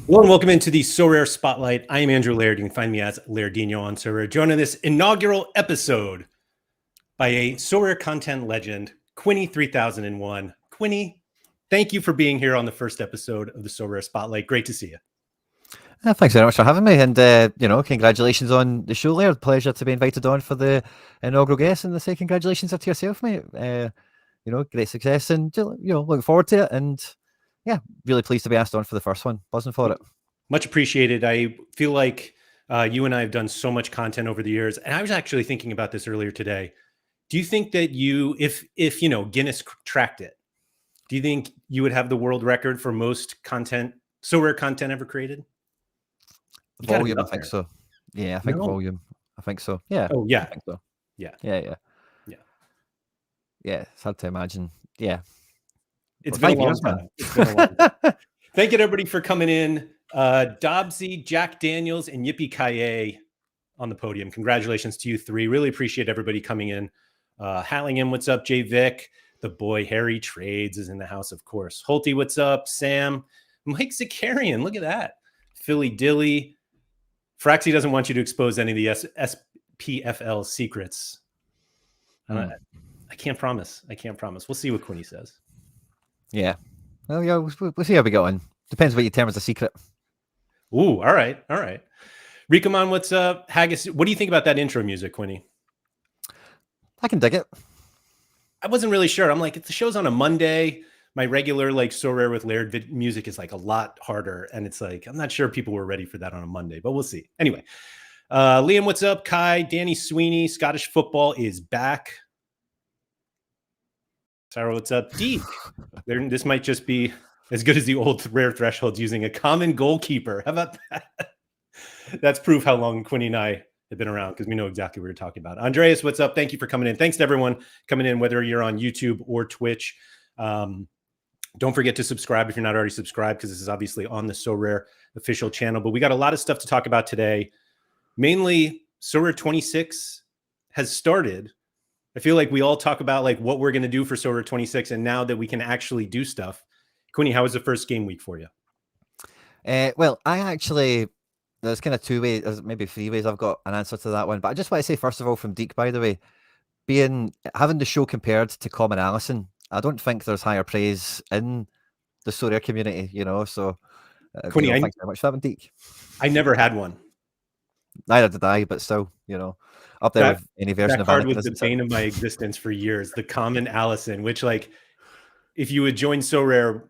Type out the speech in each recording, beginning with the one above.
Hello and welcome into the Sorare Spotlight. I am Andrew Laird. You can find me as Lairdino on Sorare. Joining this inaugural episode by a Sorare content legend, Quinny 3001. Quinny, thank you for being here on the first episode of the Sorare Spotlight. Great to see you. Thanks very much for having me, and congratulations on the show, Laird. Pleasure to be invited on for the inaugural guest, and to say congratulations to yourself, mate. Great success, and looking forward to it, and yeah, really pleased to be asked on for the first one. Buzzing for it. Much appreciated. I feel like you and I have done so much content over the years, and I was actually thinking about this earlier today. Do you think that if Guinness tracked it, do you think you would have the world record for most content, Sorare content ever created? Volume, I think so. Yeah, I think volume. I think so. Yeah. Oh, yeah. I think so. Yeah. It's hard to imagine. Yeah. It's been a long time. Thank you, everybody, for coming in. Dobbsy, Jack Daniels, and Yippee Kaye on the podium. Congratulations to you three. Really appreciate everybody coming in. Hallingham, what's up? Jay Vick, the boy Harry Trades is in the house, of course. Holty, what's up? Sam, Mike Zakarian, look at that. Philly Dilly. Fraxy doesn't want you to expose any of the SPFL secrets. I can't promise. We'll see what Quinny says. Yeah. Well, yeah, we'll see how we go on. Depends what you term as a secret. Ooh, all right. Rikaman, what's up? Haggis, what do you think about that intro music, Quinny? I can dig it. I wasn't really sure. I'm like, if the show's on a Monday, my regular Sorare with Laird music is like a lot harder. And it's like, I'm not sure people were ready for that on a Monday, but we'll see. Anyway, Liam, what's up? Kai, Danny Sweeney, Scottish football is back. Sarah, what's up? Deke. This might just be as good as the old rare thresholds using a common goalkeeper. How about that? That's proof how long Quinny and I have been around, because we know exactly what we're talking about. Andreas, what's up? Thank you for coming in. Thanks to everyone coming in, whether you're on YouTube or Twitch. Don't forget to subscribe if you're not already subscribed, because this is obviously on the Sorare official channel. But we got a lot of stuff to talk about today. Mainly, Sorare 26 has started. I feel like we all talk about what we're going to do for Sorare 26, and now that we can actually do stuff. Quinny, how was the first game week for you? Well, there's kind of two ways, there's maybe three ways I've got an answer to that one. But I just want to say, first of all, from Deke, by the way, having the show compared to Common Allison, I don't think there's higher praise in the Sorare community, So, Quinny, thanks very much for having Deke. I never had one. Neither did I, but still, up there with any version that of card was the bane of my existence for years. The Common Allison, which if you had joined Sorare,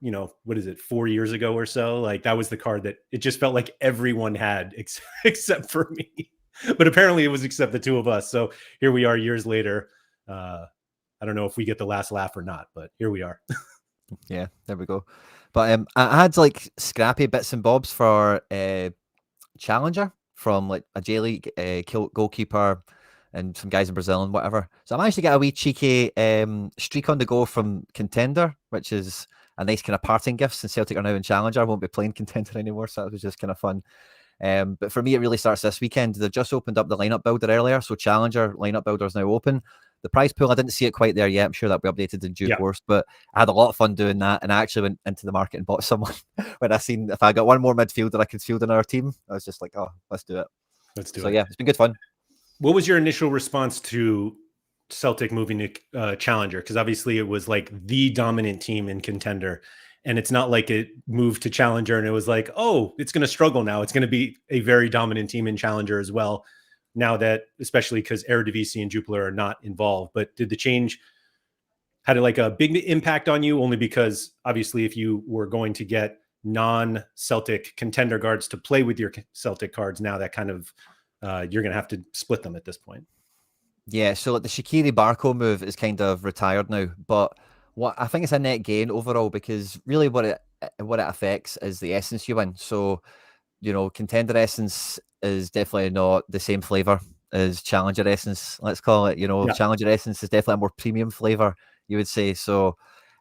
what is it, 4 years ago or so, that was the card that it just felt like everyone had except for me. But apparently it was except the two of us. So here we are years later. I don't know if we get the last laugh or not, but here we are. Yeah, there we go. But I had scrappy bits and bobs for Challenger from a J League goalkeeper and some guys in Brazil and whatever. So I managed to get a wee cheeky streak on the go from Contender, which is a nice kind of parting gift, since Celtic are now in Challenger. I won't be playing Contender anymore, so that was just kind of fun. But for me, it really starts this weekend. They've just opened up the lineup builder earlier, so Challenger lineup builder is now open. The prize pool, I didn't see it quite there yet. I'm sure that'll be updated in due course, but I had a lot of fun doing that, and I actually went into the market and bought someone when I seen if I got one more midfielder I could field in our team. I was just like, oh, let's do it. So yeah, it's been good fun. What was your initial response to Celtic moving to Challenger? Because obviously it was the dominant team in Contender, and it's not like it moved to Challenger and it was oh, it's going to struggle now. It's going to be a very dominant team in Challenger as well. Now that, especially because Eredivisie and Jupiler are not involved, but did the change had it a big impact on you? Only because obviously if you were going to get non-Celtic Contender guards to play with your Celtic cards, now that kind of you're going to have to split them at this point. Yeah, so the Shaqiri Barco move is kind of retired now, but what I think it's a net gain overall, because really what it affects is the essence you win. So, Contender essence is definitely not the same flavor as Challenger essence, let's call it. Challenger essence is definitely a more premium flavor, you would say. So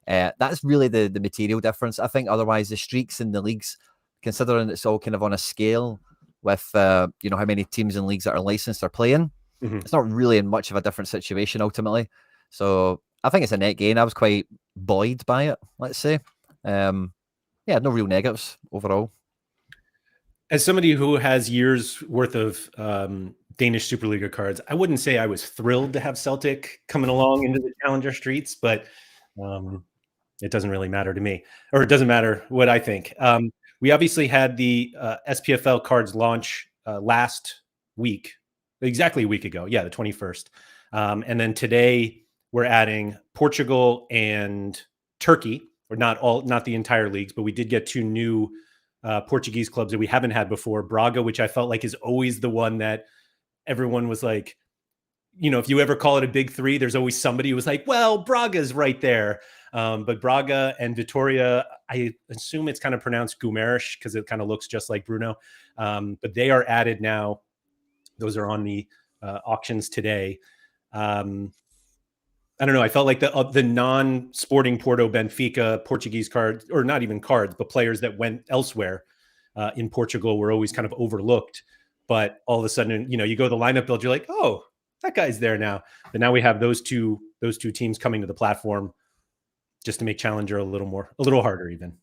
that's really the material difference. I think otherwise the streaks in the leagues, considering it's all kind of on a scale with how many teams and leagues that are licensed are playing, it's not really in much of a different situation ultimately. So I think it's a net gain. I was quite buoyed by it, let's say. No real negatives overall. As somebody who has years worth of Danish Superliga cards, I wouldn't say I was thrilled to have Celtic coming along into the Challenger streets, but it doesn't really matter to me, or it doesn't matter what I think. We obviously had the SPFL cards launch last week, exactly a week ago. Yeah, the 21st. And then today we're adding Portugal and Turkey, or not the entire leagues, but we did get 2 new Portuguese clubs that we haven't had before. Braga, which I felt like is always the one that everyone was like, if you ever call it a big 3, there's always somebody who was like, well, Braga's right there. But Braga and Vitoria, I assume it's kind of pronounced Guimaraes because it kind of looks just like Bruno. But they are added now. Those are on the auctions today. I don't know. I felt like the non-sporting Porto Benfica Portuguese cards, or not even cards, but players that went elsewhere in Portugal were always kind of overlooked. But all of a sudden, you go to the lineup build, you're like, oh, that guy's there now. But now we have those two teams coming to the platform just to make Challenger a little harder even.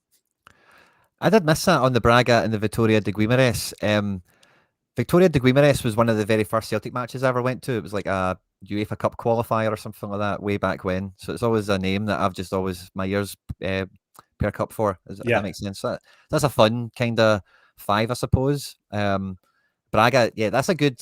I did miss that on the Braga and the Vitoria de Guimaraes. Victoria de Guimaraes was one of the very first Celtic matches I ever went to. It was like a UEFA Cup qualifier or something like that way back when. So it's always a name that I've just always, my ears perk up for, if that makes sense. So that's a fun kind of 5, I suppose. Braga, yeah, that's a good,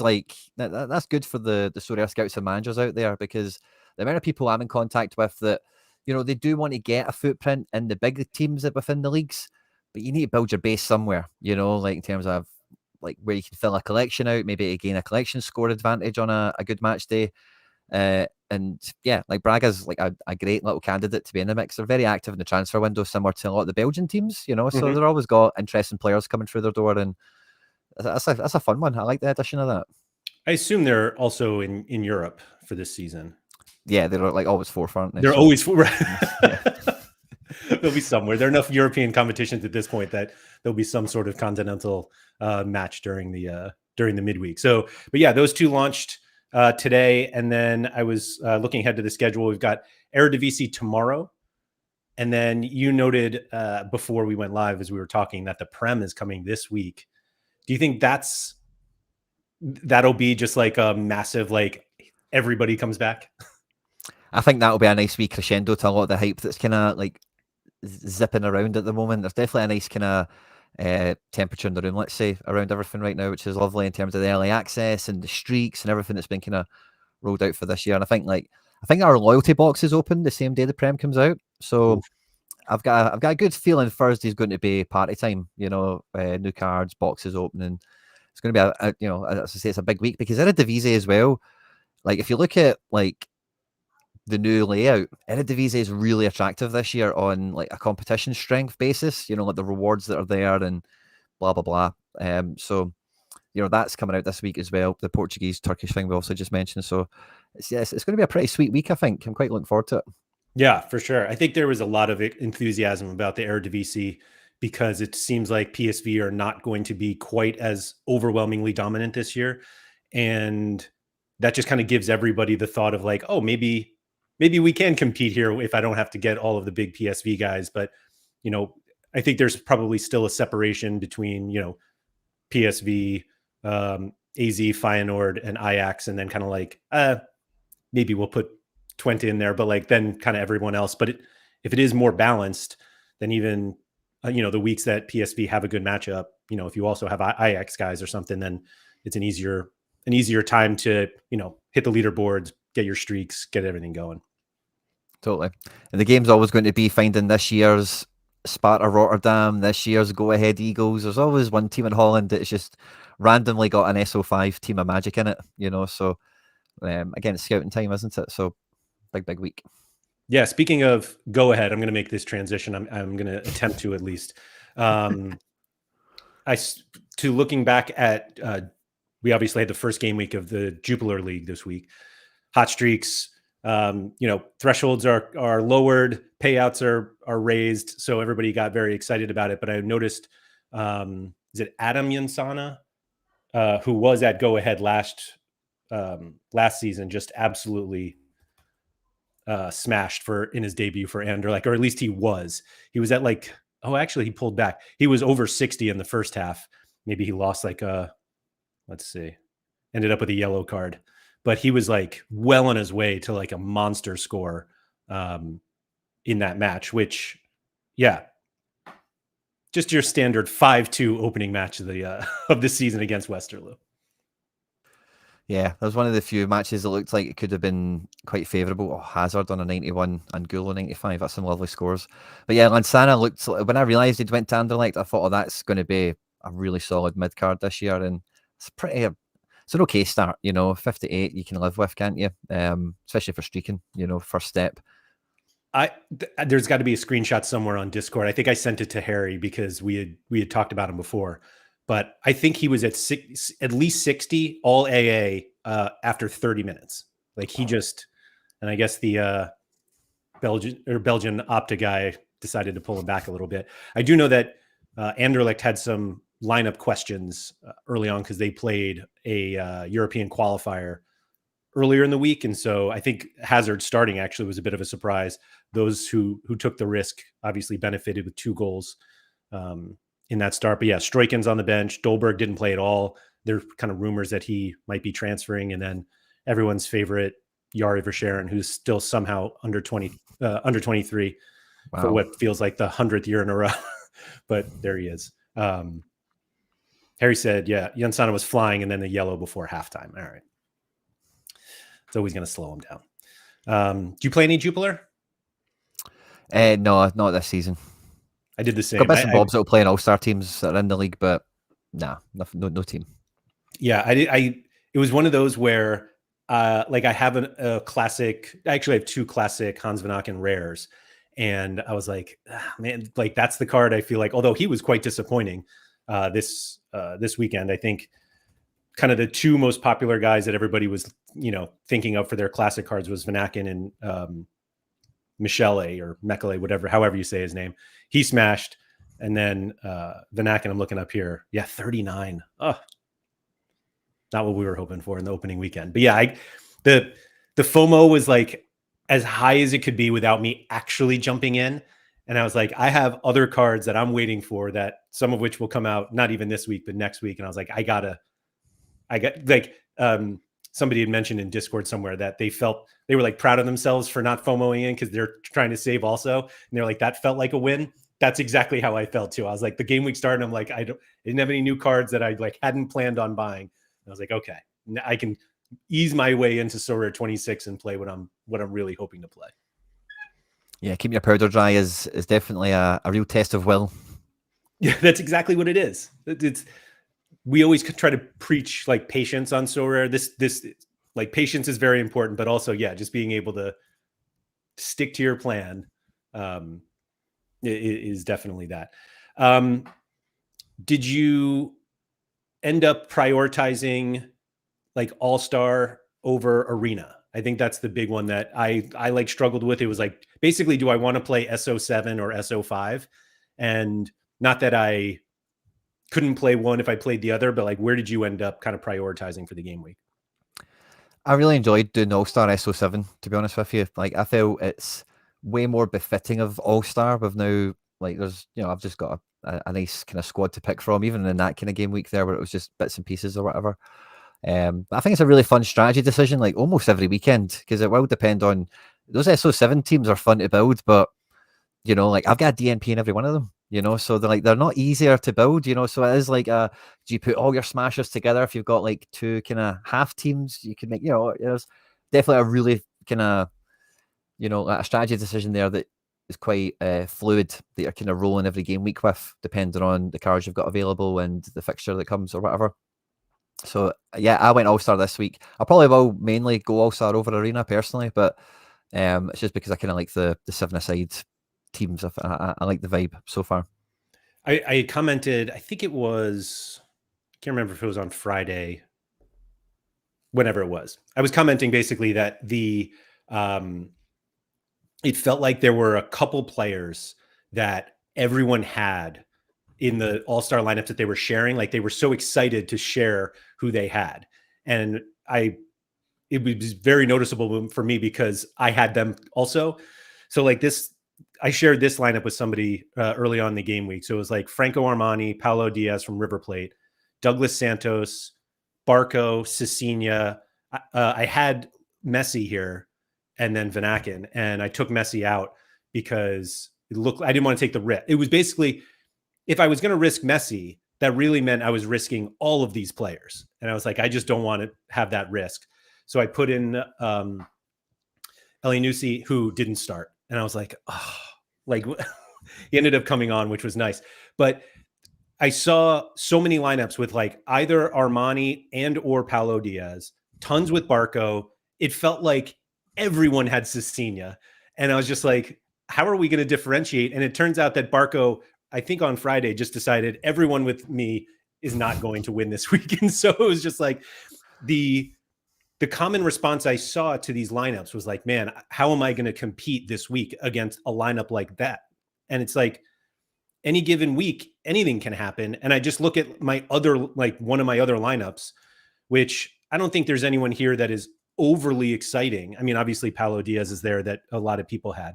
that's good for the Sorare scouts and managers out there, because the amount of people I'm in contact with that, they do want to get a footprint in the big teams within the leagues, but you need to build your base somewhere, like in terms of where you can fill a collection out, maybe gain a collection score advantage on a good match day. And yeah, Braga's a great little candidate to be in the mix. They're very active in the transfer window, similar to a lot of the Belgian teams, so they're always got interesting players coming through their door, and that's a fun one. I like the addition of that. I assume they're also in Europe for this season. Yeah, they're always forefront. They're always They'll be somewhere. There are enough European competitions at this point that there'll be some sort of continental match during the midweek. So, but yeah, those 2 launched today, and then I was looking ahead to the schedule. We've got Eredivisie tomorrow, and then you noted before we went live as we were talking that the Prem is coming this week. Do you think that'll be just like a massive everybody comes back? I think that'll be a nice wee crescendo to a lot of the hype that's kind of zipping around at the moment. There's definitely a nice kind of temperature in the room, let's say, around everything right now, which is lovely in terms of the early access and the streaks and everything that's been kind of rolled out for this year. And I think our loyalty box is open the same day the Prem comes out. So I've got a good feeling Thursday's going to be party time. New cards, boxes opening. It's going to be as I say, it's a big week, because Eredivisie as well. If you look at the new layout, Eredivisie is really attractive this year on a competition strength basis, the rewards that are there and blah blah blah. So that's coming out this week as well, the Portuguese Turkish thing we also just mentioned. So it's going to be a pretty sweet week. I think I'm quite looking forward to it. Yeah, for sure. I think there was a lot of enthusiasm about the Eredivisie because it seems like PSV are not going to be quite as overwhelmingly dominant this year, and that just kind of gives everybody the thought of oh, maybe we can compete here if I don't have to get all of the big PSV guys. But, I think there's probably still a separation between, PSV, AZ, Feyenoord, and Ajax, and then kind of maybe we'll put Twente in there, but then kind of everyone else. But if it is more balanced, then even, the weeks that PSV have a good matchup, if you also have Ajax guys or something, then it's an easier time to, hit the leaderboards, get your streaks, get everything going. Totally. And the game's always going to be finding this year's Sparta Rotterdam, this year's Go Ahead Eagles. There's always one team in Holland that's just randomly got an SO5 team of magic in it, So again, it's scouting time, isn't it? So big week. Yeah. Speaking of Go Ahead, I'm going to make this transition. I'm going to attempt to, at least. Looking back at, we obviously had the first game week of the Jupiler League this week. Hot streaks. Thresholds are lowered, payouts are raised, so everybody got very excited about it. But I noticed, is it Adam Jansana, who was at Go Ahead last season, just absolutely smashed in his debut for Anderlecht, or at least he was at actually he pulled back. He was over 60 in the first half, maybe he lost like let's see, ended up with a yellow card, but he was like well on his way to like a monster score in that match, which, yeah, just your standard 5-2 opening match of the season against Westerlo. Yeah, that was one of the few matches that looked like it could have been quite favourable. Oh, Hazard on a 91 and Gould on 95. That's some lovely scores. But yeah, Lansana looked, when I realised he'd went to Anderlecht, I thought, oh, that's going to be a really solid mid card this year. And it's it's an okay start, 58 you can live with, can't you? Especially for streaking, first step. There's got to be a screenshot somewhere on Discord. I think I sent it to Harry because we had talked about him before. But I think he was at least 60 all AA after 30 minutes. Like he just, and I guess the Belgian Opta guy decided to pull him back a little bit. I do know that Anderlecht had some lineup questions early on because they played a European qualifier earlier in the week. And so I think Hazard starting actually was a bit of a surprise. Those who took the risk obviously benefited with 2 goals in that start. But yeah, Struyken's on the bench. Dolberg didn't play at all. There's kind of rumors that he might be transferring. And then everyone's favorite, Yari Verscharen, who's still somehow under 23 for what feels like the 100th year in a row. But there he is. Harry said, yeah, Jansana was flying and then the yellow before halftime. All right. It's always going to slow him down. Do you play any Jupiler? No, not this season. I did the same. Got bits and bobs that will play in all-star teams that are in the league, but nah, no team. Yeah, it was one of those where like I have a classic. I actually have 2 classic Hans Van Aken rares, and I was like, man, like that's the card I feel like. Although he was quite disappointing this weekend, I think kind of the 2 most popular guys that everybody was thinking of for their classic cards was Van Aken and Michele or Mekele, whatever, however you say his name. He smashed. And then Van Aken, I'm looking up here. Yeah, 39. Oh, not what we were hoping for in the opening weekend. But yeah, the FOMO was like as high as it could be without me actually jumping in. And I was like, I have other cards that I'm waiting for, that some of which will come out not even this week, but next week. And I was like, somebody had mentioned in Discord somewhere that they were like proud of themselves for not FOMOing in because they're trying to save also. And they're like, that felt like a win. That's exactly how I felt too. I was like, the game week started, and I'm like, I didn't have any new cards that I like hadn't planned on buying. And I was like, okay, I can ease my way into Sorare 26 and play what I'm really hoping to play. Yeah, keeping your powder dry is definitely a real test of will. Yeah, that's exactly what it is. We always try to preach like patience on Sorare. This like patience is very important, but also, yeah, just being able to stick to your plan is definitely that. Did you end up prioritizing like All-Star over Arena? I think that's the big one that I like struggled with. It was like, basically, do I want to play SO7 or SO5? And not that I couldn't play one if I played the other, but like, where did you end up kind of prioritizing for the game week? I really enjoyed doing All-Star SO7, to be honest with you. Like, I feel it's way more befitting of All-Star with now, like, there's, I've just got a nice kind of squad to pick from, even in that kind of game week there where it was just bits and pieces or whatever. But I think it's a really fun strategy decision, like almost every weekend, because it will depend on those SO7 teams are fun to build, but like I've got a DNP in every one of them, so they're not easier to build, so it is like do you put all your smashers together? If you've got like 2 kind of half teams, you can make, there's definitely a really kind of, a strategy decision there that is quite fluid, that you're kind of rolling every game week with, depending on the cards you've got available and the fixture that comes or whatever. So yeah, I went All-Star this week. I probably will mainly go All-Star over Arena personally, but it's just because I kind of like the 7-a-side teams. I like the vibe so far. I commented, I think it was, I can't remember if it was on Friday, whenever it was. I was commenting basically that it felt like there were a couple players that everyone had in the All-Star lineups that they were sharing. Like they were so excited to share who they had. And it was very noticeable for me because I had them also. So like I shared this lineup with somebody early on in the game week. So it was like Franco Armani, Paolo Diaz from River Plate, Douglas Santos, Barco, Cecina. I had Messi here and then Van Aken, and I took Messi out because I didn't want to take the risk. It was basically, if I was going to risk Messi, that really meant I was risking all of these players. And I was like, I just don't want to have that risk. So I put in Elyounoussi, who didn't start. And I was like, oh, like he ended up coming on, which was nice. But I saw so many lineups with like either Armani and or Paulo Diaz, tons with Barco. It felt like everyone had Cecina. And I was just like, how are we going to differentiate? And it turns out that Barco, I think on Friday, just decided everyone with me is not going to win this weekend. So it was just like the common response I saw to these lineups was like, man, how am I going to compete this week against a lineup like that? And it's like, any given week, anything can happen. And I just look at my other, like one of my other lineups, which I don't think there's anyone here that is overly exciting. I mean, obviously Paulo Diaz is there that a lot of people had,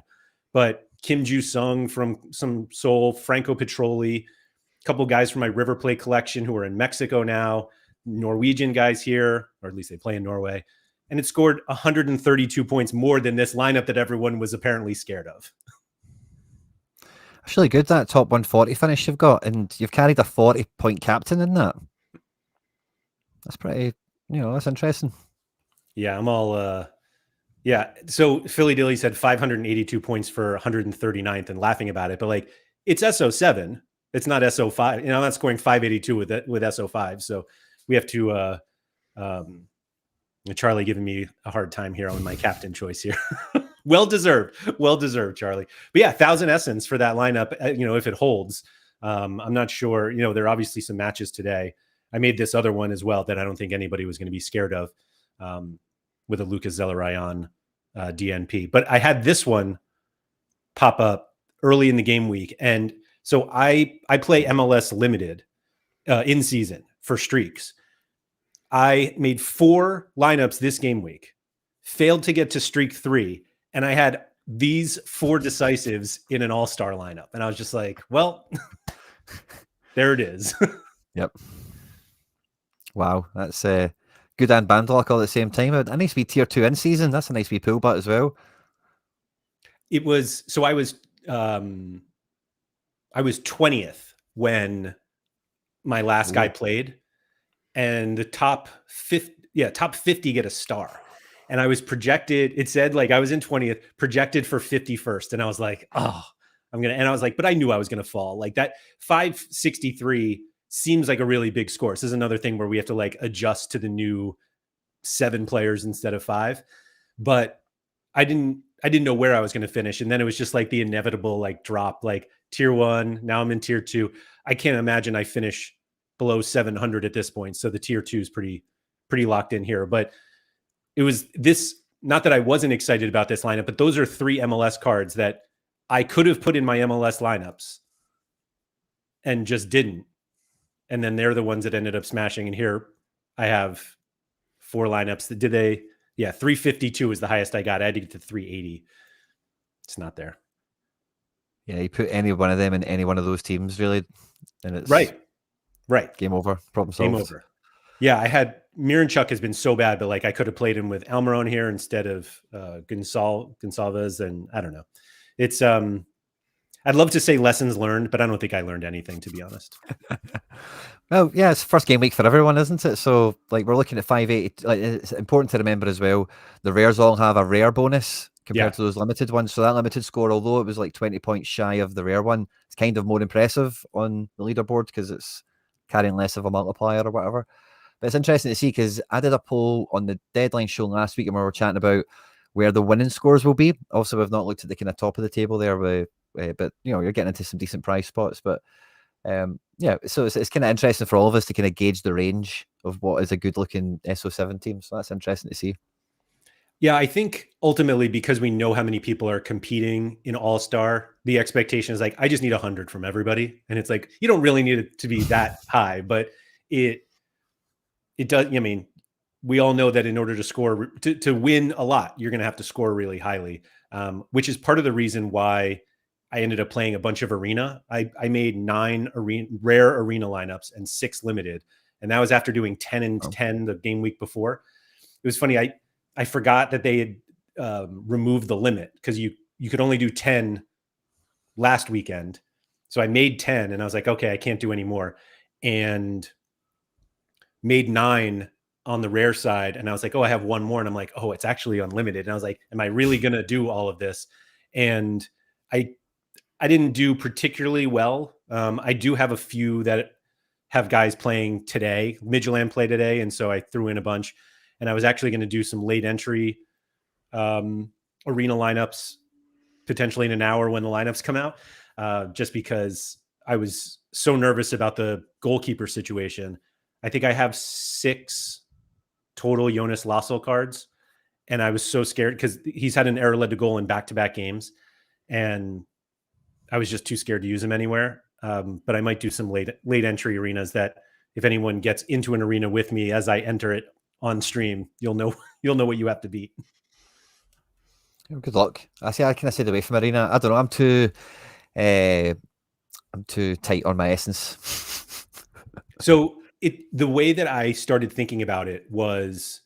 but Kim Ju-sung from some Seoul, Franco Petroli, a couple of guys from my River Plate collection who are in Mexico now, Norwegian guys here, or at least they play in Norway. And it scored 132 points more than this lineup that everyone was apparently scared of. It's really good, that top 140 finish you've got, and you've carried a 40-point captain in that. That's pretty, that's interesting. Yeah, I'm all, yeah. So Philly Dilly said 582 points for 139th and laughing about it, but like it's SO7. It's not SO5. I'm not scoring 582 with SO5. So we have to, Charlie giving me a hard time here on my captain choice here. Well deserved, Charlie. But yeah, 1,000 essence for that lineup. If it holds, I'm not sure. There are obviously some matches today. I made this other one as well that I don't think anybody was going to be scared of, with a Lucas Zelarayan DNP. But I had this one pop up early in the game week, and so I play MLS Limited in season for streaks. I made 4 lineups this game week, failed to get to streak 3. And I had these 4 decisives in an all-star lineup. And I was just like, well, there it is. Yep. Wow. That's good and bad luck all at the same time. A nice wee tier 2 in season. That's a nice wee pool butt as well. It was, so I was 20th when my last guy played, and the top 50 get a star. And I was projected, it said like I was in 20th, projected for 51st. And I was like, oh, and I was like, but I knew I was going to fall. Like that 563 seems like a really big score. This is another thing where we have to like adjust to the new 7 players instead of 5. But I didn't know where I was going to finish. And then it was just like the inevitable like drop, like tier 1. Now I'm in tier 2. I can't imagine I finish below 700 at this point. So the tier 2 is pretty locked in here. But it was this, not that I wasn't excited about this lineup, but those are 3 MLS cards that I could have put in my MLS lineups and just didn't. And then they're the ones that ended up smashing. And here I have 4 lineups that 352 is the highest I got. I had to get to 380. It's not there. Yeah, you put any one of them in any one of those teams, really, and it's right. Game over. Problem solved. Game over. Yeah, I had Miranchuk has been so bad, but like I could have played him with Almiron here instead of Gonçalves, and I don't know. It's I'd love to say lessons learned, but I don't think I learned anything, to be honest. Well, yeah, it's first game week for everyone, isn't it? So like we're looking at 580. Like it's important to remember as well, the rares all have a rare bonus compared to those limited ones. So that limited score, although it was like 20 points shy of the rare one, it's kind of more impressive on the leaderboard because it's carrying less of a multiplier or whatever. But it's interesting to see because I did a poll on the deadline show last week and we were chatting about where the winning scores will be. Also, we've not looked at the kind of top of the table there, but you're getting into some decent price spots. But so it's kind of interesting for all of us to kind of gauge the range of what is a good looking SO7 team. So that's interesting to see. Yeah, I think ultimately because we know how many people are competing in All-Star, the expectation is like, I just need 100 from everybody. And it's like, you don't really need it to be that high, but it does. I mean, we all know that in order to score, to win a lot, you're going to have to score really highly, which is part of the reason why I ended up playing a bunch of arena. I made 9 rare arena lineups and 6 limited. And that was after doing 10 and 10 the game week before. It was funny. I forgot that they had removed the limit, because you could only do 10 last weekend. So I made 10 and I was like, okay, I can't do any more. And made 9 on the rare side. And I was like, oh, I have one more. And I'm like, oh, it's actually unlimited. And I was like, am I really going to do all of this? And I didn't do particularly well. I do have a few that have guys playing today. Midtjylland played today, and so I threw in a bunch. And I was actually going to do some late entry arena lineups potentially in an hour when the lineups come out, just because I was so nervous about the goalkeeper situation. I think I have 6 total Jonas Lassel cards, and I was so scared because he's had an error led to goal in back-to-back games, and I was just too scared to use him anywhere. But I might do some late entry arenas that if anyone gets into an arena with me as I enter it on stream, you'll know what you have to beat. Good luck. I kind of stayed away from arena. I don't know. I'm too tight on my essence. So the way that I started thinking about it was,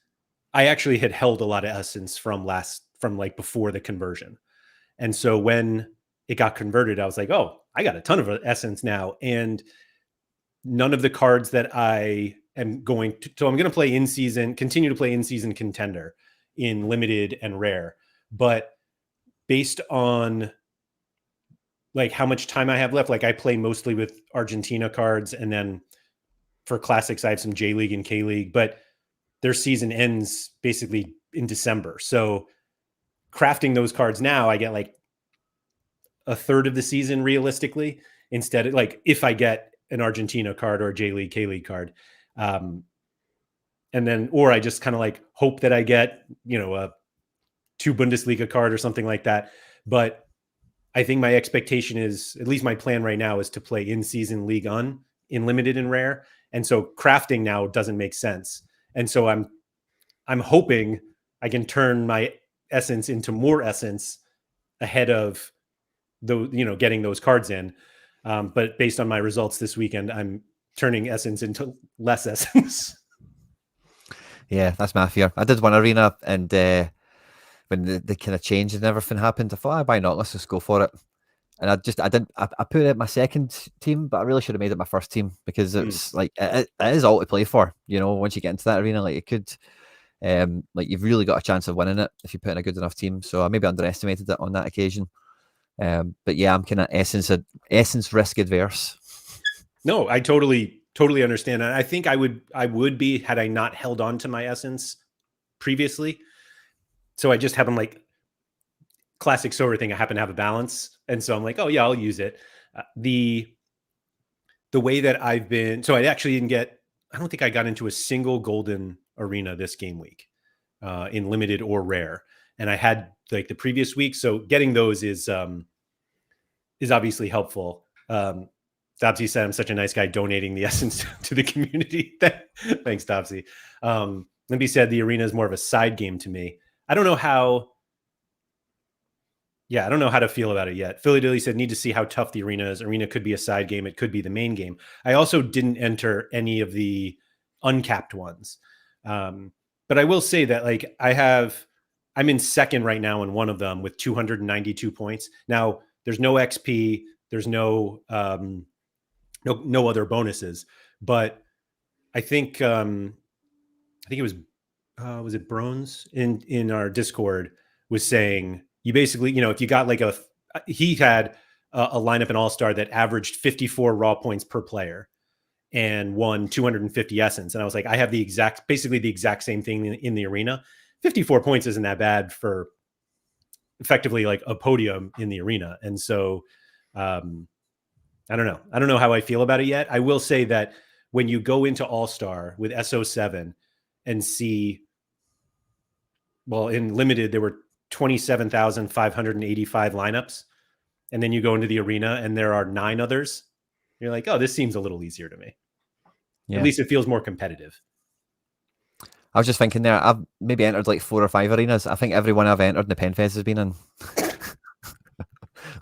I actually had held a lot of essence from like before the conversion. And so when it got converted, I was like, oh, I got a ton of essence now. And none of the cards that I am going to, so I'm going to continue to play in-season contender in limited and rare. But based on like how much time I have left, like I play mostly with Argentina cards. And then for classics, I have some J League and K League, but their season ends basically in December. So crafting those cards now, I get like a third of the season realistically, instead of like if I get an Argentina card or a J League, K League card. And then, or I just kind of like hope that I get, a 2 Bundesliga card or something like that. But I think my expectation is, at least my plan right now, is to play in-season League on in limited and rare. And so crafting now doesn't make sense. And so I'm hoping I can turn my essence into more essence ahead of getting those cards in. But based on my results this weekend, I'm turning essence into less essence. Yeah, that's my fear. I did one arena, and when the kind of change and everything happened, I thought, why not? Let's just go for it. And I put it my second team, but I really should have made it my first team, because it's like, it is all to play for, once you get into that arena. Like, it could, like, you've really got a chance of winning it if you put in a good enough team. So I maybe underestimated it on that occasion. But yeah, I'm kind of essence risk adverse. No, I totally understand. And I think I would be, had I not held on to my essence previously. So I just haven't, like, classic Sorare thing, I happen to have a balance. And so I'm like, oh yeah, I'll use it. The way that I've been, so I actually I don't think I got into a single golden arena this game week in limited or rare. And I had like the previous week. So getting those is obviously helpful. Topsy said I'm such a nice guy donating the essence to the community. Thanks, Topsy. Limpy said the arena is more of a side game to me. I don't know how to feel about it yet. Philly Dilly said, need to see how tough the arena is. Arena could be a side game. It could be the main game. I also didn't enter any of the uncapped ones. But I will say that, like, I'm in second right now in one of them with 292 points. Now there's no XP. There's no other bonuses, but I think it was it Brones in our Discord was saying, you basically, if you got like he had a lineup in All-Star that averaged 54 raw points per player and won 250 essence. And I was like, I have basically the exact same thing in the arena. 54 points isn't that bad for effectively like a podium in the arena. And so I don't know. I don't know how I feel about it yet. I will say that when you go into All-Star with SO7 and see, well, in limited, there were 27,585 lineups. And then you go into the arena and there are 9 others. You're like, oh, this seems a little easier to me. Yeah. At least it feels more competitive. I was just thinking there, I've maybe entered like 4 or 5 arenas. I think everyone I've entered in the Penfest has been in.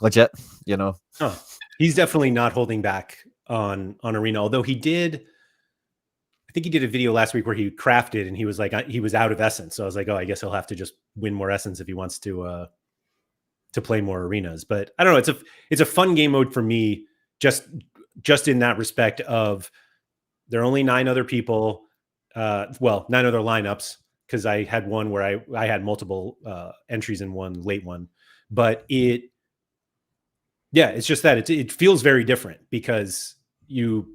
Legit, He's definitely not holding back on arena, although he did. I think he did a video last week where he crafted and he was like, he was out of essence. So I was like, oh, I guess he'll have to just win more essence if he wants to play more arenas. But I don't know. It's a fun game mode for me, just in that respect of there are only 9 other people, 9 other lineups, because I had one where I had multiple entries in one late one. But it's just that it feels very different because you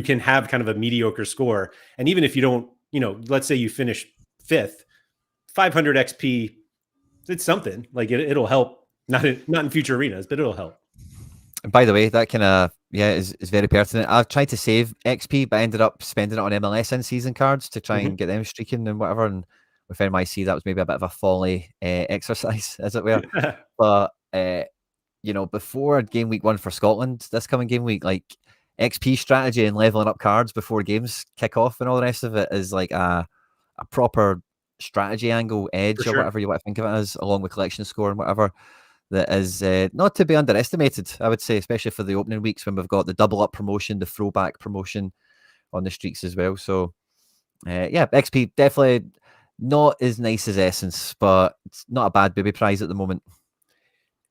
can have kind of a mediocre score. And even if you don't, let's say you finish 5th, 500 XP, it's something. Like it'll help, not in future arenas, but it'll help. And by the way, that kind of is very pertinent. I've tried to save XP, but I ended up spending it on MLS in-season cards to try and get them streaking and whatever. And with NYC, that was maybe a bit of a folly exercise, as it were. But before game week 1 for Scotland, this coming game week, like XP strategy and leveling up cards before games kick off and all the rest of it is like a proper strategy angle, edge, or whatever you want to think of it as, along with collection score and whatever. That is not to be underestimated, I would say, especially for the opening weeks when we've got the double up promotion, the throwback promotion on the streaks as well. So, XP definitely not as nice as Essence, but it's not a bad booby prize at the moment.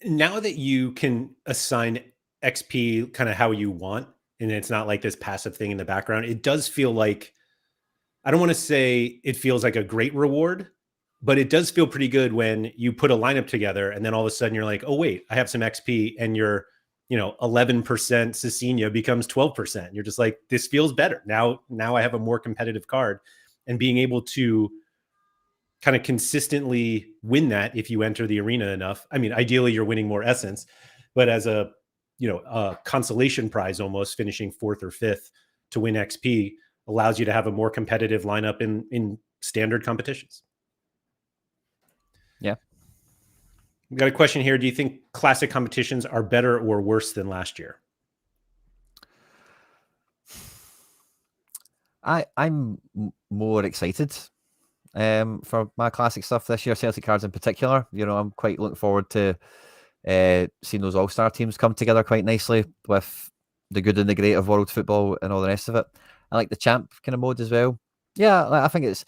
Now that you can assign XP kind of how you want, and it's not like this passive thing in the background, it does feel like, I don't want to say it feels like a great reward, but it does feel pretty good when you put a lineup together and then all of a sudden you're like, oh, wait, I have some XP, and your 11% Cecilia becomes 12%. You're just like, this feels better. Now I have a more competitive card, and being able to kind of consistently win that if you enter the arena enough. I mean, ideally you're winning more essence, but as a consolation prize, almost finishing 4th or 5th to win XP allows you to have a more competitive lineup in standard competitions. Yeah. We got a question here. Do you think classic competitions are better or worse than last year? I'm more excited for my classic stuff this year, Celtic cards in particular. I'm quite looking forward to seeing those all-star teams come together quite nicely with the good and the great of world football and all the rest of it. I like the champ kind of mode as well. Yeah, I think it's,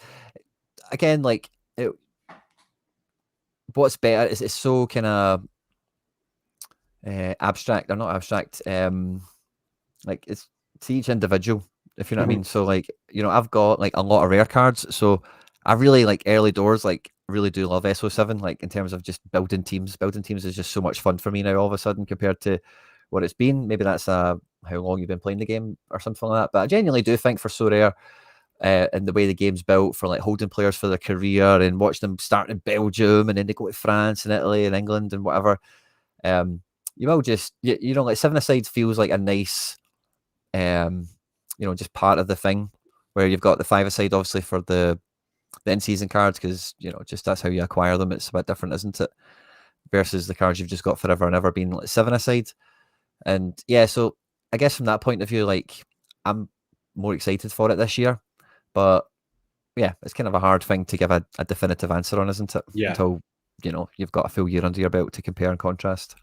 again, like what's better is it's so kind of abstract, or not abstract, like it's to each individual, if you know what I mean. So like, I've got like a lot of rare cards, so I really like early doors, like really do love SO7, like in terms of just building teams. Building teams is just so much fun for me now all of a sudden compared to what it's been. Maybe that's how long you've been playing the game or something like that, but I genuinely do think for Sorare, and the way the game's built for like holding players for their career and watch them start in Belgium and then they go to France and Italy and England and whatever. You will just, like 7-a-side feels like a nice, just part of the thing, where you've got the 5-a-side obviously for the in-season cards, because, just that's how you acquire them. It's a bit different, isn't it? Versus the cards you've just got forever and ever being like 7-a-side. And yeah, so I guess from that point of view, like I'm more excited for it this year. But yeah, it's kind of a hard thing to give a definitive answer on, isn't it? Yeah. Until, you've got a full year under your belt to compare and contrast.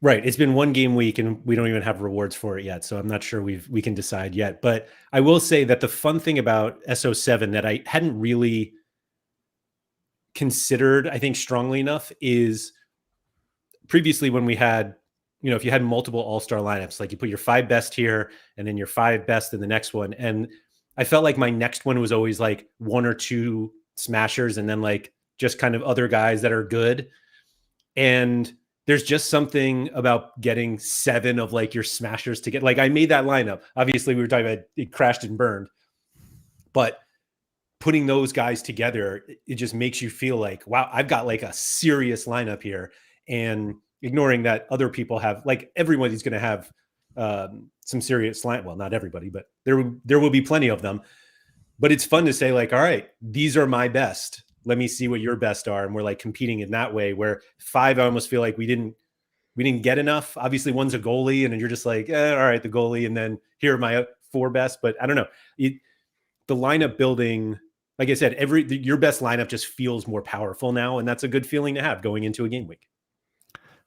Right. It's been one game week and we don't even have rewards for it yet. So I'm not sure we can decide yet. But I will say that the fun thing about SO7 that I hadn't really considered, I think, strongly enough, is previously when we had, if you had multiple all-star lineups, like you put your 5 best here and then your 5 best in the next one. And I felt like my next one was always like 1 or 2 smashers and then like just kind of other guys that are good. And there's just something about getting 7 of like your smashers to get, like I made that lineup. Obviously we were talking about it crashed and burned, but putting those guys together, it just makes you feel like, wow, I've got like a serious lineup here. And ignoring that other people have, like everybody's going to have some serious line. Well, not everybody, but there will be plenty of them. But it's fun to say like, all right, these are my best. Let me see what your best are. And we're like competing in that way, where 5, I almost feel like we didn't get enough. Obviously one's a goalie and you're just like, all right, the goalie. And then here are my 4 best, but I don't know. The lineup building, like I said, your best lineup just feels more powerful now. And that's a good feeling to have going into a game week.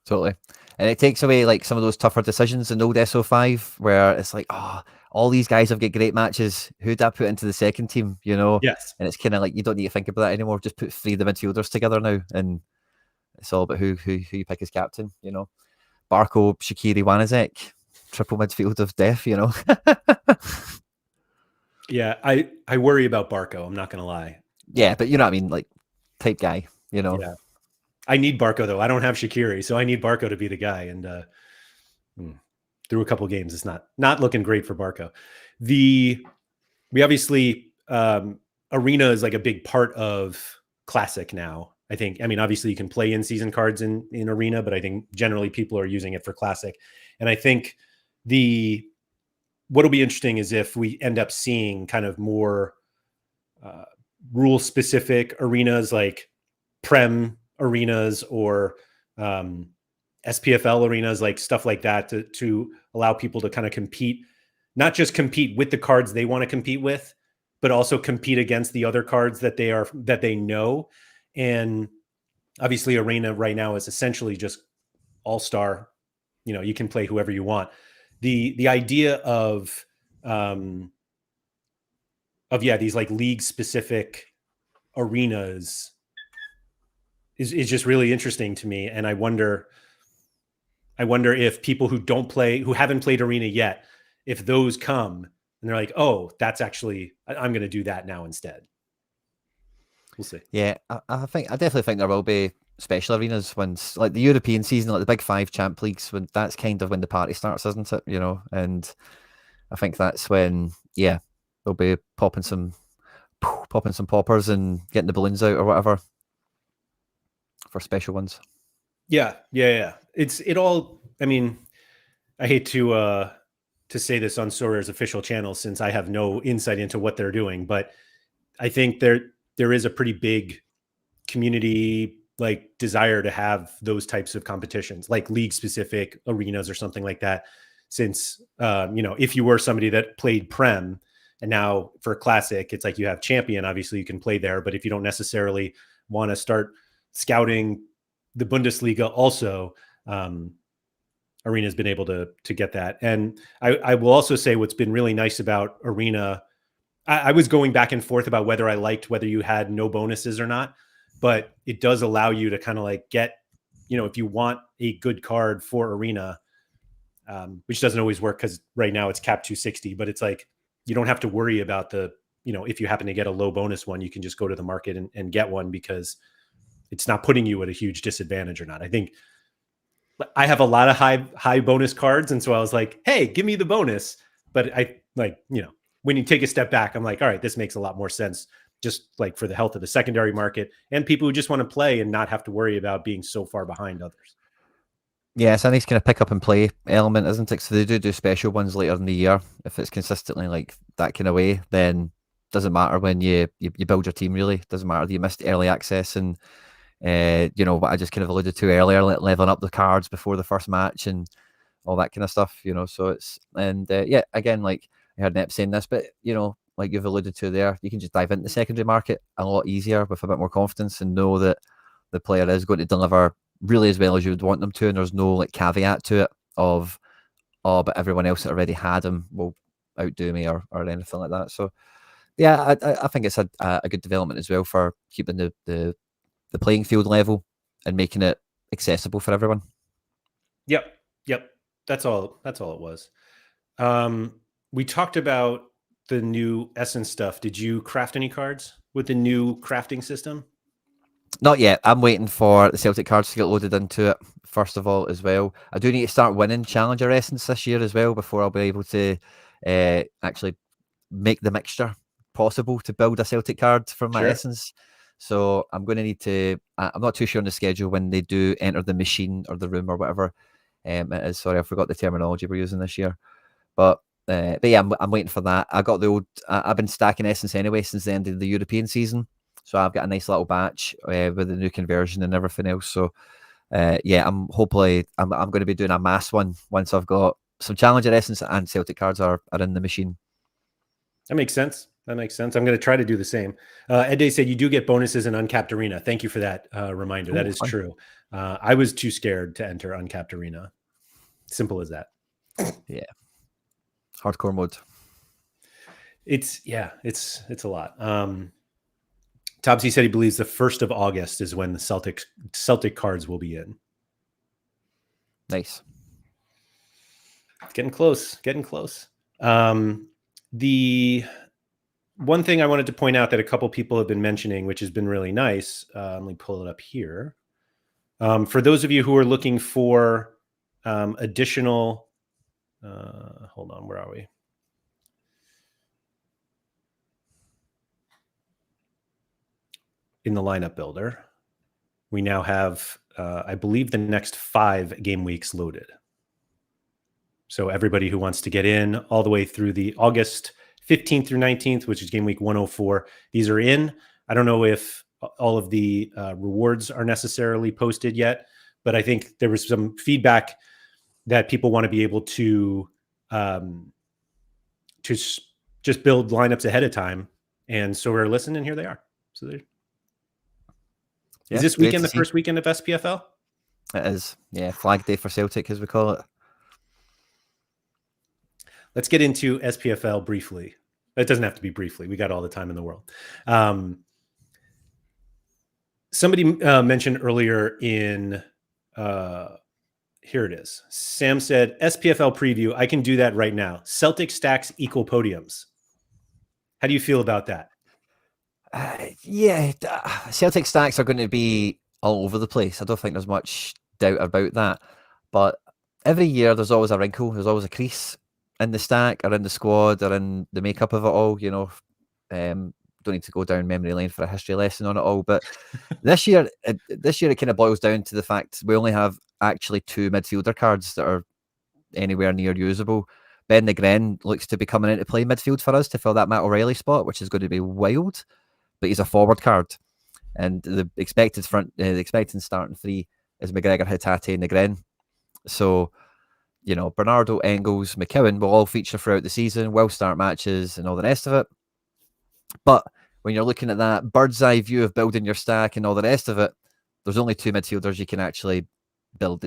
Totally. And it takes away like some of those tougher decisions in old SO5 where it's like, oh, all these guys have got great matches. Who'd I put into the second team? You know? Yes. And it's kind of like you don't need to think about that anymore. Just put 3 of the midfielders together now, and it's all about who you pick as captain. You know, Barco, Shaqiri, Wanizek, triple midfield of death. You know. Yeah, I worry about Barco. I'm not gonna lie. Yeah, but you know what I mean, like type guy. You know. Yeah. I need Barco though. I don't have Shaqiri, so I need Barco to be the guy. And through a couple of games, it's not looking great for Barco. We obviously Arena is like a big part of Classic now. I think. I mean, obviously you can play in season cards in Arena, but I think generally people are using it for Classic. And I think what'll be interesting is if we end up seeing kind of more rule specific arenas like Prem arenas or SPFL arenas, like stuff like that, to allow people to kind of compete, not just compete with the cards they want to compete with, but also compete against the other cards that they know. And obviously Arena right now is essentially just all-star. You know, you can play whoever you want. The idea of these like league specific arenas is just really interesting to me. And I wonder if people who haven't played Arena yet, if those come and they're like, oh, that's actually, I'm going to do that now instead. We'll see. Yeah, I definitely think there will be special arenas when, like the European season, like the Big 5 Champ Leagues, when that's kind of when the party starts, isn't it? You know, and I think that's when, yeah, they'll be popping some poppers and getting the balloons out or whatever for special ones. Yeah. I mean, I hate to say this on Sorare's official channel since I have no insight into what they're doing, but I think there is a pretty big community like desire to have those types of competitions, like league specific arenas or something like that. Since if you were somebody that played Prem and now for Classic, it's like you have Champion, obviously you can play there, but if you don't necessarily want to start scouting the Bundesliga also, Arena's been able to get that. And I will also say what's been really nice about Arena, I was going back and forth about whether I liked whether you had no bonuses or not, but it does allow you to kind of like get, if you want a good card for Arena, which doesn't always work because right now it's capped 260, but it's like, you don't have to worry about if you happen to get a low bonus one, you can just go to the market and get one because it's not putting you at a huge disadvantage or not. I think I have a lot of high bonus cards. And so I was like, hey, give me the bonus. But I like, when you take a step back, I'm like, all right, this makes a lot more sense just like for the health of the secondary market and people who just want to play and not have to worry about being so far behind others. Yeah, it's a nice kind of pick up and play element, isn't it? So they do special ones later in the year. If it's consistently like that kind of way, then doesn't matter when you build your team, really. Doesn't matter that you missed early access and what I just kind of alluded to earlier, leveling up the cards before the first match and all that kind of stuff, so it's, and again, like I heard Nep saying this, but like you've alluded to there, you can just dive into the secondary market a lot easier with a bit more confidence and know that the player is going to deliver really as well as you would want them to, and there's no like caveat to it of, oh, but everyone else that already had him will outdo me or anything like that. So yeah, I think it's a good development as well for keeping the playing field level and making it accessible for everyone. Yep. That's all it was. We talked about the new Essence stuff. Did you craft any cards with the new crafting system? Not yet. I'm waiting for the Celtic cards to get loaded into it first of all as well. I do need to start winning Challenger Essence this year as well before I'll be able to actually make the mixture possible to build a Celtic card from my Essence. So I'm going to need to, I'm not too sure on the schedule when they do enter the machine or the room or whatever it is. Sorry, I forgot the terminology we're using this year. But yeah, I'm waiting for that. I got the old, I've been stacking Essence anyway since the end of the European season. So I've got a nice little batch with the new conversion and everything else. So yeah, I'm going to be doing a mass one once I've got some Challenger Essence and Celtic cards are in the machine. That makes sense. That makes sense. I'm going to try to do the same. Ed Day said you do get bonuses in uncapped arena. Thank you for that reminder. That is true. I was too scared to enter uncapped arena. Simple as that. Yeah. Hardcore mode. It's a lot. Topsy said he believes the 1st of August is when the Celtic cards will be in. Nice. Getting close. The one thing I wanted to point out that a couple people have been mentioning, which has been really nice. Let me pull it up here. For those of you who are looking for additional, hold on, where are we? In the lineup builder, we now have, I believe, the next 5 game weeks loaded. So everybody who wants to get in all the way through the August 15th through 19th, which is game week 104, these are in. I don't know if all of the rewards are necessarily posted yet, but I think there was some feedback that people want to be able to just build lineups ahead of time. And so we're listening, and here they are. So there. Is this weekend the first weekend of SPFL? It is. Yeah, Flag Day for Celtic, as we call it. Let's get into SPFL briefly. It doesn't have to be briefly. We got all the time in the world. Somebody mentioned earlier in, here it is. Sam said, SPFL preview. I can do that right now. Celtic stacks equal podiums. How do you feel about that? Celtic stacks are going to be all over the place. I don't think there's much doubt about that. But every year there's always a wrinkle. There's always a crease in the stack or in the squad or in the makeup of it all. You know, don't need to go down memory lane for a history lesson on it all. But this year it kind of boils down to the fact we only have actually 2 midfielder cards that are anywhere near usable. Ben Negren looks to be coming into play midfield for us to fill that Matt O'Reilly spot, which is going to be wild. But he's a forward card, and the expected starting 3 is McGregor, Hatate, Negren. So, you know, Bernardo, Engels, McKeown will all feature throughout the season, will start matches and all the rest of it. But when you're looking at that bird's eye view of building your stack and all the rest of it, there's only 2 midfielders you can actually build.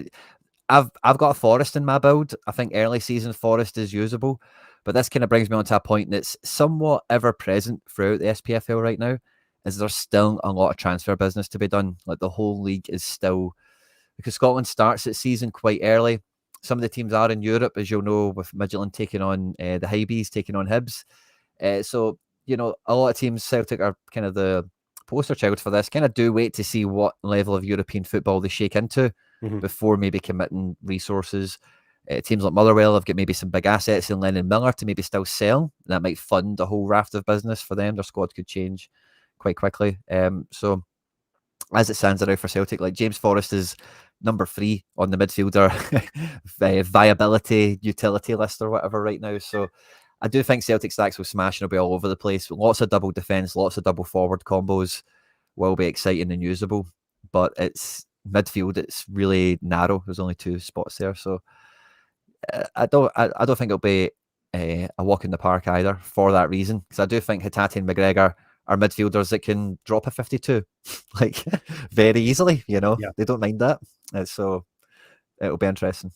I've got a Forrest in my build. I think early season Forrest is usable, but this kind of brings me on to a point that's somewhat ever present throughout the SPFL right now, is there's still a lot of transfer business to be done. Like the whole league is still, because Scotland starts its season quite early. Some of the teams are in Europe, as you'll know, with Midtjylland taking on the Highbees, taking on Hibs. So, you know, a lot of teams, Celtic are kind of the poster child for this, kind of do wait to see what level of European football they shake into before maybe committing resources. Teams like Motherwell have got maybe some big assets in Lennon Miller to maybe still sell. That might fund a whole raft of business for them. Their squad could change quite quickly. So as it stands now for Celtic, like James Forrest is number 3 on the midfielder viability utility list or whatever right now. So I do think Celtic stacks will smash and will be all over the place. Lots of double defense, lots of double forward combos will be exciting and usable. But it's midfield, it's really narrow. There's only 2 spots there. So I don't think it'll be a walk in the park either for that reason. Because I do think Hatate and McGregor are midfielders that can drop a 52 like very easily, you know. They don't mind that. So it'll be interesting.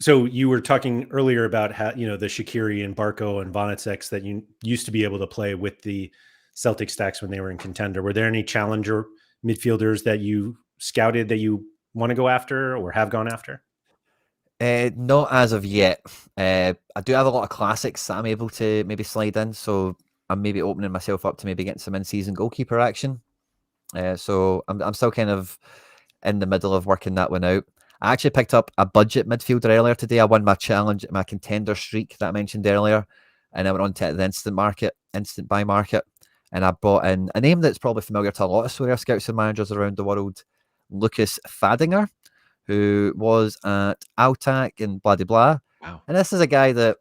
So you were talking earlier about how, you know, the Shaqiri and Barco and Vonacek that you used to be able to play with the Celtic stacks when they were in Contender. Were there any challenger midfielders that you scouted that you want to go after or have gone after? Not as of yet. I do have a lot of classics that I'm able to maybe slide in. So I'm maybe opening myself up to maybe getting some in-season goalkeeper action. So I'm still kind of in the middle of working that one out. I actually picked up a budget midfielder earlier today. I won my challenge, my contender streak that I mentioned earlier, and I went on to the instant buy market, and I brought in a name that's probably familiar to a lot of Sorare scouts and managers around the world, Lucas Fadinger, who was at Altac and blah, blah, blah. Wow. And this is a guy that,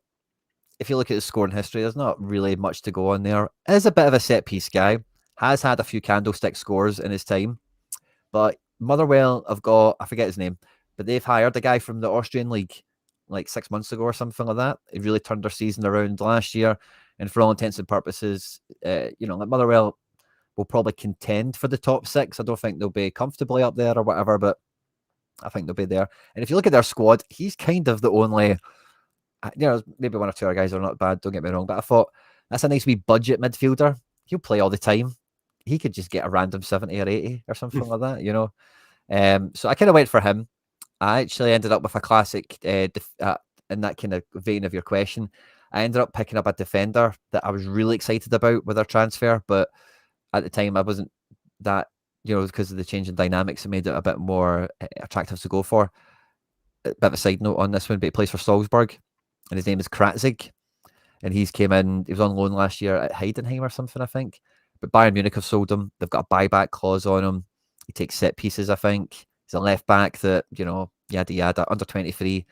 if you look at his scoring history, there's not really much to go on there. Is a bit of a set-piece guy, has had a few candlestick scores in his time, but Motherwell have got, I forget his name, but they've hired a guy from the Austrian league like 6 months ago or something like that. It really turned their season around last year. And for all intents and purposes, like Motherwell will probably contend for the top 6. I don't think they'll be comfortably up there or whatever, but I think they'll be there. And if you look at their squad, he's kind of the only, maybe one or two other guys are not bad, don't get me wrong, but I thought that's a nice wee budget midfielder. He'll play all the time. He could just get a random 70 or 80 or something like that, So I kind of went for him. I actually ended up with a classic, in that kind of vein of your question. I ended up picking up a defender that I was really excited about with their transfer, but at the time I wasn't that, because of the change in dynamics, it made it a bit more attractive to go for. A bit of a side note on this one, but he plays for Salzburg, and his name is Kratzig, and he was on loan last year at Heidenheim or something, I think. But Bayern Munich have sold him. They've got a buyback clause on him. He takes set pieces, I think. He's a left back that, yada yada, under 23,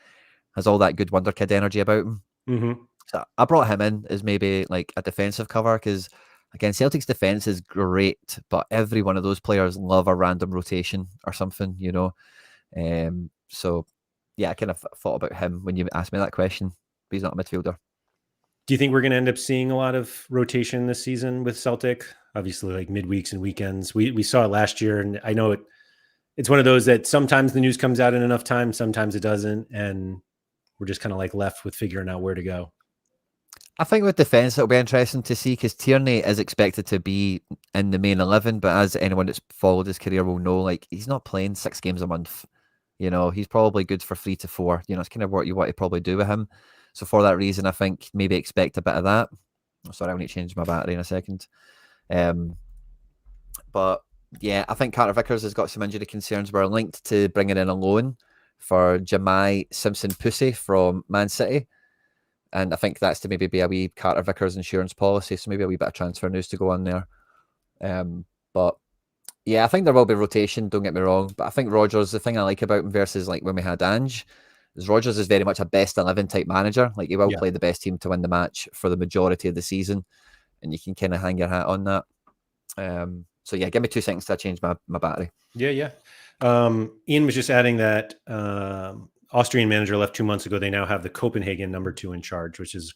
has all that good wonder kid energy about him. Mm-hmm. So I brought him in as maybe like a defensive cover because, again, Celtic's defense is great, but every one of those players love a random rotation or something, So, yeah, I kind of thought about him when you asked me that question, but he's not a midfielder. Do you think we're going to end up seeing a lot of rotation this season with Celtic? Obviously, like midweeks and weekends. We saw it last year, and I know it's one of those that sometimes the news comes out in enough time, sometimes it doesn't, and we're just kind of like left with figuring out where to go. I think with defence, it'll be interesting to see because Tierney is expected to be in the main 11, but as anyone that's followed his career will know, like he's not playing 6 games a month. He's probably good for 3 to 4. It's kind of what you want to probably do with him. So for that reason, I think maybe expect a bit of that. Oh, sorry, I need to change my battery in a second. But yeah, I think Carter Vickers has got some injury concerns. We're linked to bringing in a loan for Jamai Simpson-Pussy from Man City. And I think that's to maybe be a wee Carter Vickers insurance policy. So maybe a wee bit of transfer news to go on there. But yeah, I think there will be rotation, don't get me wrong. But I think Rodgers, the thing I like about him versus like when we had Ange, is Rodgers is very much a best 11 type manager. Like he will play the best team to win the match for the majority of the season. And you can kind of hang your hat on that. So yeah, give me 2 seconds to change my battery. Yeah. Ian was just adding that Austrian manager left 2 months ago. They now have the Copenhagen number 2 in charge, which is,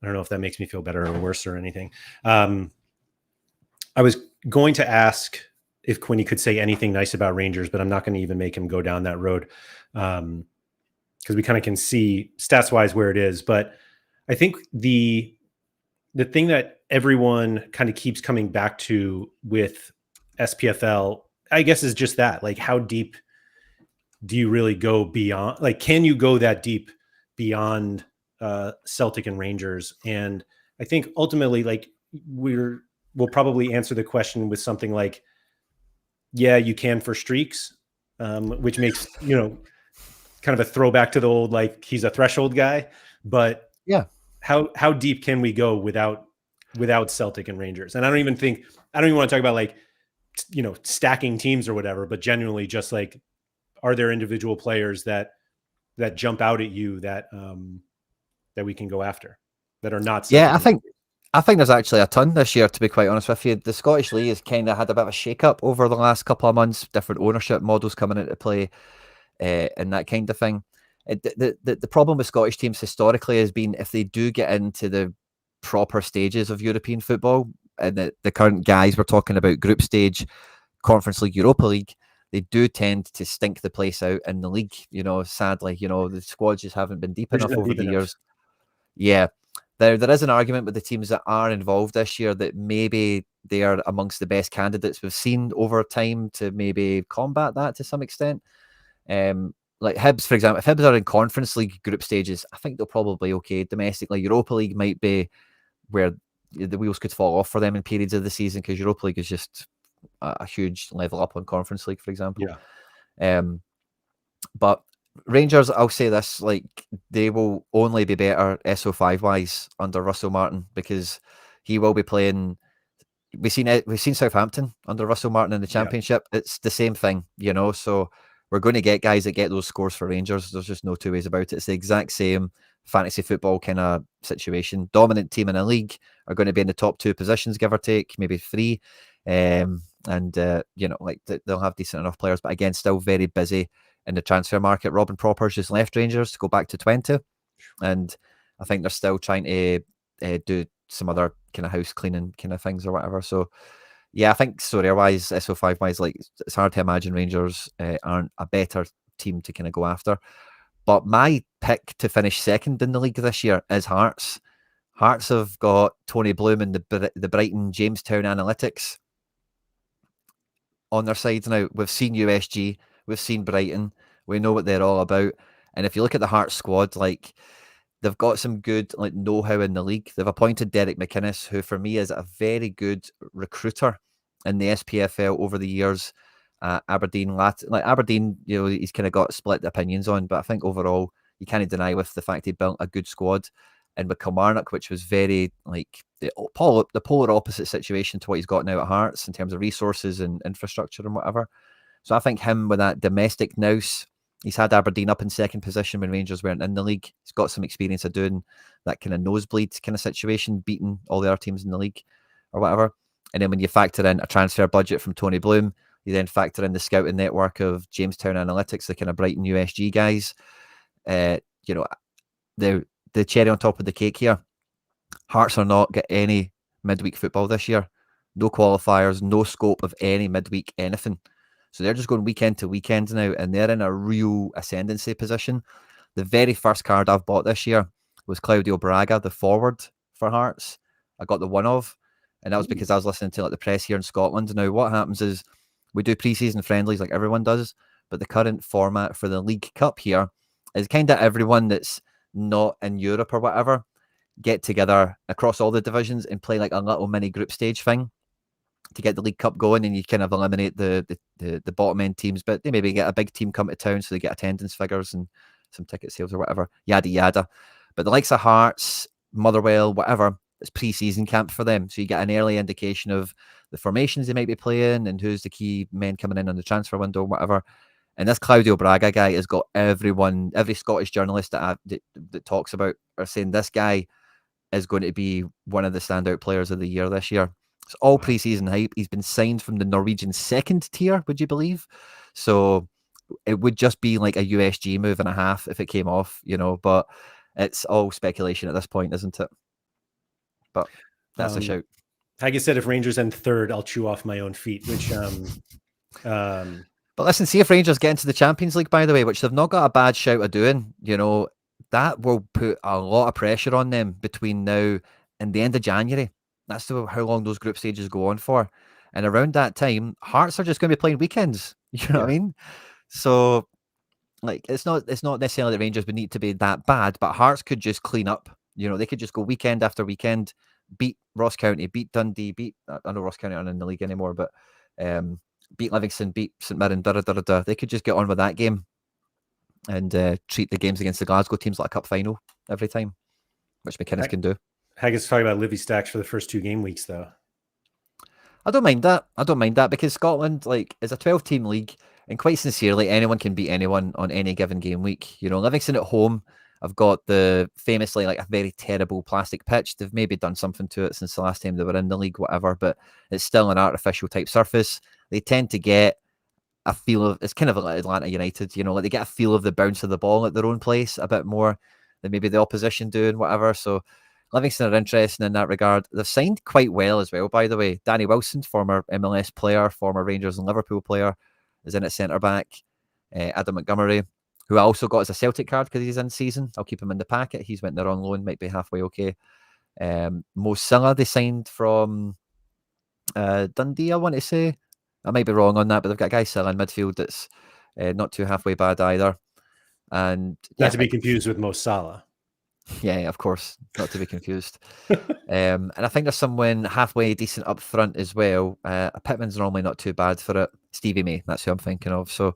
I don't know if that makes me feel better or worse or anything. I was going to ask if Quinny could say anything nice about Rangers, but I'm not going to even make him go down that road because we kind of can see stats wise where it is. But I think the thing that everyone kind of keeps coming back to with SPFL, I guess, is just that, like, how deep do you really go beyond? Like, can you go that deep beyond Celtic and Rangers? And I think ultimately, like, we'll probably answer the question with something like, yeah, you can for streaks, which makes, kind of a throwback to the old, like, he's a threshold guy. But yeah, how deep can we go without Celtic and Rangers? And I don't even want to talk about like, stacking teams or whatever, but genuinely just like, are there individual players that jump out at you that we can go after that are not? Yeah, I think there's actually a ton this year, to be quite honest with you. The Scottish League has kind of had a bit of a shake-up over the last couple of months, different ownership models coming into play and that kind of thing. The problem with Scottish teams historically has been if they do get into the proper stages of European football, and the current guys we're talking about, group stage, Conference League, Europa League, they do tend to stink the place out in the league. Sadly, the squads just haven't been deep enough over the years. Yeah. There is an argument with the teams that are involved this year that maybe they are amongst the best candidates we've seen over time to maybe combat that to some extent. Like Hibs, for example, if Hibs are in Conference League group stages, I think they'll probably be okay. Domestically, Europa League might be where the wheels could fall off for them in periods of the season because Europa League is just a huge level up on Conference League, for example. Yeah. But Rangers, I'll say this, like, they will only be better SO5 wise under Russell Martin because he will be playing. We've seen Southampton under Russell Martin in the Championship. Yeah. It's the same thing, so we're going to get guys that get those scores for Rangers. There's just no two ways about it. It's the exact same fantasy football kind of situation. Dominant team in a league are going to be in the top 2 positions, give or take, maybe 3. They'll have decent enough players, but again, still very busy in the transfer market. Robin Propper's just left Rangers to go back to Twente, and I think they're still trying to do some other kind of house cleaning kind of things or whatever. So yeah, I think Sorare wise, SO5 wise, like it's hard to imagine Rangers aren't a better team to kind of go after. But my pick to finish second in the league this year is Hearts. Hearts have got Tony Bloom and the Brighton Jamestown Analytics on their side now. We've seen USG, we've seen Brighton, we know what they're all about. And if you look at the Hearts squad, like they've got some good like know-how in the league. They've appointed Derek McInnes, who for me is a very good recruiter in the SPFL over the years. Aberdeen, you know, he's kind of got split opinions on, but I think overall you can't deny with the fact he built a good squad. And with Kilmarnock, which was very like the polar opposite situation to what he's got now at Hearts in terms of resources and infrastructure and whatever. So I think him with that domestic nous, he's had Aberdeen up in second position when Rangers weren't in the league. He's got some experience of doing that kind of nosebleed kind of situation, beating all the other teams in the league or whatever. And then when you factor in a transfer budget from Tony Bloom, you then factor in the scouting network of Jamestown Analytics, the kind of Brighton USG guys. You know, the cherry on top of the cake here. Hearts are not get any midweek football this year. No qualifiers, no scope of any midweek anything. So they're just going weekend to weekend now, and they're in a real ascendancy position. The very first card I've bought this year was Claudio Braga, the forward for Hearts. I got the one of, and that was because I was listening to like the press here in Scotland. Now, what happens is we do pre-season friendlies like everyone does, but the current format for the League Cup here is kind of everyone that's not in Europe or whatever get together across all the divisions and play like a little mini group stage thing to get the League Cup going, and you kind of eliminate the bottom end teams, but they maybe get a big team come to town so they get attendance figures and some ticket sales or whatever, yada yada. But the likes of Hearts, Motherwell, whatever, it's pre-season camp for them, so you get an early indication of the formations they might be playing and who's the key men coming in on the transfer window or whatever. And this Claudio Braga guy has got everyone, every Scottish journalist that talks about are saying this guy is going to be one of the standout players of the year this year. It's all pre-season hype. He's been signed from the Norwegian second tier, would you believe? So it would just be like a USG move and a half if it came off, you know, but it's all speculation at this point, isn't it? But that's a shout. Haggis said if Rangers end third, I'll chew off my own feet, which but listen, see if Rangers get into the Champions League, by the way, which they've not got a bad shout of doing, you know, that will put a lot of pressure on them between now and the end of January. That's how long those group stages go on for. And around that time, Hearts are just going to be playing weekends. You know what I mean? So, like, it's not necessarily that Rangers would need to be that bad, but Hearts could just clean up. You know, they could just go weekend after weekend, beat Ross County, beat Dundee, I know Ross County aren't in the league anymore, but beat Livingston, beat St Mirren, They could just get on with that game and treat the games against the Glasgow teams like a cup final every time, which McInnes can do. Haggis talking about Livy stacks for the first 2 game weeks, though. I don't mind that because Scotland, like, is a 12-team league, and quite sincerely, anyone can beat anyone on any given game week. You know, Livingston at home, I've got the famously like a very terrible plastic pitch. They've maybe done something to it since the last time they were in the league, whatever, but it's still an artificial type surface. They tend to get a feel of, it's kind of like Atlanta United, you know, like they get a feel of the bounce of the ball at their own place a bit more than maybe the opposition do and whatever. So Livingston are interesting in that regard. They've signed quite well as well, by the way. Danny Wilson, former MLS player, former Rangers and Liverpool player, is in at centre-back. Adam Montgomery, who I also got as a Celtic card because he's in season. I'll keep him in the packet. He's went there on loan, might be halfway okay. Mo Silla, they signed from Dundee, I want to say. I might be wrong on that, but they've got a guy Silla in midfield that's not too halfway bad either. And not to be confused with Mo Salah. Yeah, of course, not to be confused. And I think there's someone halfway decent up front as well. Pittman's normally not too bad for it. Stevie May, that's who I'm thinking of. So,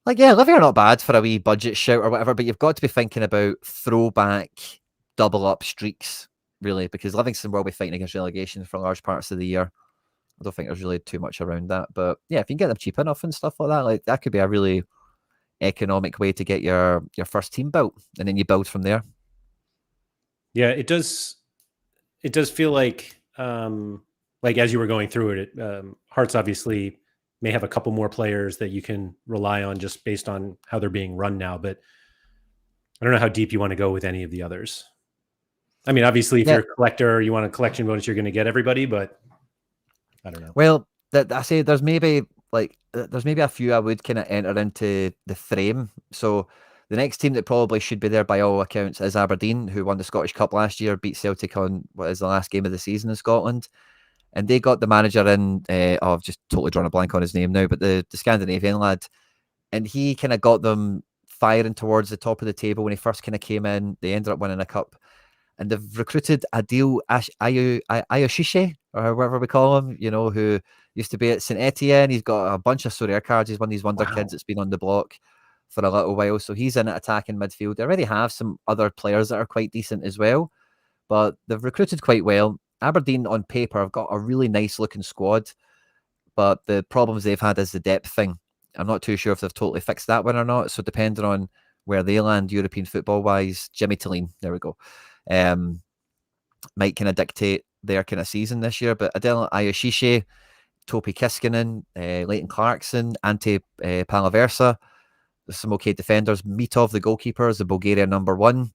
like, yeah, Livy are not bad for a wee budget shout or whatever, but you've got to be thinking about throwback, double up streaks, really, because Livingston will be fighting against relegation for large parts of the year. I don't think there's really too much around that. But yeah, if you can get them cheap enough and stuff like that, like that could be a really economic way to get your first team built, and then you build from there. Yeah, it does feel like as you were going through it, Hearts obviously may have a couple more players that you can rely on just based on how they're being run now, but I don't know how deep you want to go with any of the others. I mean, obviously, if Yeah. you're a collector, you want a collection bonus, you're going to get everybody, but I don't know. Well, I say there's maybe a few I would kind of enter into the frame. So the next team that probably should be there by all accounts is Aberdeen, who won the Scottish Cup last year, beat Celtic on what is the last game of the season in Scotland. And they got the manager in, I've just totally drawn a blank on his name now, but the Scandinavian lad. And he kind of got them firing towards the top of the table when he first kind of came in. They ended up winning a cup. And they've recruited Adil Ayoshishe, or whatever we call him, who used to be at St Etienne. He's got a bunch of Sorare cards. He's one of these wonder kids that's been on the block for a little while. So he's in at attacking midfield. They already have some other players that are quite decent as well, but they've recruited quite well. Aberdeen on paper have got a really nice looking squad, but the problems they've had is the depth thing. I'm not too sure if they've totally fixed that one or not. So depending on where they land European football wise, Jimmy Tilleen, there we go, might kind of dictate their kind of season this year. But Adel Ayoshishe, Topi Kiskinen, Leighton Clarkson, Ante Palaversa, there's some okay defenders. Mitov, the goalkeeper, is the Bulgarian #1.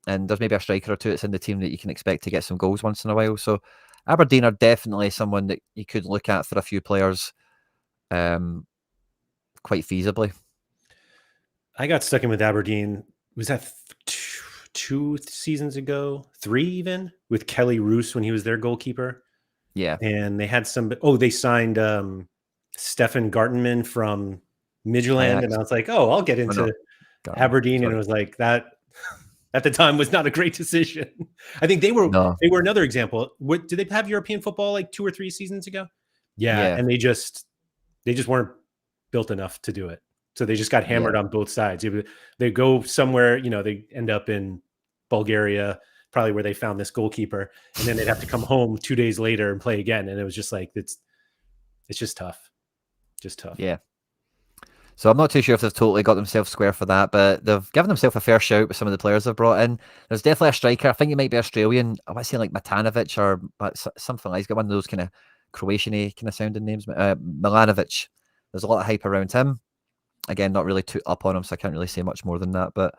And there's maybe a striker or two that's in the team that you can expect to get some goals once in a while. So Aberdeen are definitely someone that you could look at for a few players quite feasibly. I got stuck in with Aberdeen. Was that 2 seasons ago? 3 even? With Kelly Roos when he was their goalkeeper. Yeah. And they had they signed Stefan Gartenman from Midtjylland. And I was like, I'll get into Aberdeen. And it was like that at the time was not a great decision. I think they were another example. Did they have European football like 2 or 3 seasons ago? Yeah. And they just weren't built enough to do it. So they just got hammered on both sides. They go somewhere, they end up in Bulgaria, probably where they found this goalkeeper, and then they'd have to come home 2 days later and play again. And it was just like, it's just tough. Just tough. Yeah. So I'm not too sure if they've totally got themselves square for that, but they've given themselves a fair shout with some of the players they've brought in. There's definitely a striker. I think he might be Australian. I want to say like Matanovic or something like. He's got one of those kind of Croatian-y kind of sounding names. Milanovic. There's a lot of hype around him. Again, not really too up on him, so I can't really say much more than that. But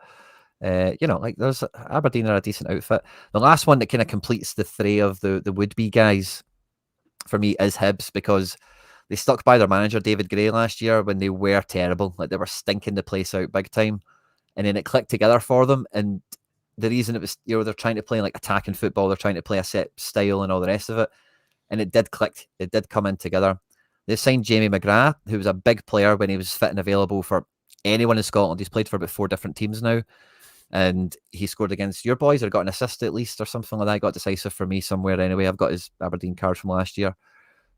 there's Aberdeen are a decent outfit. The last one that kind of completes the three of the would-be guys for me is Hibs, because they stuck by their manager David Gray last year when they were terrible. Like, they were stinking the place out big time, and then it clicked together for them. And the reason it was, they're trying to play like attacking football, they're trying to play a set style and all the rest of it, and it did click. It did come in together. They signed Jamie McGrath, who was a big player when he was fit and available for anyone in Scotland. He's played for about 4 different teams now, and he scored against your boys, or got an assist at least, or something like that. Got decisive for me somewhere anyway. I've got his Aberdeen card from last year.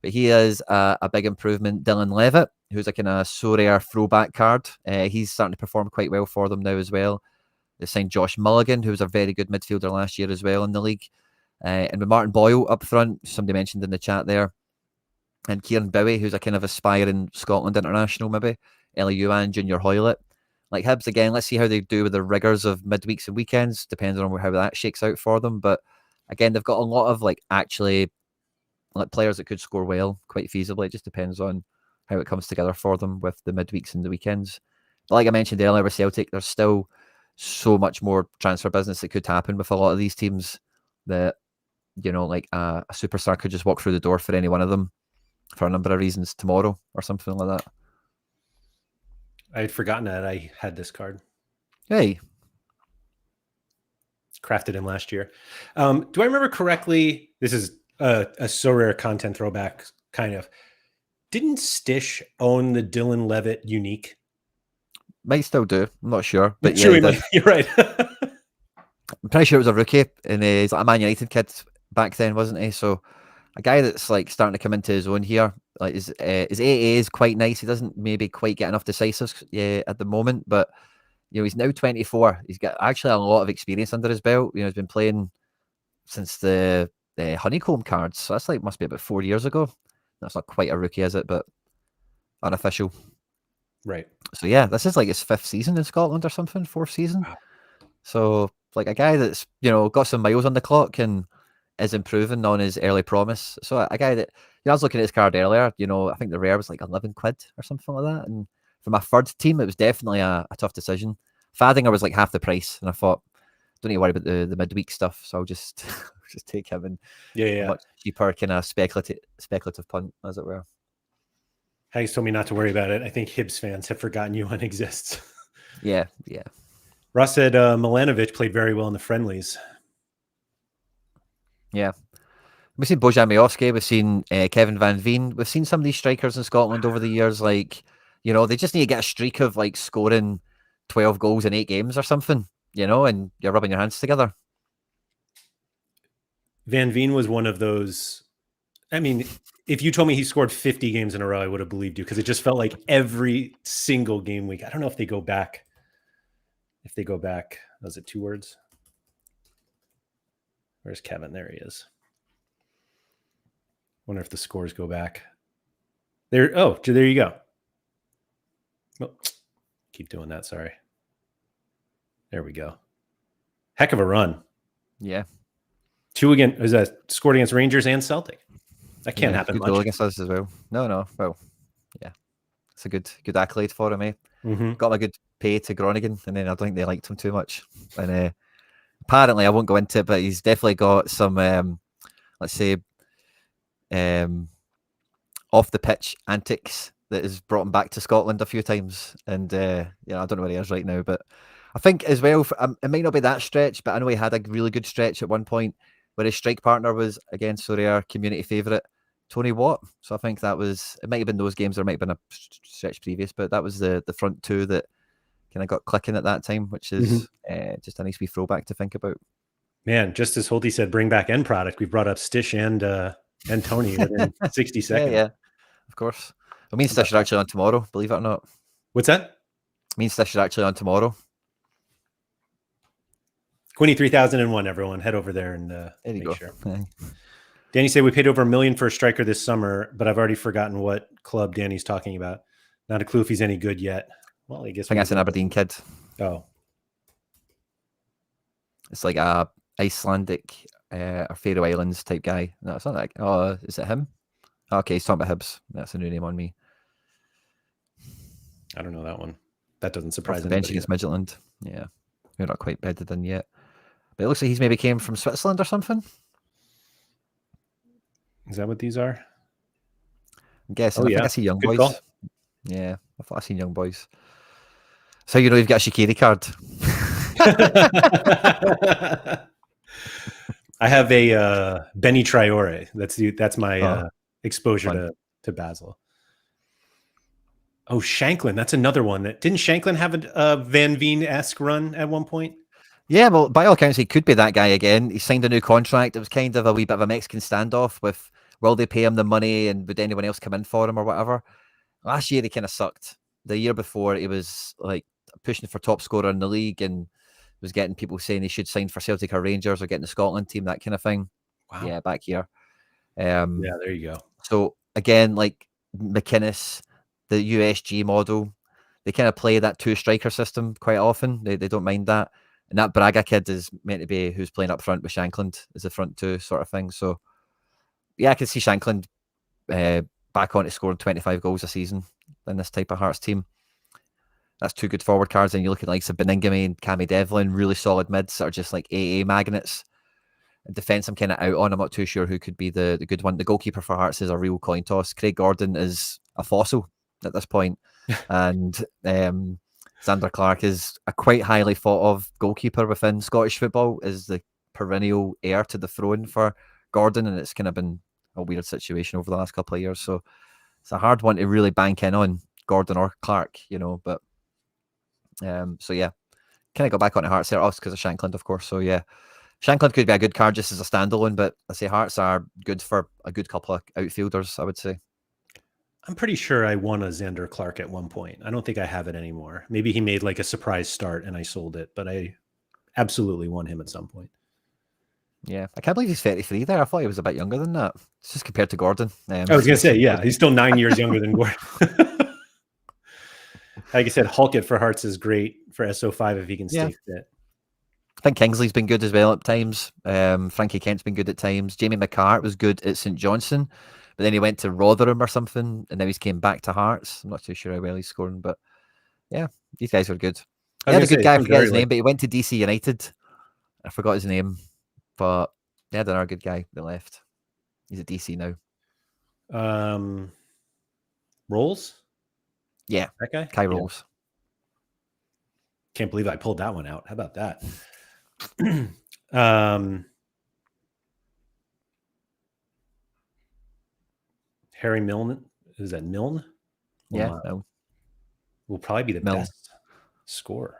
But he is a big improvement. Dylan Levitt, who's like in a Sorare throwback card. He's starting to perform quite well for them now as well. They signed Josh Mulligan, who was a very good midfielder last year as well in the league. And with Martin Boyle up front, somebody mentioned in the chat there. And Kieran Bowie, who's a kind of aspiring Scotland international, maybe. Ellie Yuan, Junior Hoylett. Like Hibs, again, let's see how they do with the rigours of midweeks and weekends, depending on how that shakes out for them. But again, they've got a lot of actually players that could score well, quite feasibly. It just depends on how it comes together for them with the midweeks and the weekends. But like I mentioned earlier with Celtic, there's still so much more transfer business that could happen with a lot of these teams that, a superstar could just walk through the door for any one of them for a number of reasons tomorrow or something like that. I had forgotten that I had this card. Hey. Crafted him last year. Do I remember correctly? This is a Sorare content throwback, kind of. Didn't Stish own the Dylan Levitt unique? Might still do. I'm not sure. But yeah, you're right. I'm pretty sure it was a rookie, and he's like a Man United kid back then, wasn't he? So a guy that's starting to come into his own here. Like his AA is quite nice. He doesn't maybe quite get enough decisives at the moment, but he's now 24. He's got actually a lot of experience under his belt. He's been playing since the Honeycomb cards. So that's must be about 4 years ago. That's not quite a rookie, is it? But unofficial. Right. So yeah, this is his 5th season in Scotland or something, 4th season. Wow. So a guy that's, got some miles on the clock and is improving on his early promise. So a guy that, I was looking at his card earlier, I think the rare was £11 or something like that. And for my third team, it was definitely a tough decision. Fadinger was half the price. And I thought, don't need to worry about the midweek stuff. So I'll just just take him and Yeah. much cheaper kind of speculative punt, as it were. Hags told me not to worry about it. I think Hibs fans have forgotten Yuan exists. Yeah. Ross said Milanovic played very well in the friendlies. Yeah. We've seen Bojan Miovski, we've seen Kevin Van Veen, we've seen some of these strikers in Scotland over the years. Like, they just need to get a streak of like scoring 12 goals in 8 games or something, and you're rubbing your hands together. Van Veen was one of those. I mean, if you told me he scored 50 games in a row, I would have believed you, because it just felt like every single game week. I don't know if they go back. Was it 2 words? Where's Kevin? There he is. Wonder if the scores go back. There you go. Oh, keep doing that. Sorry. There we go. Heck of a run. Yeah. 2 again. Was that scored against Rangers and Celtic? That can't happen good much. goal against us as well. No. Well, yeah. It's a good accolade for him, eh? Mm-hmm. Got him a good pay to Groningen, and then I don't think they liked him too much. And apparently, I won't go into it, but he's definitely got some, let's say, off the pitch antics that has brought him back to Scotland a few times. And I don't know where he is right now, but I think as well, it might not be that stretch, but I know he had a really good stretch at one point where his strike partner was, again, Sorare community favourite, Tony Watt. So I think it might have been those games, or it might have been a stretch previous, but that was the front two that kind of got clicking at that time, which is just a nice wee throwback to think about. Man, just as Holty said, bring back end product. We brought up Stish and Tony within 60 seconds. Yeah, of course. I mean, Stish are actually on tomorrow, believe it or not. What's that? Me and Stish are actually on tomorrow. Quinny 3001, everyone. Head over there and make go. Sure. Danny said we paid over $1 million for a striker this summer, but I've already forgotten what club Danny's talking about. Not a clue if he's any good yet. Well, I guess I think that's an Aberdeen kid. Oh. It's like a Icelandic or Faroe Islands type guy. No, it's not that. Oh, is it him? Okay, he's talking about Hibs. That's a new name on me. I don't know that one. That doesn't surprise me. Bench against Midtjylland. Yeah. We're not quite bedded in yet. But it looks like he's maybe came from Switzerland or something. Is that what these are? I'm guessing. I think I see young boys. Call. Yeah, I thought I seen young boys. So you've got a Shaqiri card. I have a Benny Traore. That's my exposure to Basel. Oh, Shanklin. That's another one. Didn't Shanklin have a Van Veen-esque run at one point? Yeah, well, by all accounts, he could be that guy again. He signed a new contract. It was kind of a wee bit of a Mexican standoff with, will they pay him the money and would anyone else come in for him or whatever? Last year, he kind of sucked. The year before, he was like pushing for top scorer in the league and was getting people saying he should sign for Celtic or Rangers or get in the Scotland team, that kind of thing. Wow. Yeah, back here. Yeah, there you go. So again, like McInnes, the USG model, they kind of play that 2 striker system quite often. They don't mind that. And that Braga kid is meant to be who's playing up front with Shankland as the front 2 sort of thing. So yeah, I can see Shankland back on to scoring 25 goals a season in this type of Hearts team. That's 2 good forward cards. And you look at likes of Beningame and Cammy Devlin, really solid mids that are just like AA magnets. Defense, I'm kind of out on. I'm not too sure who could be the good one. The goalkeeper for Hearts is a real coin toss. Craig Gordon is a fossil at this point. And Xander Clark is a quite highly thought of goalkeeper within Scottish football, is the perennial heir to the throne for Gordon. And it's kind of been a weird situation over the last couple of years. So it's a hard one to really bank in on, Gordon or Clark, but so yeah, kind of got back onto Hearts there, also because of Shankland, of course. So yeah, Shankland could be a good card just as a standalone, but I say Hearts are good for a good couple of outfielders, I would say. I'm pretty sure I won a Xander Clark at one point. I don't think I have it anymore. Maybe he made like a surprise start and I sold it, but I absolutely won him at some point. Yeah, I can't believe he's 33 there. I thought he was a bit younger than that. It's just compared to Gordon. I was going to say, yeah, he's still 9 years younger than Gordon. Like I said, Halkett for Hearts is great for SO5 if he can stay fit. I think Kingsley's been good as well at times. Frankie Kent's been good at times. Jamie McCart was good at St Johnstone, but then he went to Rotherham or something, and now he's came back to Hearts. I'm not too sure how well he's scoring, but yeah, these guys are good. He had a good guy, I forget his name, but he went to DC United, I forgot his name, but they had another good guy that left. He's at DC now. Rolls? Yeah, that guy? Kai Yeah. Rolls. Can't believe I pulled that one out. How about that? Harry Milne. Is that Milne? Yeah, no. Will probably be the Milne. best scorer.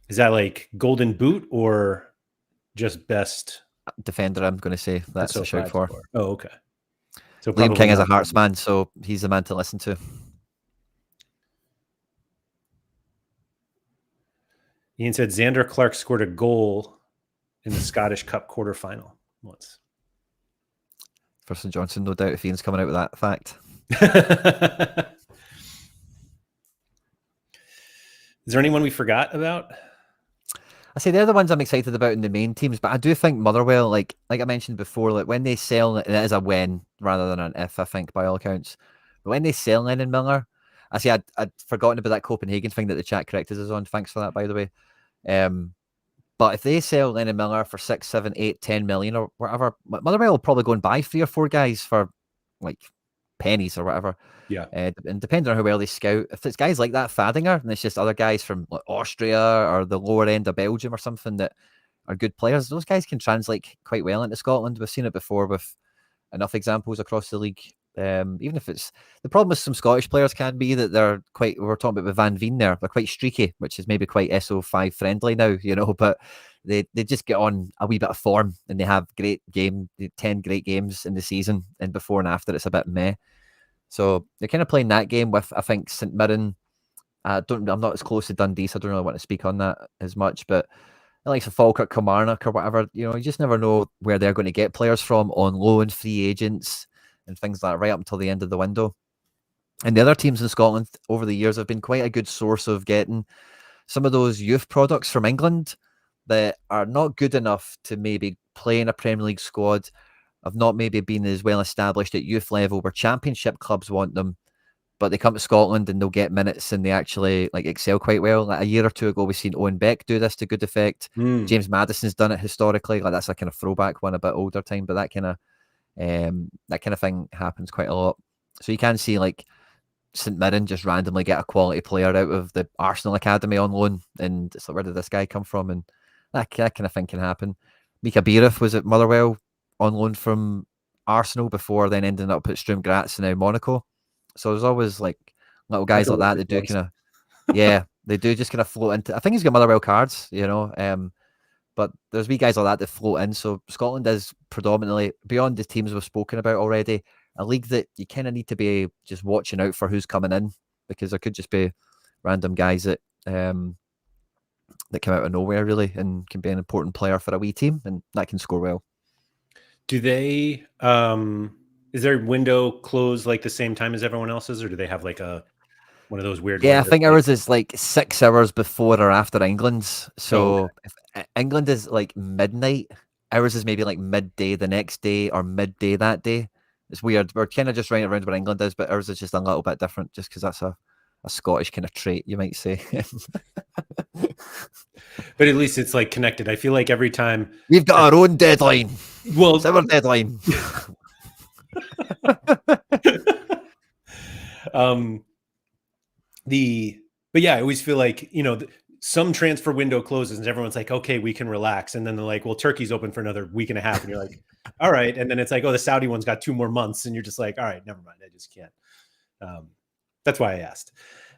Is that like Golden Boot or just best Defender, I'm going to say that's a shout for. Score. Oh, okay. So Liam King is a not Hearts man, so he's the man to listen to. Ian said Xander Clark scored a goal in the Scottish Cup quarterfinal once. For St Johnson, no doubt, if Ian's coming out with that fact. Is there anyone we forgot about? I say they're the ones I'm excited about in the main teams, but I do think Motherwell, like I mentioned before, like when they sell, and it is a when rather than an if, I think, by all accounts. But when they sell Lennon Miller, I say I'd forgotten about that Copenhagen thing that the chat corrected us on. Thanks for that, by the way. But if they sell Lennon Miller for 6, 7, 8, 10 million or whatever, Motherwell will probably go and buy 3 or 4 guys for like pennies or whatever. Yeah. And depending on how well they scout, if it's guys like that Fadinger, and it's just other guys from like Austria or the lower end of Belgium or something that are good players, those guys can translate quite well into Scotland. We've seen it before with enough examples across the league. Even if it's the problem with some Scottish players can be that they're quite, we were talking about with Van Veen there, they're quite streaky, which is maybe quite SO5 friendly now, you know, but they just get on a wee bit of form and they have 10 great games in the season, and before and after it's a bit meh. So they're kind of playing that game with, I think, St Mirren. I'm not as close to Dundee, so I don't really want to speak on that as much, but like Falkirk, Kilmarnock or whatever, you know, you just never know where they're going to get players from on loan, free agents and things like that right up until the end of the window. And the other teams in Scotland over the years have been quite a good source of getting some of those youth products from England that are not good enough to maybe play in a Premier League squad, have not maybe been as well established at youth level where championship clubs want them, but they come to Scotland and they'll get minutes and they actually like excel quite well. Like a year or two ago, we've seen Owen Beck do this to good effect. James Maddison's done it historically. Like that's a kind of throwback one, a bit older time, but that kind of thing happens quite a lot. So you can see like St Mirren just randomly get a quality player out of the Arsenal academy on loan, and it's like, where did this guy come from? And that kind of thing can happen. Mika Biereth was at Motherwell on loan from Arsenal before then ending up at Sturm Graz and now Monaco. So there's always like little guys like that that do kind of, they do just kind of float into. I think he's got Motherwell cards, you know, but there's wee guys like that float in. So Scotland is predominantly, beyond the teams we've spoken about already, a league that you kind of need to be just watching out for who's coming in, because there could just be random guys that come out of nowhere really and can be an important player for a wee team, and that can score well. Do they, is their window closed like the same time as everyone else's, or do they have like one of those weird? Yeah, I think ours is like 6 hours before or after England's. So if England is like midnight, ours is maybe like midday the next day or midday that day. It's weird. We're kind of just right around where England is, but ours is just a little bit different just because that's a Scottish kind of trait, you might say. But at least it's like connected. I feel like every time we've got our own deadline. Well, it's our deadline. But yeah, I always feel like, you know, some transfer window closes and everyone's like, okay, we can relax. And then they're like, well, Turkey's open for another week and a half. And you're like, all right. And then it's like, oh, the Saudi one's got 2 more months. And you're just like, all right, never mind. I just can't. That's why I asked.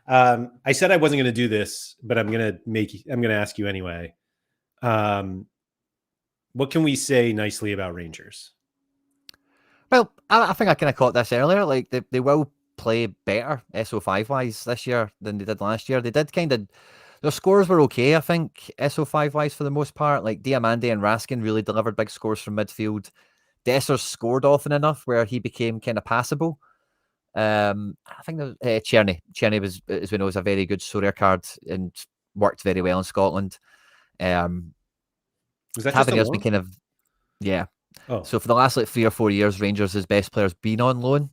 I said I wasn't going to do this, but I'm going to ask you anyway. What can we say nicely about Rangers? Well, I think I kind of caught this earlier. Like they will play better SO5 wise this year than they did last year. They did kind of, their scores were okay, I think, SO5 wise for the most part. Like Diamande and Raskin really delivered big scores from midfield. Dessers scored often enough where he became kind of passable. I think there was Cherny was, as we know, is a very good Sorare card and worked very well in Scotland. Was that Tavernier's been kind of, yeah. Oh. So for the last like 3 or 4 years, Rangers' best player's been on loan.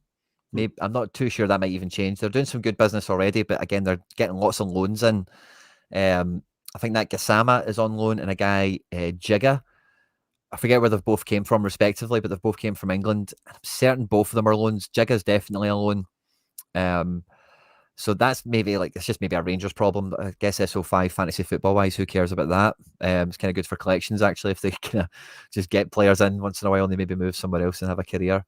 Maybe I'm not too sure that might even change. They're doing some good business already, but again, they're getting lots of loans in. I think that Gassama is on loan, and a guy, Jigga. I forget where they've both came from respectively, but they've both came from England. I'm certain both of them are loans. Jigga's definitely a loan. So that's maybe it's just maybe a Rangers problem. I guess SO5 fantasy football wise, who cares about that? It's kind of good for collections actually if they kind of just get players in once in a while and they maybe move somewhere else and have a career.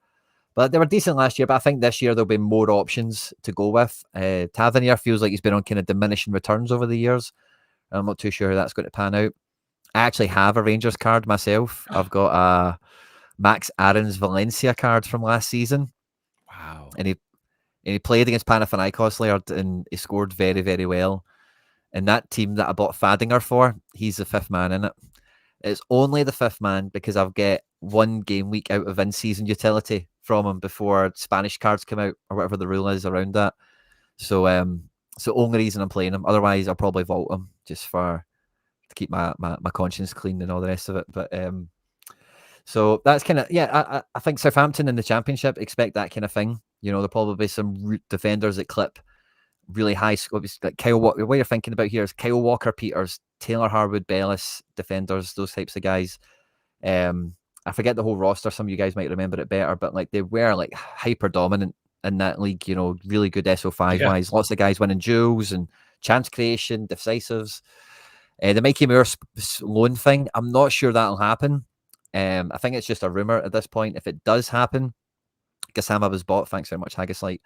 But they were decent last year, but I think this year there'll be more options to go with. Tavernier feels like he's been on kind of diminishing returns over the years. I'm not too sure how that's going to pan out. I actually have a Rangers card myself. I've got a Max Aarons Valencia card from last season. Wow. And he played against Panathinaikos, Laird, and he scored very, very well. And that team that I bought Fadinger for, he's the fifth man in it. It's only the fifth man because I've got one game week out of in-season utility from him before Spanish cards come out or whatever the rule is around that. So it's the only reason I'm playing him. Otherwise, I'll probably vault him just to keep my conscience clean and all the rest of it. But so that's kind of, I think Southampton in the Championship, expect that kind of thing. There'll probably be some defenders that clip really high scores. Like Kyle Walker, what you're thinking about here is Kyle Walker-Peters, Taylor Harwood-Bellis, defenders, those types of guys. I forget the whole roster. Some of you guys might remember it better, but they were hyper dominant in that league. Really good SO5 wise. Lots of guys winning duels and chance creation, decisives. The Mikey Moore loan thing, I'm not sure that'll happen. I think it's just a rumor at this point. If it does happen, Gassama was bought. Thanks very much, Haggislight.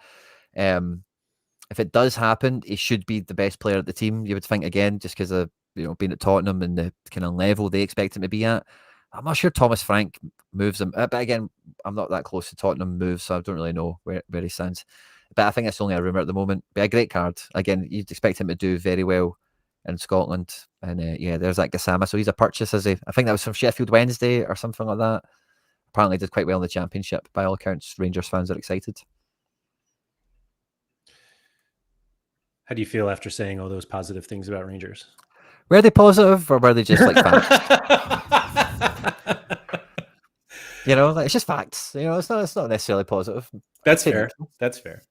If it does happen, he should be the best player at the team. You would think again, just because of being at Tottenham and the kind of level they expect him to be at. I'm not sure Thomas Frank moves him, but again, I'm not that close to Tottenham moves, so I don't really know where he stands. But I think it's only a rumor at the moment. But a great card. Again, you'd expect him to do very well in Scotland. And there's that Gassama. So he's a purchase, is he? I think that was from Sheffield Wednesday or something like that. Apparently did quite well in the Championship. By all accounts, Rangers fans are excited. How do you feel after saying all those positive things about Rangers? Were they positive or were they just facts? It's just facts. It's not necessarily positive. That's fair. That's fair.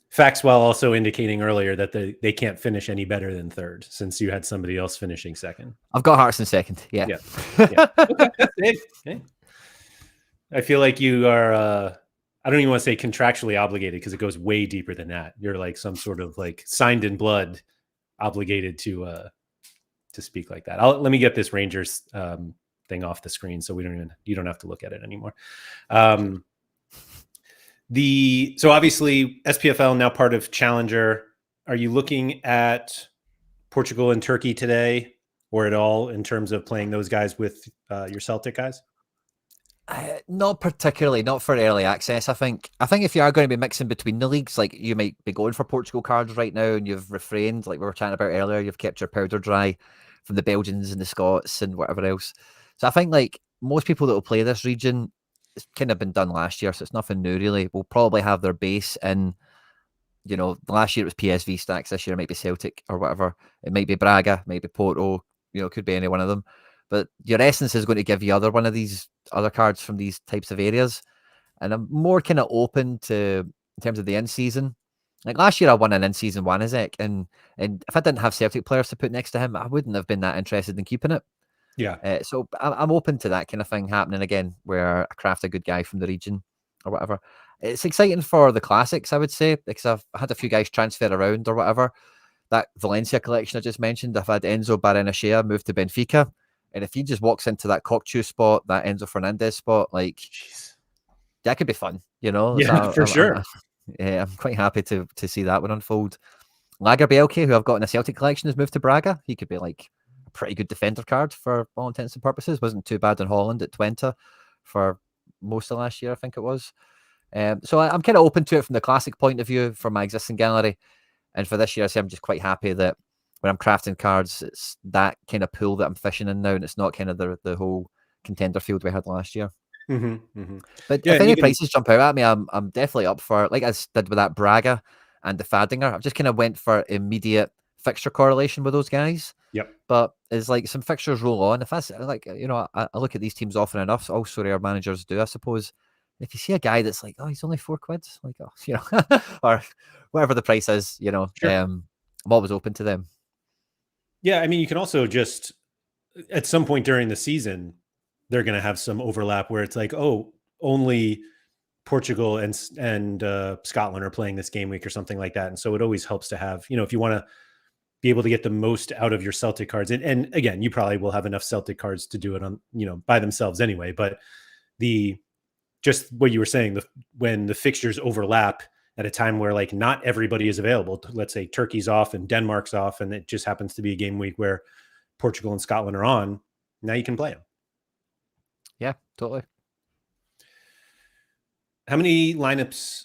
Facts while also indicating earlier that they can't finish any better than third, since you had somebody else finishing second. I've got Hearts in second. Yeah. Okay. I feel like you are, I don't even want to say contractually obligated because it goes way deeper than that. You're like some sort of signed in blood obligated to speak like that. Let me get this Rangers thing off the screen so you don't have to look at it anymore. So obviously SPFL now part of Challenger. Are you looking at Portugal and Turkey today or at all in terms of playing those guys with your Celtic guys? Not particularly, not for early access. I think if you are going to be mixing between the leagues, you might be going for Portugal cards right now and you've refrained, like we were chatting about earlier, you've kept your powder dry from the Belgians and the Scots and whatever else. So I think most people that will play this region, it's kind of been done last year, so it's nothing new really. Will probably have their base in, last year it was PSV stacks, this year it might be Celtic or whatever. It might be Braga, might be Porto, it could be any one of them. But your essence is going to give you one of these other cards from these types of areas. And I'm more kind of open to, in terms of the in-season. Like last year I won an in-season Wanizek, and if I didn't have Celtic players to put next to him, I wouldn't have been that interested in keeping it. Yeah. So I'm open to that kind of thing happening again, where I craft a good guy from the region or whatever. It's exciting for the classics, I would say, because I've had a few guys transfer around or whatever. That Valencia collection I just mentioned, I've had Enzo Barrenechea move to Benfica. And if he just walks into that Cockchu spot, that Enzo Fernandez spot, that could be fun, Yeah, for sure. I'm quite happy to see that one unfold. Lagerbielke, who I've got in a Celtic collection, has moved to Braga. He could be a pretty good defender card for all intents and purposes. Wasn't too bad in Holland at Twente for most of last year, I think it was. So I'm kind of open to it from the classic point of view for my existing gallery. And for this year, I'm just quite happy that when I'm crafting cards, it's that kind of pool that I'm fishing in now, and it's not kind of the whole contender field we had last year. But if any prices jump out at me, I'm definitely up for it. Like I did with that Braga and the Fadinger. I've just kind of went for immediate fixture correlation with those guys. Yep. But it's some fixtures roll on. If that's I look at these teams often enough. So also rare managers do, I suppose. If you see a guy that's he's only £4, or whatever the price is, sure. I'm always open to them. Yeah, I mean, you can also just at some point during the season, they're going to have some overlap where it's like, oh, only Portugal and Scotland are playing this game week or something like that. And so it always helps to have, if you want to be able to get the most out of your Celtic cards. And again, you probably will have enough Celtic cards to do it on, by themselves anyway. But just what you were saying, when the fixtures overlap at a time where like not everybody is available, let's say Turkey's off and Denmark's off, and it just happens to be a game week where Portugal and Scotland are on, now you can play them. Yeah, totally. How many lineups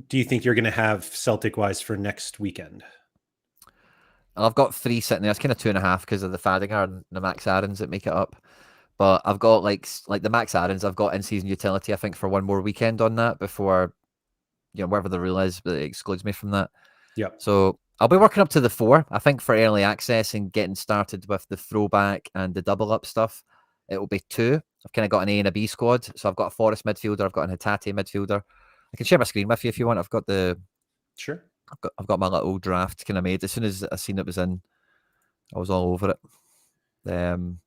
do you think you're going to have Celtic-wise for next weekend? I've got 3 sitting there. It's kind of 2.5 because of the Fadinger and the Max Aarons that make it up. But I've got like the Max Aarons, I've got in-season utility, I think, for one more weekend on that before, whatever the rule is, but it excludes me from that. Yeah. So I'll be working up to the 4, I think, for early access and getting started with the throwback and the double up stuff. It will be 2. I've kind of got an A and a B squad. So I've got a Forest midfielder. I've got an Hatate midfielder. I can share my screen with you if you want. I've got Sure. I've got my little draft kind of made. As soon as I seen it was in, I was all over it. And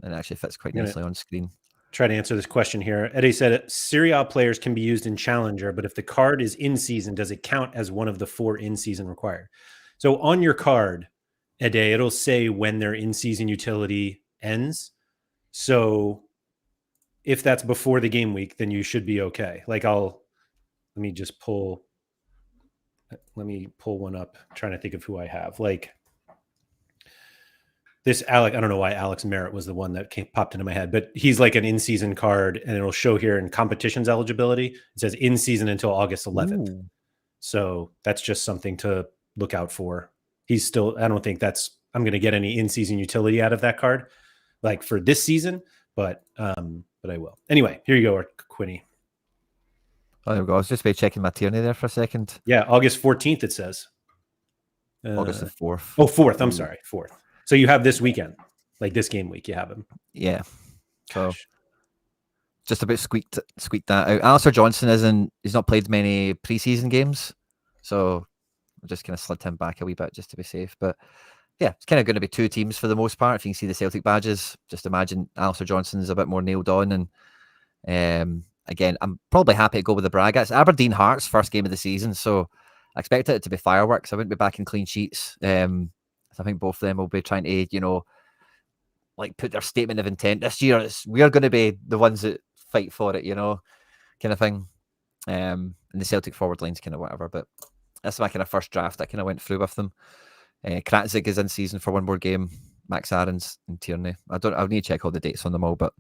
it actually fits quite nicely on screen. Try to answer this question here. Eddie said Serie A players can be used in Challenger, but if the card is in season, does it count as one of the 4 in season required? So on your card, Eddie, it'll say when their in season utility ends. So if that's before the game week, then you should be okay. Like let me pull one up. I'm trying to think of who I have. Like this I don't know why Alex Merritt was the one that popped into my head, but he's like an in-season card, and it'll show here in competitions eligibility. It says in season until August 11th. Ooh. So that's just something to look out for. He's still, I don't think I'm going to get any in-season utility out of that card, like for this season, but I will. Anyway, here you go, Quinny. Oh, there we go. I was just checking my Tierney there for a second. Yeah, August 14th, it says. August the 4th. Oh, 4th. I'm sorry, 4th. So you have this weekend, like this game week, you have him. Yeah. Gosh. So just about squeaked that out. Alistair Johnson he's not played many preseason games, so I'm just kind of slid him back a wee bit just to be safe. But yeah, it's kind of going to be 2 teams for the most part. If you can see the Celtic badges, just imagine Alistair Johnson's a bit more nailed on. And again, I'm probably happy to go with the Braga. It's Aberdeen Hearts' first game of the season, so I expect it to be fireworks. I wouldn't be back in clean sheets. I think both of them will be trying to, like put their statement of intent this year. We're going to be the ones that fight for it, kind of thing. And the Celtic forward line's kind of whatever, but that's my kind of first draft. I kind of went through with them. Kratzig is in season for one more game. Max Aarons and Tierney. I'll need to check all the dates on them all, but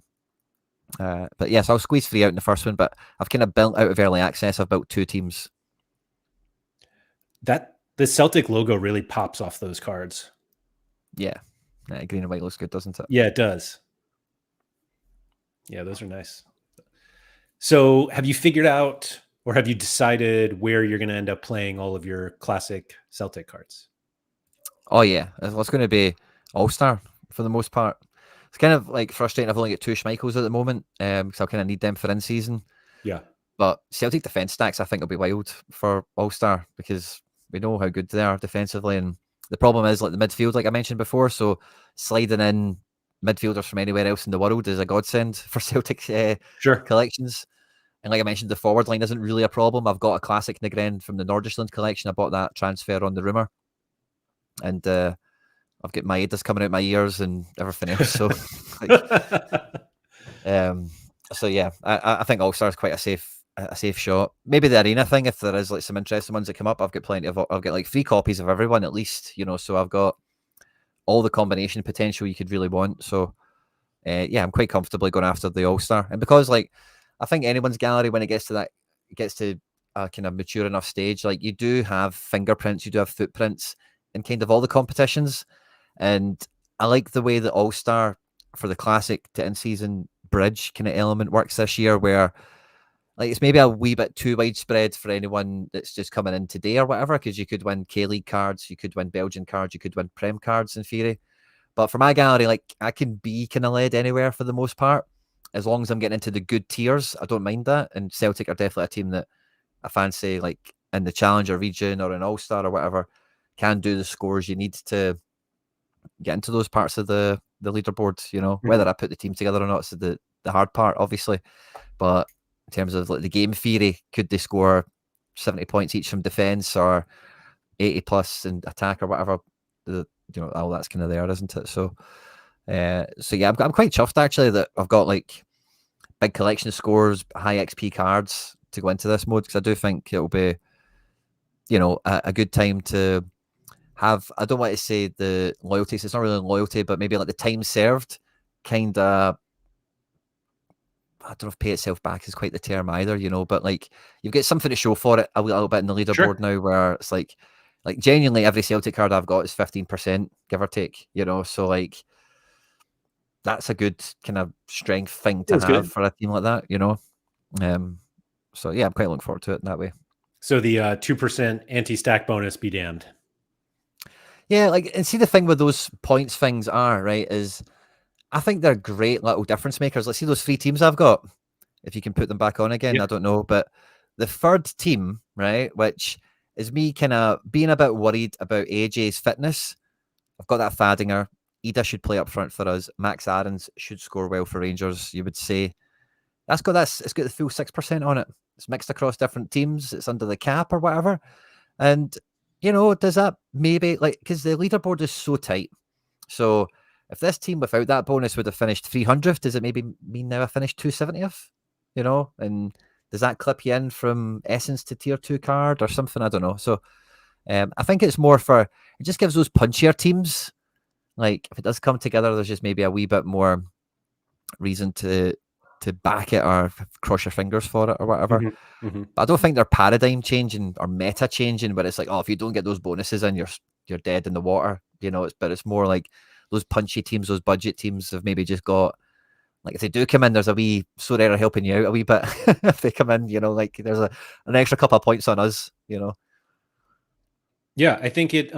yes, I'll squeeze 3 out in the first one. But I've kind of built out of early access. I've built 2 teams. The Celtic logo really pops off those cards. Yeah. Green and white looks good, doesn't it? Yeah, it does. Yeah, those are nice. So have you figured out, or have you decided where you're going to end up playing all of your classic Celtic cards? Oh, yeah. It's going to be All-Star for the most part. It's kind of like frustrating. I've only got 2 Schmeichels at the moment because I kind of need them for in-season. Yeah. But Celtic defence stacks, I think, will be wild for All-Star because we know how good they are defensively. And the problem is, like the midfield, like I mentioned before, so sliding in midfielders from anywhere else in the world is a godsend for Celtic collections. And like I mentioned, the forward line isn't really a problem. I've got a classic Nygren from the Nordisland collection. I bought that transfer on the rumour. And I've got Maeda's coming out my ears and everything else. So, so yeah, I think All-Star is quite a safe shot. Maybe the arena thing, if there is like some interesting ones that come up, I've got like 3 copies of everyone at least, so I've got all the combination potential you could really want. So yeah, I'm quite comfortably going after the All-Star. And because like I think anyone's gallery, when it gets to a kind of mature enough stage, like you do have fingerprints, you do have footprints in kind of all the competitions. And I like the way the All-Star for the classic to in-season bridge kind of element works this year, where like it's maybe a wee bit too widespread for anyone that's just coming in today or whatever, because you could win K-League cards, you could win Belgian cards, you could win Prem cards in theory. But for my gallery, like I can be kind of led anywhere for the most part. As long as I'm getting into the good tiers, I don't mind that. And Celtic are definitely a team that I fancy, like in the Challenger region or an All-Star or whatever, can do the scores you need to get into those parts of the leaderboard. You know, whether I put the team together or not is the hard part, obviously. But in terms of like the game theory, could they score 70 points each from defense or 80 plus in attack or whatever? All that's kind of there, isn't it? So yeah, I'm quite chuffed actually that I've got like big collection of scores, high XP cards to go into this mode, because I do think it'll be, a good time to have, I don't want to say the loyalty, so it's not really loyalty, but maybe like the time served kind of, I don't know if pay itself back is quite the term either, but like you've got something to show for it a little bit in the leaderboard now, where it's like genuinely every Celtic card I've got is 15%, give or take, so like that's a good kind of strength thing to have for a team like that, so yeah, I'm quite looking forward to it in that way. So the 2% anti-stack bonus be damned. Yeah, and see the thing with those points things are, right, is I think they're great little difference makers. Let's see those 3 teams I've got. If you can put them back on again, I don't know. But the third team, right, which is me kind of being a bit worried about AJ's fitness. I've got that Fadinger. Ida should play up front for us. Max Aarons should score well for Rangers, you would say. It's got the full 6% on it. It's mixed across different teams. It's under the cap or whatever. And, does that maybe, because the leaderboard is so tight. So if this team without that bonus would have finished 300th, does it maybe mean now I finished 270th? And does that clip you in from Essence to tier 2 card or something? I don't know. So I think it's more it just gives those punchier teams, like if it does come together, there's just maybe a wee bit more reason to back it or cross your fingers for it or whatever. But I don't think they're paradigm changing or meta changing, but it's like, if you don't get those bonuses in, you're dead in the water, but it's more like those punchy teams, those budget teams have maybe just got, like if they do come in, there's a wee Sorare helping you out a wee bit. If they come in, like there's an extra couple of points on us, Yeah, I think it,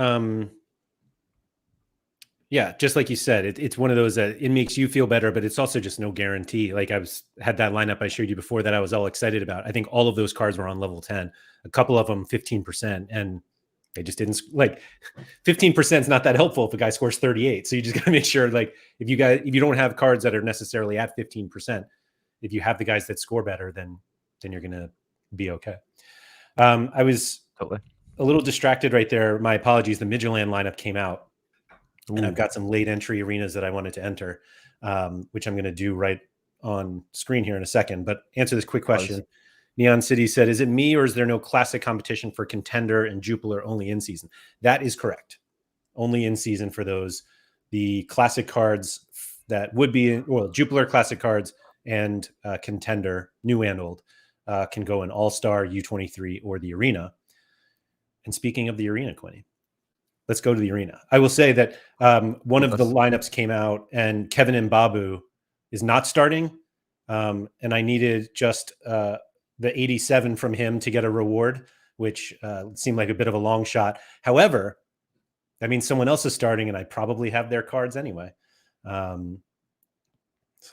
yeah, just like you said, it's one of those that it makes you feel better, but it's also just no guarantee. Like had that lineup I showed you before that I was all excited about. I think all of those cards were on level 10, a couple of them 15%, and they just didn't, like 15% is not that helpful if a guy scores 38. So you just got to make sure, like if you don't have cards that are necessarily at 15%, if you have the guys that score better, then you're going to be okay. I was totally a little distracted right there. My apologies. The Midtjylland lineup came out. And I've got some late entry arenas that I wanted to enter, which I'm going to do right on screen here in a second. But answer this quick question. Neon City said, is it me or is there no classic competition for Contender and Jupiler only in season? That is correct. Only in season for those. The classic cards that would be, Jupiler classic cards and Contender, new and old, can go in All-Star, U23, or the arena. And speaking of the arena, Quinny, let's go to the arena. I will say that one of the lineups came out and Kevin Mbabu is not starting. And I needed just the 87 from him to get a reward, which seemed like a bit of a long shot. However, that means someone else is starting and I probably have their cards anyway. So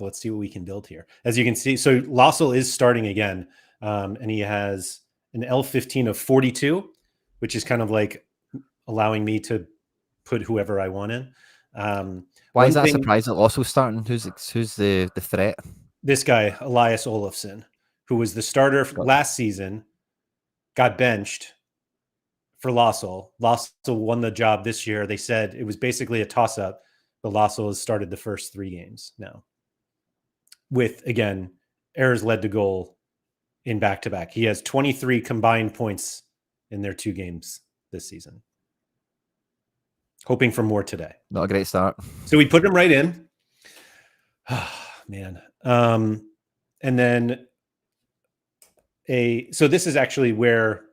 let's see what we can build here. As you can see, so Lossell is starting again. And he has an L15 of 42, which is kind of like allowing me to put whoever I want in. Why is that surprising? Also starting, who's the threat? This guy, Elias Olofsson, who was the starter last season, got benched for Lossell. Lossell won the job this year. They said it was basically a toss-up, but Lossell has started the first 3 games now. With, again, errors led to goal in back-to-back. He has 23 combined points in their 2 games this season. Hoping for more today. Not a great start. So we put him right in. Man. And then so this is actually where,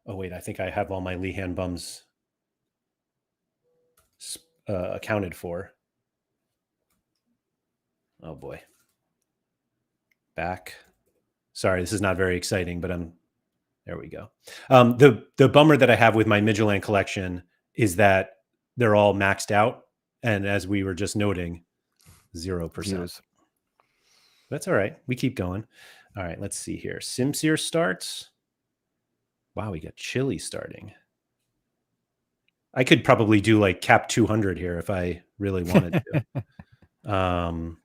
oh wait, I think I have all my Lehan bums accounted for. Oh boy. Back. Sorry, this is not very exciting, but there we go. The bummer that I have with my Midtjylland collection is that they're all maxed out. And as we were just noting, 0%. That's all right. We keep going. All right, let's see here. Simsir starts. Wow, we got Chile starting. I could probably do like cap 200 here if I really wanted to.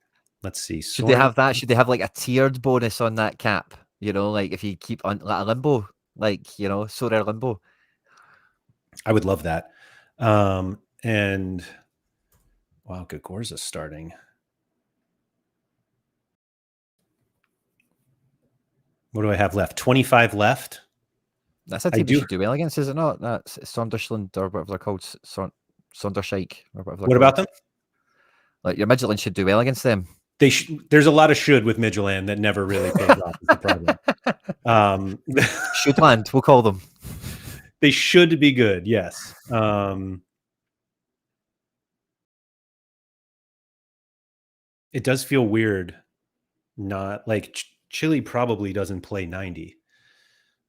Let's see. Should they have that? Should they have like a tiered bonus on that cap? You know, like if you keep on like a limbo, like, you know, Sorare limbo. I would love that. And wow, Gagorza's starting. What do I have left? 25 left. That's a team you should do well against, is it not? That's Sunderland or whatever they're called, Sondershike or whatever. What about them? Like your Midtjylland should do well against them. There's a lot of should with Midtjylland that never really pays off. Is the problem. Should land, we'll call them. They should be good, yes. It does feel weird. Not like Chile probably doesn't play 90.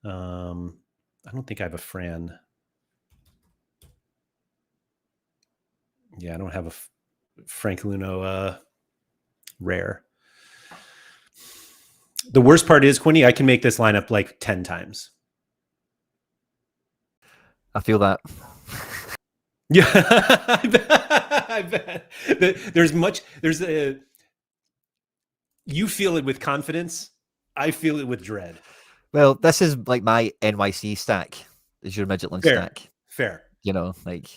I don't think I have a Fran. Yeah, I don't have a Frank Luno rare. The worst part is, Quinny, I can make this lineup like 10 times. I feel that. Yeah, I bet. You feel it with confidence. I feel it with dread. Well, this is like my NYC stack. Is your Midtjylland stack? Fair. You know, like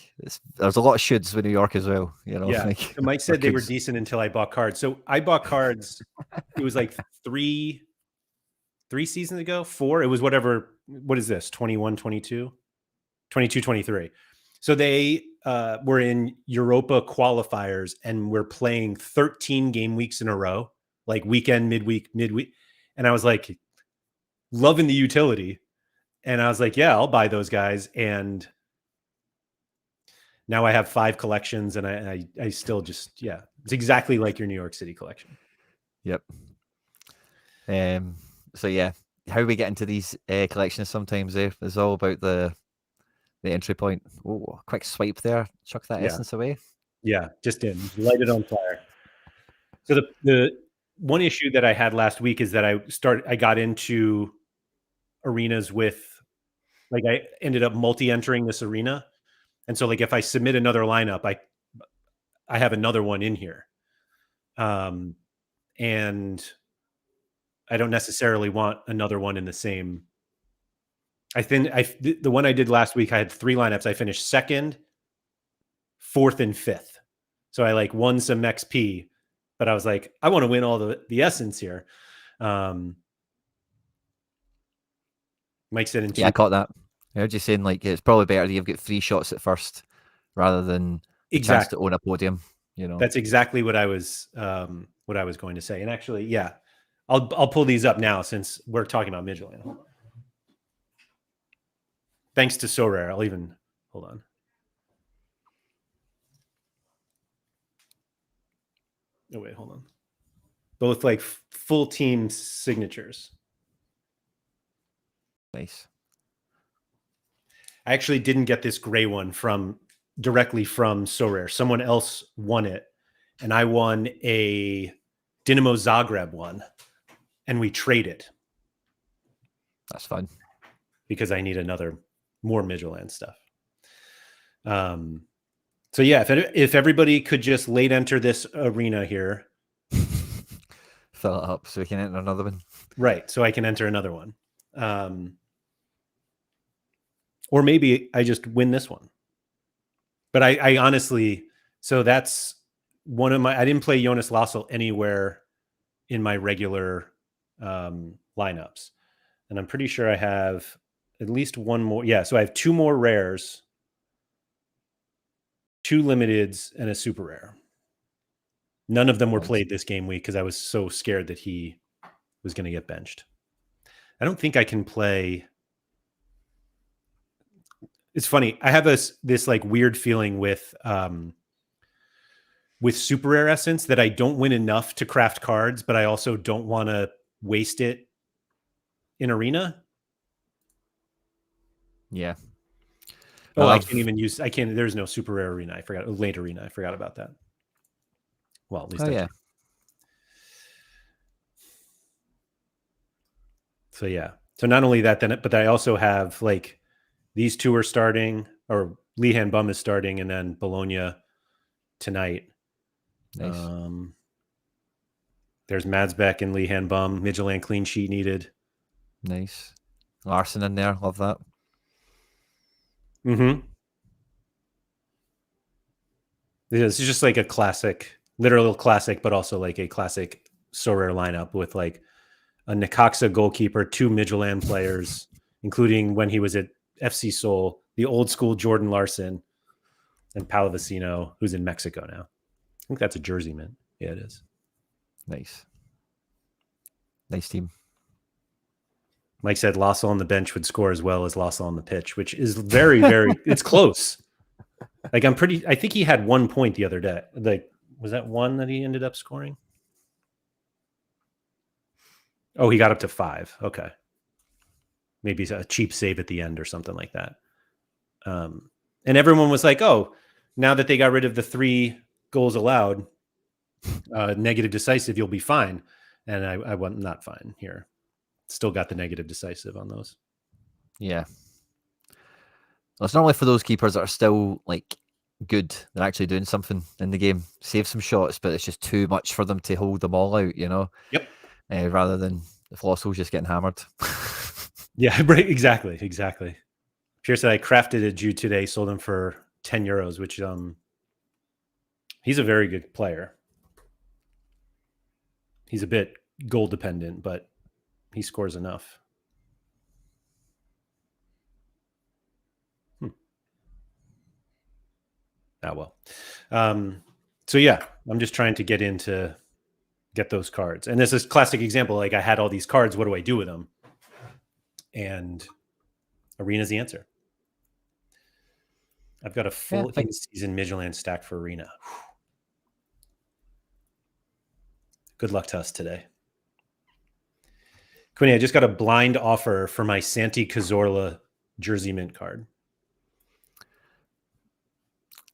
there's a lot of shoulds with New York as well. You know, yeah. Like, so Mike said they were decent until I bought cards. So I bought cards. It was like three seasons ago, 4. It was whatever. What is this? 21, 22, 22, 23. So they were in Europa qualifiers and we're playing 13 game weeks in a row, like weekend, midweek. And I was like, loving the utility. And I was like, yeah, I'll buy those guys. And now I have 5 collections and I still just, yeah, it's exactly like your New York City collection. Yep. So yeah, how we get into these collections sometimes is all about the entry point. Oh, quick swipe there. Chuck that essence away. Yeah, just light it on fire. So the one issue that I had last week is that I got into arenas with, like, I ended up multi-entering this arena. And so like if I submit another lineup, I have another one in here. And I don't necessarily want another one in the same. I think the one I did last week, I had 3 lineups. I finished 2nd, 4th, and 5th. So I like won some XP, but I was like, I want to win all the essence here. Mike said I caught that. I heard you saying like it's probably better that you've got 3 shots at first rather than a chance to own a podium. You know, that's exactly what I was going to say. And actually, yeah, I'll pull these up now since we're talking about Midtjylland. Hold on. Thanks to Sorare, I'll even hold on. Oh wait, hold on. Both like full team signatures. Nice. I actually didn't get this gray one directly from Sorare. Someone else won it, and I won a Dinamo Zagreb one, and we traded. That's fun because I need more Midtjylland stuff. So yeah, if everybody could just late enter this arena here, fill it up so we can enter another one. Right, so I can enter another one. Or maybe I just win this one. But I honestly, so that's one of my, I didn't play Jonas Lassel anywhere in my regular lineups. And I'm pretty sure I have at least one more. Yeah, so I have 2 more rares, 2 limiteds, and a super rare. None of them were played this game week because I was so scared that he was going to get benched. I don't think I can play. It's funny. I have this like weird feeling with super rare essence that I don't win enough to craft cards, but I also don't want to waste it in arena. Yeah. Oh, I can't even use. There's no super rare arena. I forgot. Late arena. I forgot about that. Well, at least. Yeah. So yeah. So not only that, but I also have like these 2 are starting, or Lehan Bum is starting, and then Bologna tonight. Nice. There's Madsbeck and Lehan Bum. Midtjylland clean sheet needed. Nice. Larson in there. Love that. Mm-hmm. This is just like a classic, literal classic, but also like a classic Sorare lineup with like a Necaxa goalkeeper, 2 Midtjylland players, including when he was at FC Seoul, the old school Jordan Larson, and Palavecino, who's in Mexico now. I think that's a jersey, man. Yeah, it is. Nice. Nice team. Mike said Lassell on the bench would score as well as Lassell on the pitch, which is very, very, it's close. Like I think he had 1 point the other day. Like, was that one that he ended up scoring? Oh, he got up to 5. Okay. Maybe a cheap save at the end or something like that. And everyone was like, oh, now that they got rid of the 3 goals allowed, negative decisive, you'll be fine. And I was not fine here. Still got the negative decisive on those. Yeah. Well, it's not only for those keepers that are still like good, they're actually doing something in the game, save some shots, but it's just too much for them to hold them all out, you know? Yep. Rather than the Flossel's just getting hammered. Yeah, right. Exactly. Pierce said I crafted a Jew today, sold him for €10, which he's a very good player. He's a bit goal dependent, but he scores enough. Well. So yeah, I'm just trying to get those cards. And this is a classic example. Like I had all these cards. What do I do with them? And Arena's the answer. I've got a full in-season Midtjylland stack for Arena. Good luck to us today. Quinny, I just got a blind offer for my Santi Cazorla jersey mint card.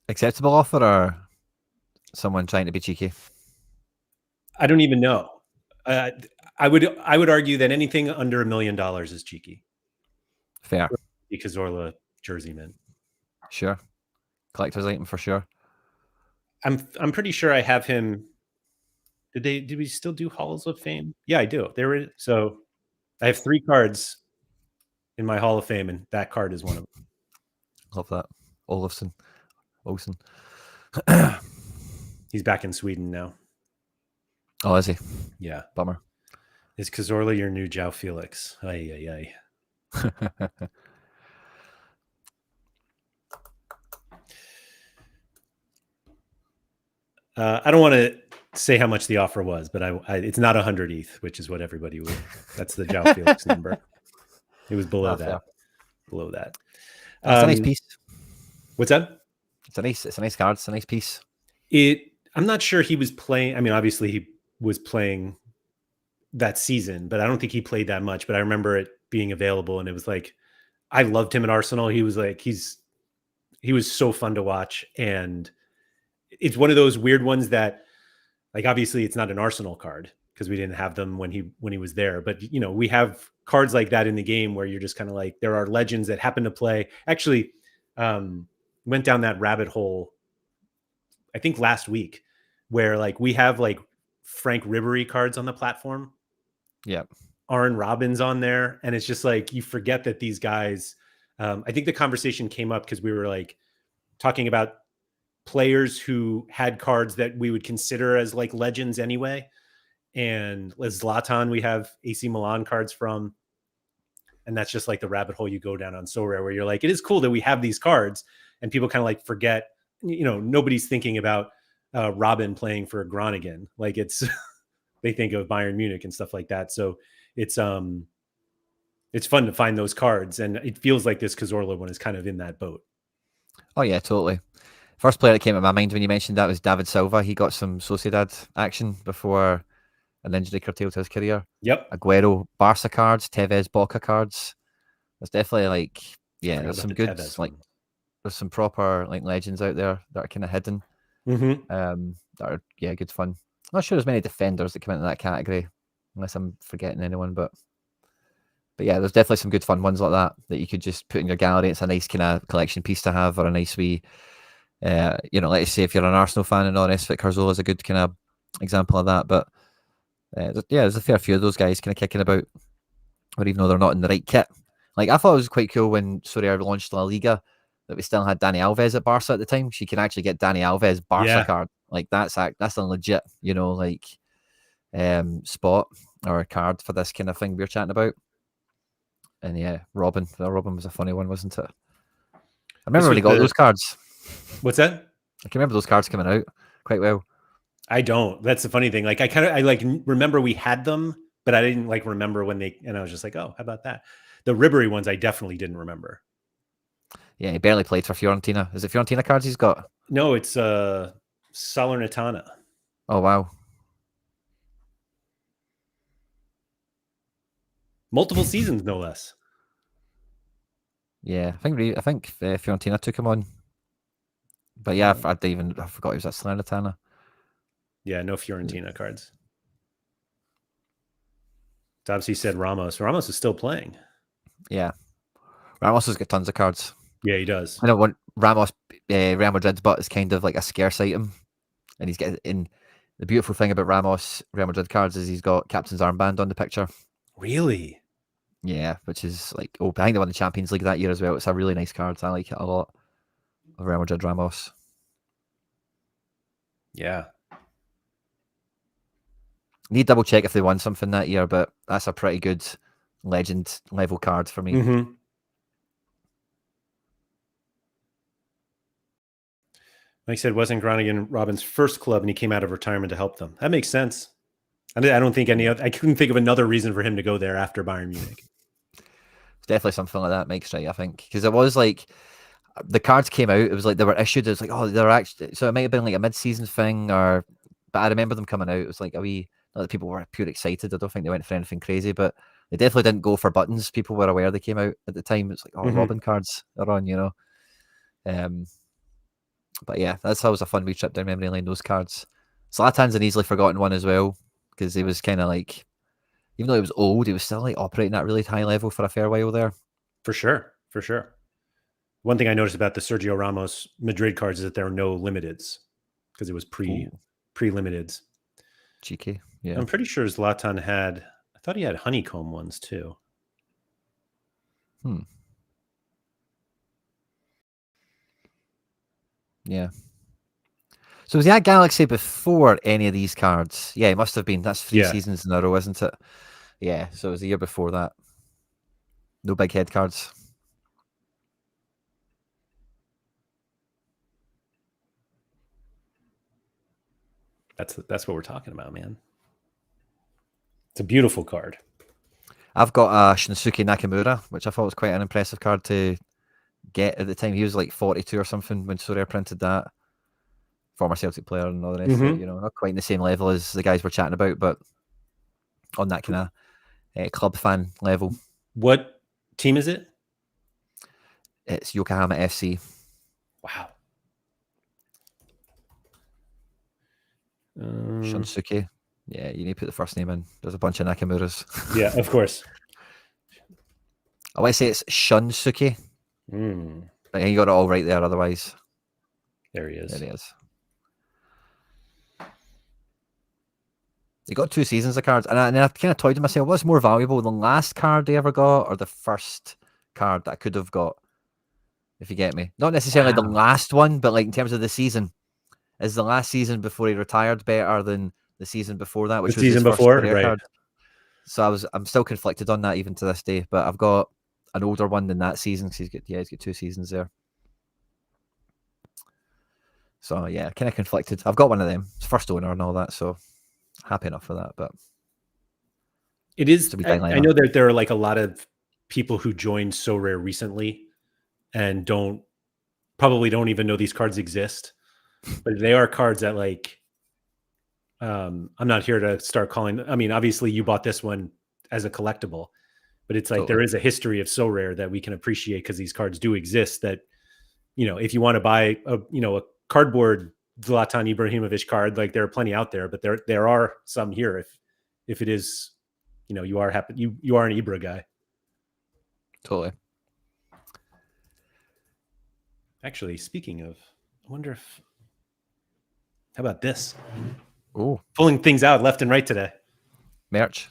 Acceptable offer or someone trying to be cheeky? I don't even know. I would argue that anything under $1 million is cheeky. Fair. Cazorla jersey mint. Sure. Collector's item for sure. I'm pretty sure I have him. Did we still do Halls of Fame? Yeah, I do. So I have 3 cards in my Hall of Fame, and that card is one of them. Love that. Olsen. He's back in Sweden now. Oh, is he? Yeah. Bummer. Is Cazorla your new João Felix? Ay. I don't want to say how much the offer was, but it's not 100 ETH, which is what everybody would. That's the João Felix number. It was below that. Fair. Below that. It's a nice piece. What's that? It's a nice card. It's a nice piece. I'm not sure he was playing. I mean, obviously he was playing that season, but I don't think he played that much. But I remember it being available, and it was like, I loved him at Arsenal. He was like, he was so fun to watch. And it's one of those weird ones that, like, obviously it's not an Arsenal card because we didn't have them when he was there. But, you know, we have cards like that in the game where you're just kind of like, there are legends that happen to play. Actually, went down that rabbit hole, I think last week, where like we have like Frank Ribery cards on the platform. Yeah. Aaron Robbins on there. And it's just like, you forget that these guys, I think the conversation came up because we were like talking about players who had cards that we would consider as like legends anyway. And Zlatan, we have AC Milan cards from. And that's just like the rabbit hole you go down on Sorare, where you're like, it is cool that we have these cards, and people kind of like forget, you know, nobody's thinking about Robin playing for Groningen. Like it's, they think of Bayern Munich and stuff like that. So it's fun to find those cards, and it feels like this Cazorla one is kind of in that boat. Oh yeah, totally. First player that came to my mind when you mentioned that was David Silva. He got some Sociedad action before an injury curtailed his career. Yep. Aguero, Barca cards, Tevez, Boca cards. There's definitely like, yeah, there's some good, like, there's some proper like legends out there that are kind of hidden. Mm-hmm. That are, yeah, good fun. I'm not sure there's many defenders that come into that category, unless I'm forgetting anyone, but But yeah, there's definitely some good fun ones like that you could just put in your gallery. It's a nice kind of collection piece to have, or a nice wee, let's say if you're an Arsenal fan and all, Esfit Carzola is a good kind of example of that. But there's a fair few of those guys kind of kicking about, or even though they're not in the right kit. Like, I thought it was quite cool when Sorare launched La Liga that we still had Dani Alves at Barca at the time. She can actually get Dani Alves Barca card. Like, that's a legit, spot or a card for this kind of thing we're chatting about. And yeah, Robin was a funny one, wasn't it? I remember when he got those cards. What's that? I can remember those cards coming out quite well. I don't. That's the funny thing. Like, I remember we had them, but I didn't remember when and I was just like, oh, how about that? The Ribery ones I definitely didn't remember. Yeah, he barely played for Fiorentina. Is it Fiorentina cards he's got? No, it's Salernitana. Oh wow. Multiple seasons, no less. Yeah, I think Fiorentina took him on. But yeah, I forgot he was at Salernitana. Yeah, no Fiorentina cards. Dobsy said Ramos. Ramos is still playing. Yeah. Ramos has got tons of cards. Yeah, he does. I don't want Ramos, Real Madrid's butt is kind of like a scarce item. And he's getting in. The beautiful thing about Ramos Real Madrid cards is he's got captain's armband on the picture. Really? Yeah, which is like, I think they won the Champions League that year as well. It's a really nice card. I like it a lot. Of Real Madrid Ramos. Yeah. Need double check if they won something that year, but that's a pretty good legend level card for me. Mm-hmm. Like I said, wasn't Groningen Robin's first club, and he came out of retirement to help them. That makes sense. I don't think I couldn't think of another reason for him to go there after Bayern Munich. It's definitely something like that, Mike's right, I think. Because it was like, the cards came out, it was like they were issued, it was like, oh, they're actually, so it might have been like a mid-season thing, but I remember them coming out, it was like not that people were pure excited, I don't think they went for anything crazy, but they definitely didn't go for buttons. People were aware they came out at the time. It's like, oh, Robin cards are on, But yeah, that's always a fun wee trip down memory lane, those cards. Zlatan's an easily forgotten one as well, because he was kind of like, even though he was old, he was still like operating at a really high level for a fair while there. For sure. One thing I noticed about the Sergio Ramos Madrid cards is that there are no limiteds, because it was pre-limiteds. Cheeky. Yeah. I'm pretty sure Zlatan I thought he had honeycomb ones too. Yeah. So was he at Galaxy before any of these cards? Yeah, it must have been. That's 3 seasons in a row, isn't it? Yeah, so it was the year before that. No big head cards. That's what we're talking about, man. It's a beautiful card. I've got a Shinsuke Nakamura, which I thought was quite an impressive card to get at the time. He was like 42 or something when Sorare printed that. Former Celtic player and all the rest of it, not quite in the same level as the guys we're chatting about, but on that kind of club fan level. What team is it? It's Yokohama FC. Wow. Shinsuke. Yeah, you need to put the first name in. There's a bunch of Nakamuras. Yeah, of course. I want to say it's Shunsuke. But you got it all right there, otherwise. There he is. There he is. He got 2 seasons of cards, and I kind of toyed to myself, what's more valuable, the last card they ever got or the first card that I could have got, if you get me? Not necessarily the last one, but like in terms of the season. Is the last season before he retired better than the season before that, which was his first career card? So I'm still conflicted on that even to this day, but I've got an older one than that season, because he's got 2 seasons there. So yeah, kind of conflicted. I've got one of them. It's first owner and all that, so happy enough for that. But it is. I know that there are like a lot of people who joined Sorare recently and probably don't even know these cards exist, but they are cards that like. I'm not here to start calling. I mean, obviously, you bought this one as a collectible, but it's like there is a history of Sorare that we can appreciate because these cards do exist. That if you want to buy a cardboard Zlatan Ibrahimovic card, like there are plenty out there, but there are some here. If it is, you are happy, you are an Ibra guy. Totally. Actually, speaking of, I wonder if, how about this? Oh, Pulling things out left and right today. merch.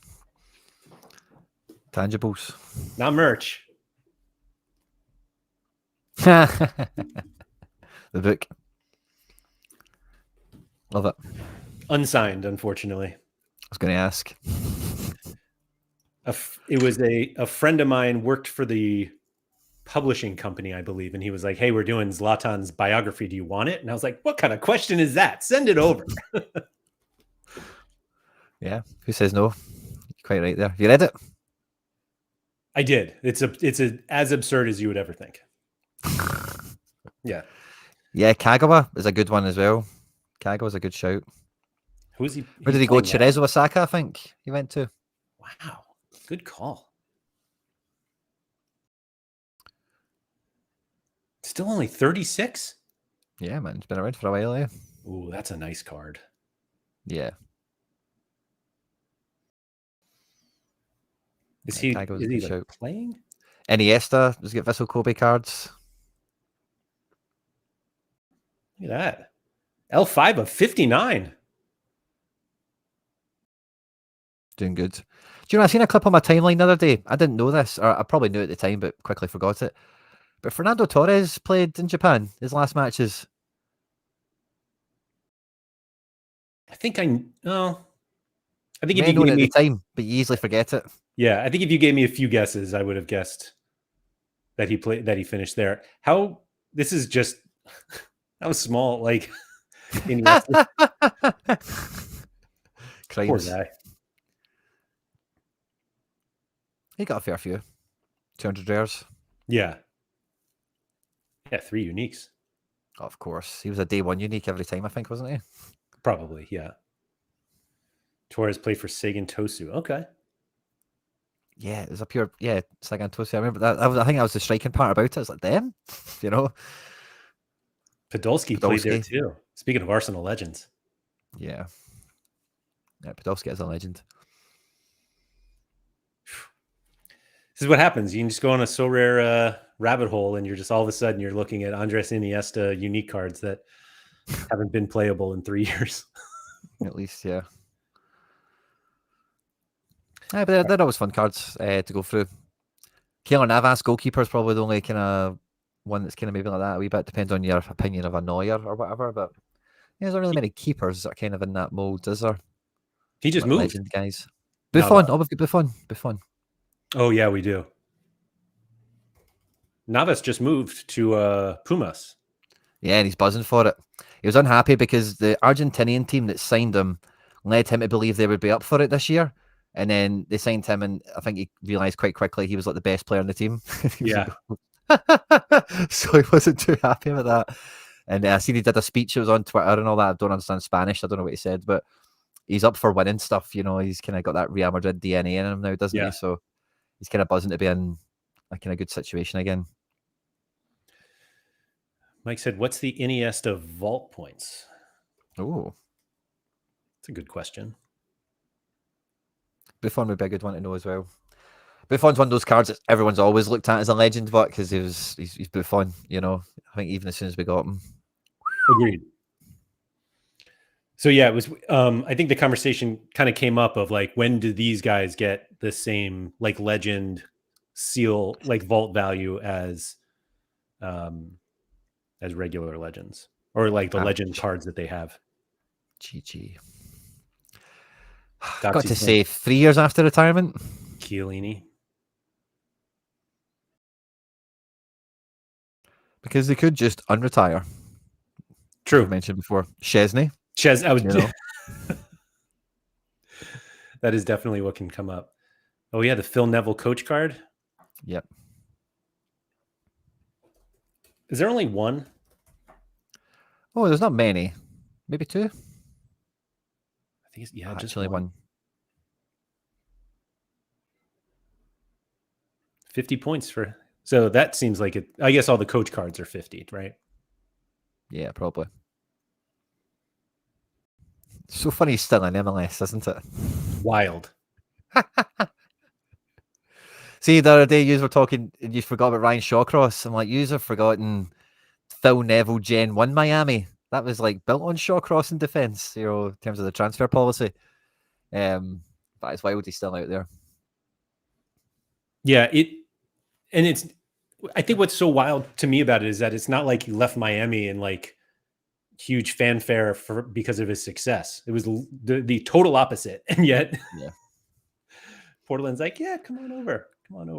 Tangibles. Not merch. The book. Love it. Unsigned, unfortunately. I was going to ask. It was a friend of mine worked for the publishing company, I believe, and he was like, "Hey, we're doing Zlatan's biography. Do you want it?" And I was like, "What kind of question is that? Send it over." Yeah, who says no? You're quite right there. You read it? I did. It's as absurd as you would ever think. Yeah. Yeah, Kagawa is a good one as well. Kagawa's a good shout. Who's he? Where did he go? Cerezo Osaka, I think he went to. Wow. Good call. Still only 36? Yeah, man. It's been around for a while, eh? Ooh, that's a nice card. Yeah. Is he like playing? Iniesta, does he get Vissel Kobe cards? Look at that. L5 of 59. Doing good. Do you know, I seen a clip on my timeline the other day. I didn't know this, or I probably knew it at the time, but quickly forgot it. But Fernando Torres played in Japan his last matches. I think if You you may know it gave at me the time, but you easily forget it. Yeah, I think if you gave me a few guesses, I would have guessed that he finished there. This is just how small, like poor guy. He got a fair few. 200 rares. Yeah. Yeah, 3 uniques. Of course. He was a day one unique every time, I think, wasn't he? Probably, yeah. Torres played for Sagan Tosu. Okay. Yeah, it was a pure, Sagan Tosu. I remember that. I think that was the striking part about it. It's like, damn, you know. Podolski played there too. Speaking of Arsenal legends. Yeah. Yeah, Podolski is a legend. This is what happens. You can just go on a Sorare rabbit hole and you're just all of a sudden you're looking at Andres Iniesta unique cards that haven't been playable in 3 years. At least, yeah. Yeah, but they're always fun cards to go through. Keylor Navas, goalkeeper, is probably the only kind of one that's kind of maybe like that a wee bit. Depends on your opinion of a Neuer or whatever. But there's not really many keepers that are kind of in that mold, is there? He just moved. Legend guys. Buffon. Oh, we've got Buffon. Buffon. Oh, yeah, we do. Navas just moved to Pumas. Yeah, and he's buzzing for it. He was unhappy because the Argentinian team that signed him led him to believe they would be up for it this year. And then they signed him, and I think he realised quite quickly he was like the best player on the team. Yeah. So he wasn't too happy with that. And I seen he did a speech. It was on Twitter and all that. I don't understand Spanish. I don't know what he said, but he's up for winning stuff. You know, he's kind of got that Real Madrid DNA in him now, doesn't he? So he's kind of buzzing to be in a kind of good situation again. Mike said, what's the Iniesta vault points? Oh, that's a good question. Buffon would be a good one to know as well. Buffon's one of those cards that everyone's always looked at as a legend, but because he's Buffon, you know. I think even as soon as we got him. Agreed. So yeah, it was. I think the conversation kind of came up of like, when do these guys get the same like legend seal, like vault value as regular legends, or like the legend cards that they have? GG. Got to say, 3 years after retirement. Chiellini. Because they could just unretire. True. I mentioned before. Chesney. I was. You know. That is definitely what can come up. Oh yeah, the Phil Neville coach card. Yep. Is there only one? Oh, there's not many. Maybe 2. I think it's just one. 50 points for. So that seems like it. I guess all the coach cards are 50, right? Yeah, probably. So funny he's still in MLS, isn't it? Wild. See, the other day you were talking and you forgot about Ryan Shawcross. I'm like, you have forgotten Phil Neville Gen 1 Miami. That was like built on Shawcross in defence, in terms of the transfer policy. But it's wild he's still out there. Yeah, I think what's so wild to me about it is that it's not like he left Miami in like huge fanfare because of his success. It was the total opposite. And yet Portland's like, yeah, come on over.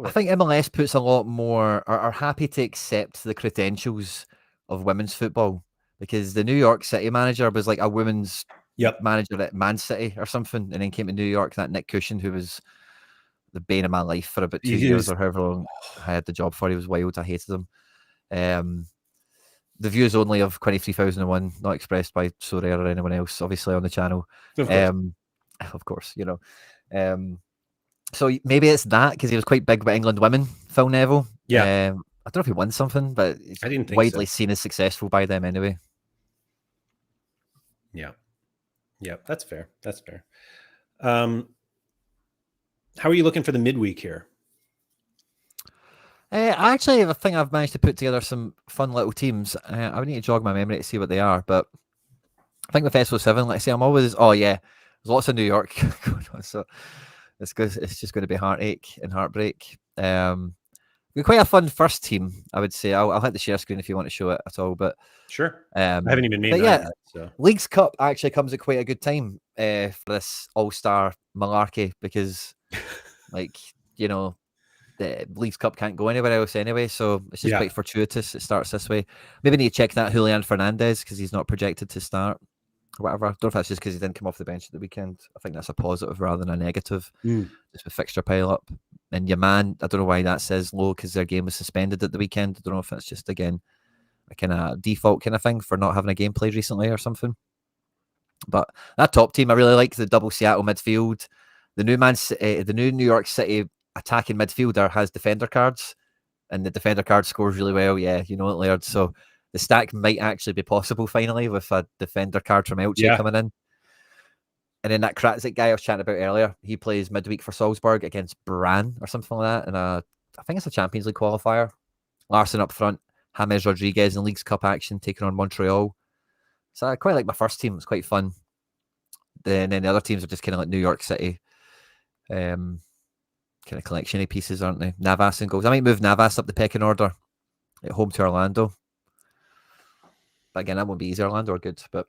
I think MLS puts a lot more, are happy to accept the credentials of women's football, because the New York City manager was like a women's manager at Man City or something, and then came to New York, that Nick Cushion, who was the bane of my life for about 2 years or however long I had the job for. He was wild. I hated him. The views only of Quinny 3001, not expressed by Sorare or anyone else, obviously, on the channel. Of course, so maybe it's that, because he was quite big with England women, Phil Neville. I don't know if he won something, but I didn't think widely seen as successful by them anyway. Yeah, that's fair. How are you looking for the midweek here? I think I've managed to put together some fun little teams. I would need to jog my memory to see what they are, but I think with SO7, like I say, I'm always, there's lots of New York going on, so it's just going to be heartache and heartbreak. We're quite a fun first team, I would say. I'll hit the share screen if you want to show it at all, but sure. I haven't even made that yet, so. Leagues Cup actually comes at quite a good time for this all-star malarkey, because the Leagues Cup can't go anywhere else anyway, so it's just quite fortuitous it starts this way. Maybe need to check that Julian Fernandez, because he's not projected to start or whatever. I don't know if that's just because he didn't come off the bench at the weekend. I think that's a positive rather than a negative, just with fixture pile up. And your man, I don't know why that says low, because their game was suspended at the weekend. I don't know if that's just, again, a kind of default kind of thing for not having a game played recently or something. But that top team, I really like the double Seattle midfield. The new New York City attacking midfielder has defender cards, and the defender card scores really well. Yeah, you know it, Laird. So the stack might actually be possible finally with a defender card from Elche coming in. And then that Kratzik guy I was chatting about earlier, he plays midweek for Salzburg against Bran or something like that. And I think it's a Champions League qualifier. Larson up front, James Rodriguez in Leagues Cup action taking on Montreal. So I quite like my first team. It's quite fun. Then the other teams are just kind of like New York City. Kind of collection-y pieces, aren't they? Navas and goals. I might move Navas up the pecking order at home to Orlando. But again, that won't be easy. Orlando are good, but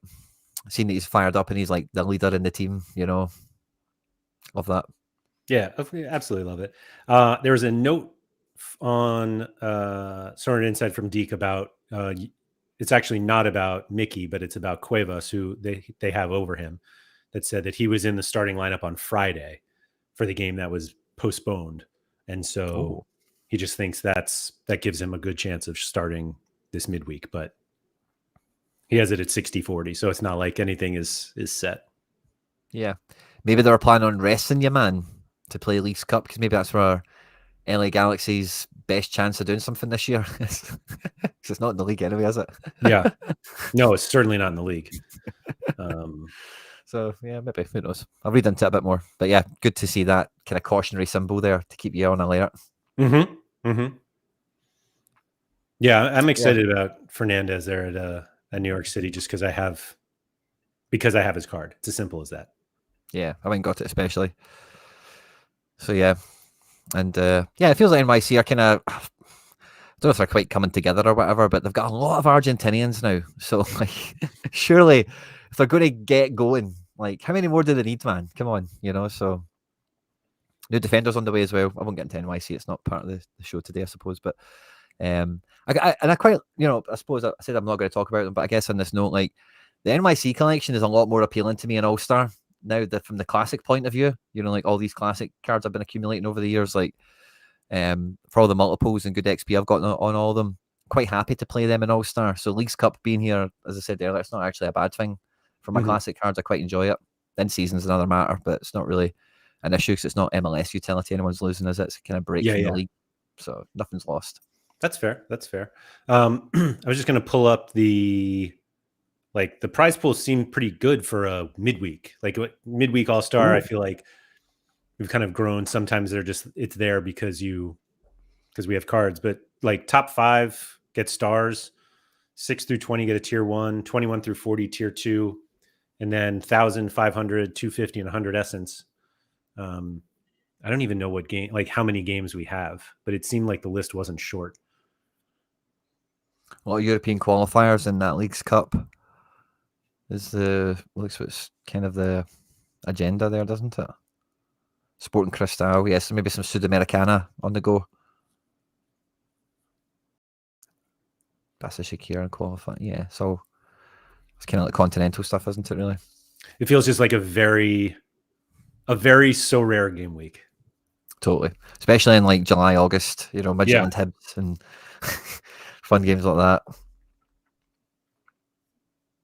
seeing that he's fired up and he's like the leader in the team, love that. Yeah, absolutely love it. There was a note on Sorare Inside from Deke about it's actually not about Mickey, but it's about Cuevas, who they have over him, that said that he was in the starting lineup on Friday for the game that was postponed, and so he just thinks that gives him a good chance of starting this midweek, but he has it at 60-40, so it's not like anything is set. Yeah, maybe they were planning on resting your man to play Leagues Cup, because maybe that's where LA Galaxy's best chance of doing something this year. Because it's not in the league anyway, is it? Yeah, no, it's certainly not in the league. So yeah, maybe, who knows? I'll read into it a bit more, but yeah, good to see that kind of cautionary symbol there to keep you on alert. Yeah, I'm excited about Fernandez there at New York City, just because I have his card. It's as simple as that. Yeah, I went and got it especially. So yeah, and it feels like NYC are kind of, I don't know if they're quite coming together or whatever, but they've got a lot of Argentinians now. So like, surely if they're going to get going, like, how many more do they need, man? Come on, so new defenders on the way as well. I won't get into NYC. It's not part of the show today, I suppose. But I quite, I suppose I said I'm not going to talk about them, but I guess on this note, like, the NYC collection is a lot more appealing to me in All-Star now, from the classic point of view. Like all these classic cards I've been accumulating over the years, like for all the multiples and good XP I've got on all of them, quite happy to play them in All-Star. So Leagues Cup being here, as I said earlier, it's not actually a bad thing. For my classic cards, I quite enjoy it. Then season's another matter, but it's not really an issue because it's not MLS utility anyone's losing, is it? It's kind of break from the league. So nothing's lost. That's fair. I was just going to pull up the prize pools seem pretty good for a midweek. Like midweek All-Star, I feel like we've kind of grown. Sometimes it's there because we have cards, but like top 5 get stars, 6 through 20 get a tier 1, 21 through 40 tier 2, and then 1,000, 500, 250, and 100 essence. I don't even know what game, like how many games we have, but it seemed like the list wasn't short. A lot of European qualifiers in that League's Cup looks what's kind of the agenda there, doesn't it? Sporting Cristal, yes, maybe some Sudamericana on the go. That's a Shakira and qualify. Yeah, so it's kind of like continental stuff, isn't it, really? It feels just like a very Sorare game week. Totally. Especially in like July, August, Midtjylland Hibs and fun games like that.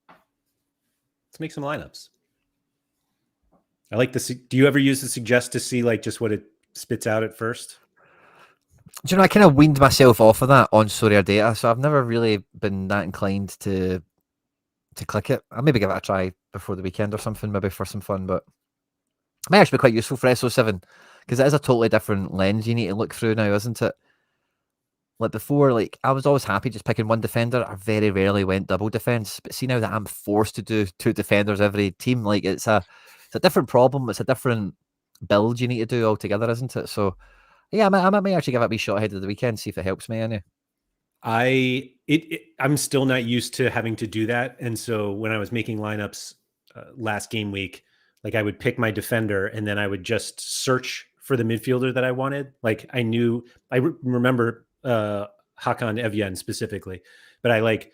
Let's make some lineups. I like this. Do you ever use the suggest to see like just what it spits out at first? Do you know, I kind of weaned myself off of that on Sorare data, so I've never really been that inclined to click it. I'll maybe give it a try before the weekend or something, maybe for some fun, but it may actually be quite useful for SO7 because it is a totally different lens you need to look through now, isn't it? Like before, like I was always happy just picking one defender. I very rarely went double defense, but see now that I'm forced to do 2 defenders every team, like it's a different problem. It's a different build you need to do altogether, isn't it? So yeah, I might actually give it a wee shot ahead of the weekend, see if it helps me any. I'm still not used to having to do that, and so when I was making lineups last game week, like I would pick my defender and then I would just search for the midfielder that I wanted. Like I remember Hakan Evjen specifically, but I like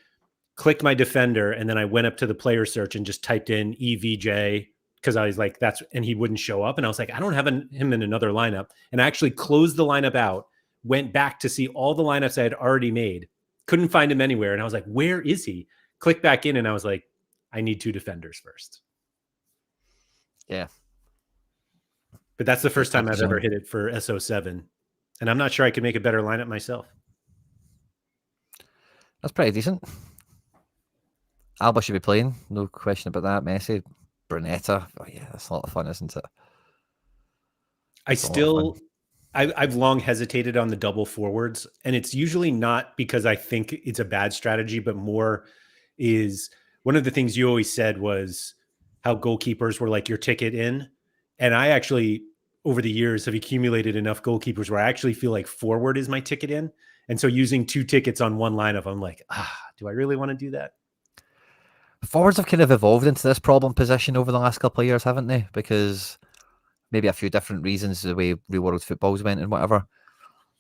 clicked my defender and then I went up to the player search and just typed in EVJ because I was like, and he wouldn't show up. And I was like, I don't have him in another lineup. And I actually closed the lineup out, went back to see all the lineups I had already made, couldn't find him anywhere. And I was like, where is he? Click back in and I was like, I need 2 defenders first. Yeah. But that's the first time I've ever hit it for SO7. And I'm not sure I could make a better lineup myself. That's pretty decent. Alba should be playing, no question about that. Messi, Brunetta. Oh yeah, that's a lot of fun, isn't it? I've long hesitated on the double forwards, and it's usually not because I think it's a bad strategy, but more is one of the things you always said was how goalkeepers were like your ticket in. And I actually, over the years, have accumulated enough goalkeepers where I actually feel like forward is my ticket in. And so using 2 tickets on one lineup, I'm like, do I really want to do that? Forwards have kind of evolved into this problem position over the last couple of years, haven't they? Because maybe a few different reasons, the way Real World Footballs went and whatever.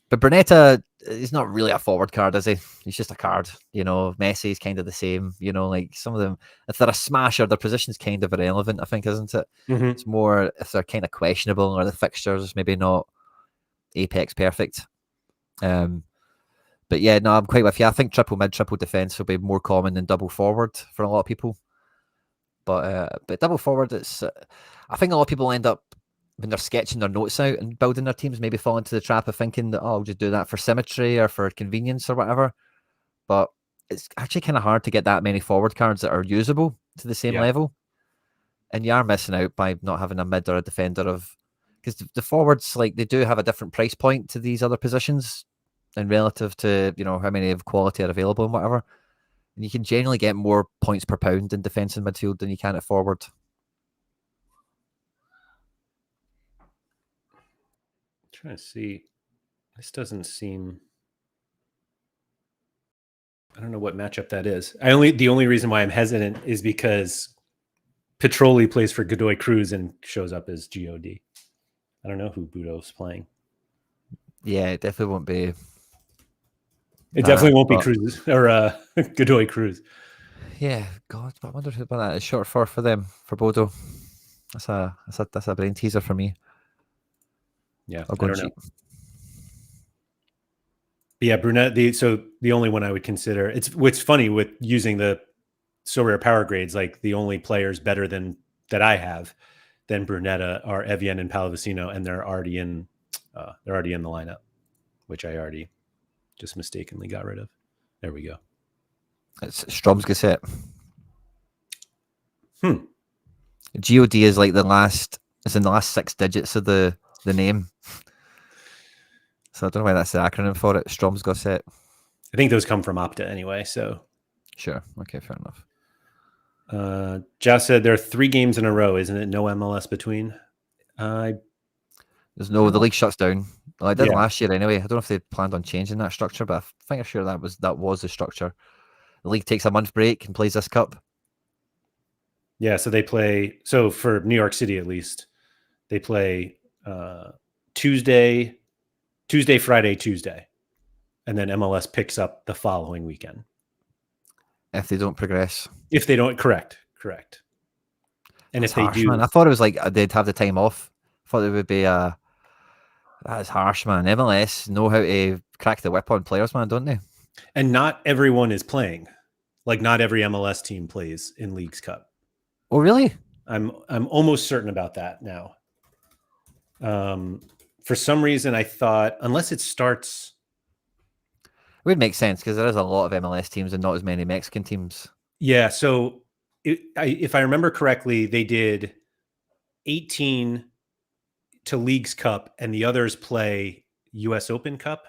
But Brunetta is not really a forward card, is he? He's just a card. Messi is kind of the same. Like some of them, if they're a smasher, their position's kind of irrelevant, I think, isn't it? Mm-hmm. It's more if they're kind of questionable or the fixtures maybe not apex perfect. But yeah, no, I'm quite with you. I think triple mid, triple defense will be more common than double forward for a lot of people. But double forward, I think a lot of people end up, when they're sketching their notes out and building their teams, maybe fall into the trap of thinking that, I'll just do that for symmetry or for convenience or whatever. But it's actually kind of hard to get that many forward cards that are usable to the same level. And you are missing out by not having a mid or a defender because the forwards, like, they do have a different price point to these other positions and relative to, how many of quality are available and whatever. And you can generally get more points per pound in defence and midfield than you can at forward. Trying to see. This doesn't seem. I don't know what matchup that is. The only reason why I'm hesitant is because Petroli plays for Godoy Cruz and shows up as God. I don't know who Budo's playing. Yeah, it definitely won't be. It definitely won't be Cruz or Godoy Cruz. Yeah, God, I wonder who that is short for them, for Bodo. That's a brain teaser for me. Yeah, I don't know. But yeah, Brunette. So the only one I would consider. It's what's funny with using the Sorare power grades. Like the only players better than that I have than Brunetta are Evjen and Pallavicino, and they're already in the lineup, which I already just mistakenly got rid of. There we go. It's Strom's Gazette. God is like it's in the last 6 digits of the the name. So I don't know why that's the acronym for it. Stromsgodset. I think those come from Opta anyway. So sure, okay, fair enough. Josh said there are 3 games in a row, isn't it? No MLS between. There's no, the league shuts down. Well, it did Yeah. last year anyway. I don't know if they planned on changing that structure, but I think I'm sure that was the structure. The league takes a month break and plays this cup. Yeah, so they play. So for New York City, at least, they play Tuesday, Friday, Tuesday, and then MLS picks up the following weekend. If they don't progress. If they don't, correct. And That's if they harsh, do, man. I thought it was like they'd have the time off. I thought it would be that is harsh, man. MLS know how to crack the whip on players, man, don't they? And not everyone is playing. Like not every MLS team plays in Leagues Cup. Oh, really? I'm almost certain about that now. For some reason, I thought unless it starts, it would make sense because there is a lot of MLS teams and not as many Mexican teams. Yeah. So if I remember correctly, they did 18 to Leagues Cup, and the others play U.S. Open Cup.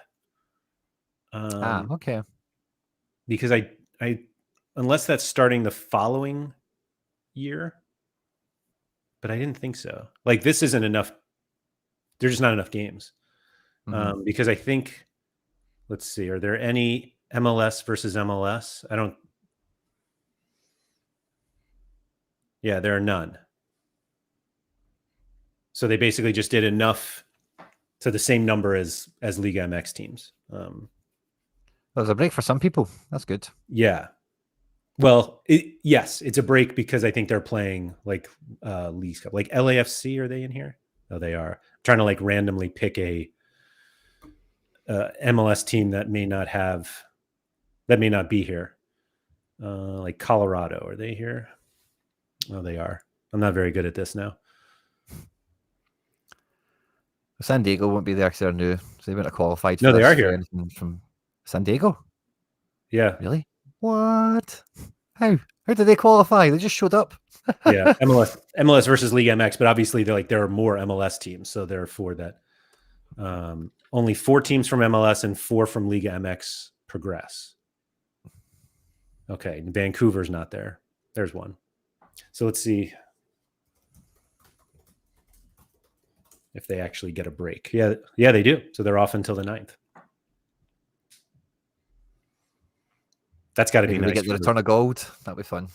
Okay. Because I unless that's starting the following year, but I didn't think so. Like this isn't enough. There's just not enough games. Because I think, let's see, are there any MLS versus MLS? Yeah, there are none. So they basically just did enough to the same number as Liga MX teams. There's a break for some people. That's good. Yeah. Well, yes, it's a break because I think they're playing like Leagues Cup. Like LAFC, are they in here? No, they are. I'm trying to like randomly pick a MLS team that may not be here. Like Colorado, are they here? Oh, they are. I'm not very good at this now. San Diego won't be there because they're new, so they wouldn't have qualified. No, they are here. From San Diego. Yeah. Really? What? How did they qualify? They just showed up. Yeah, MLS versus League MX, but obviously there are more MLS teams, so there are 4 that only 4 teams from MLS and 4 from Liga MX progress. Okay, Vancouver's not there. There's one. So let's see if they actually get a break. Yeah, they do. So they're off until the 9th. That's got to be nice. We get the return of gold. That'd be fun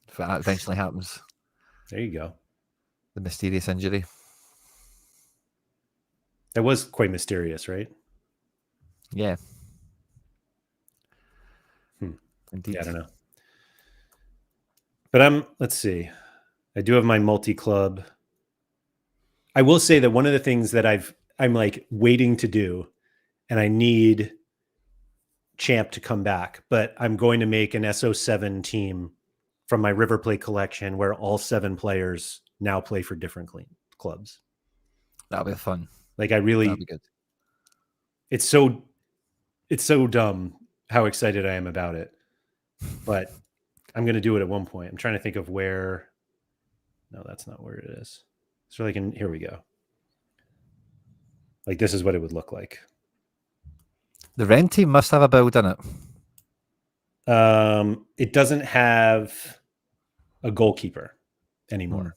if that eventually happens. There you go. The mysterious injury. That was quite mysterious, right? Yeah. Indeed. Yeah, I don't know. But let's see. I do have my multi-club. I will say that one of the things that I'm like waiting to do, and I need Champ to come back, but I'm going to make an SO7 team from my River Plate collection where all 7 players now play for different clubs. That'll be fun. Like that'll be good. It's so dumb how excited I am about it, but I'm going to do it at one point. I'm trying to think of where. No, that's not where it is. So here we go. Like this is what it would look like. The Ren team must have a build in it. It doesn't have a goalkeeper anymore.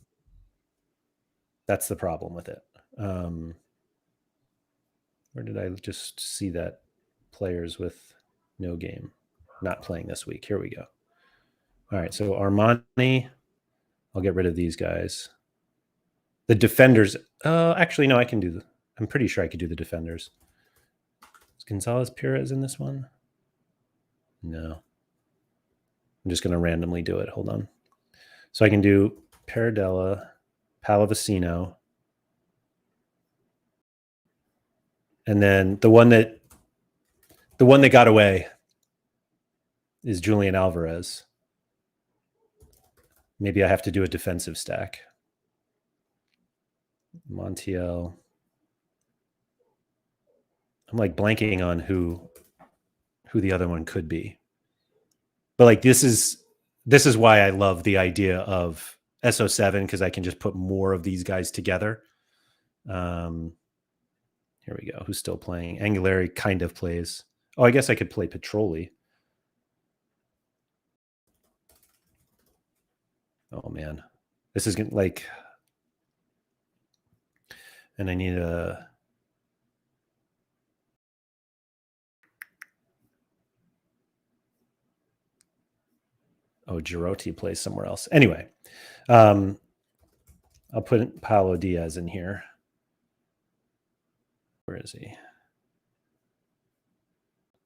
That's the problem with it. Where did I just see that players with no game not playing this week? Here we go. All right, so Armani, I'll get rid of these guys. The defenders, actually, no, I can do I'm pretty sure I could do the defenders. Is Gonzalez Perez in this one? No. I'm just going to randomly do it. Hold on. So I can do Paradella, Palavicino, and then the one that got away is Julian Alvarez. Maybe I have to do a defensive stack. Montiel. I'm like blanking on who the other one could be. But like this is why I love the idea of SO7 because I can just put more of these guys together. Here we go. Who's still playing? Anguilari kind of plays. Oh, I guess I could play Petroli. Oh, man. This is going to, like... And I need a... Oh, Girotti plays somewhere else. Anyway, I'll put Paulo Diaz in here. Where is he?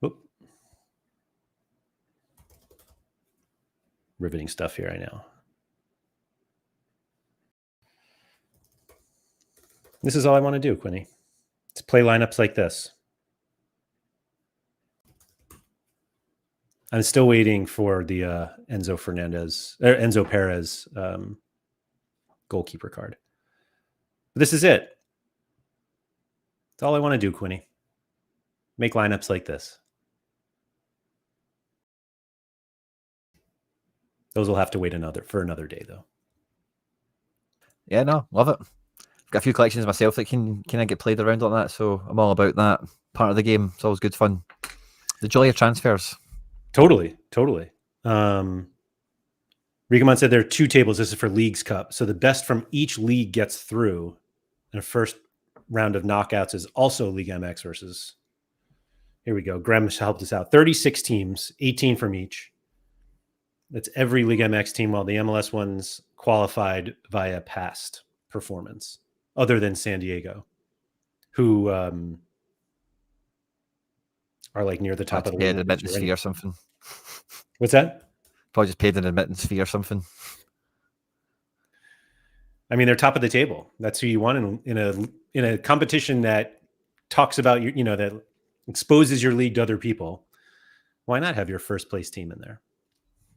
Whoop. Riveting stuff here, I know. This is all I want to do, Quinny. Let's play lineups like this. I'm still waiting for the Enzo Perez goalkeeper card. But this is it. That's all I want to do, Quinny. Make lineups like this. Those will have to wait for another day, though. Yeah, no, love it. I've got a few collections myself that can I get played around like that, so I'm all about that part of the game. It's always good fun. The joy of transfers. Totally. Rigamon said there are 2 tables. This is for Leagues Cup. So the best from each league gets through. And a first round of knockouts is also League MX versus... Here we go. Graham helped us out. 36 teams, 18 from each. That's every League MX team, while the MLS ones qualified via past performance, other than San Diego, who... are like near the top of the league. An admittance fee or something. What's that? Probably just paid an admittance fee or something. I mean, they're top of the table. That's who you want in a competition that talks about that exposes your league to other people. Why not have your first place team in there?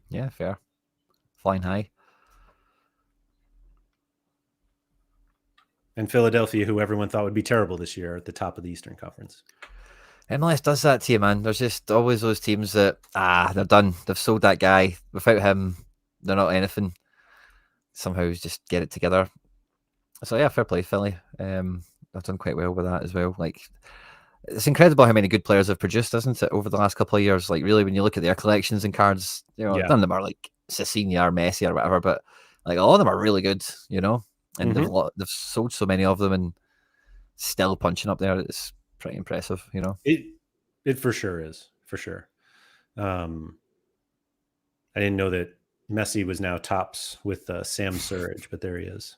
Yeah, fair. Flying high. And Philadelphia, who everyone thought would be terrible this year, at the top of the Eastern Conference. MLS does that to you, man. There's just always those teams that, they're done. They've sold that guy. Without him, they're not anything. Somehow just get it together. So yeah, fair play, Philly. I've done quite well with that as well. Like, it's incredible how many good players have produced, isn't it, over the last couple of years? Like, really, when you look at their collections and cards, none of them are like Cecchini or Messi or whatever, but like a lot of them are really good, and they've sold so many of them and still punching up there. It's pretty impressive, It for sure is, for sure. I didn't know that Messi was now tops with Sam Surridge, but there he is.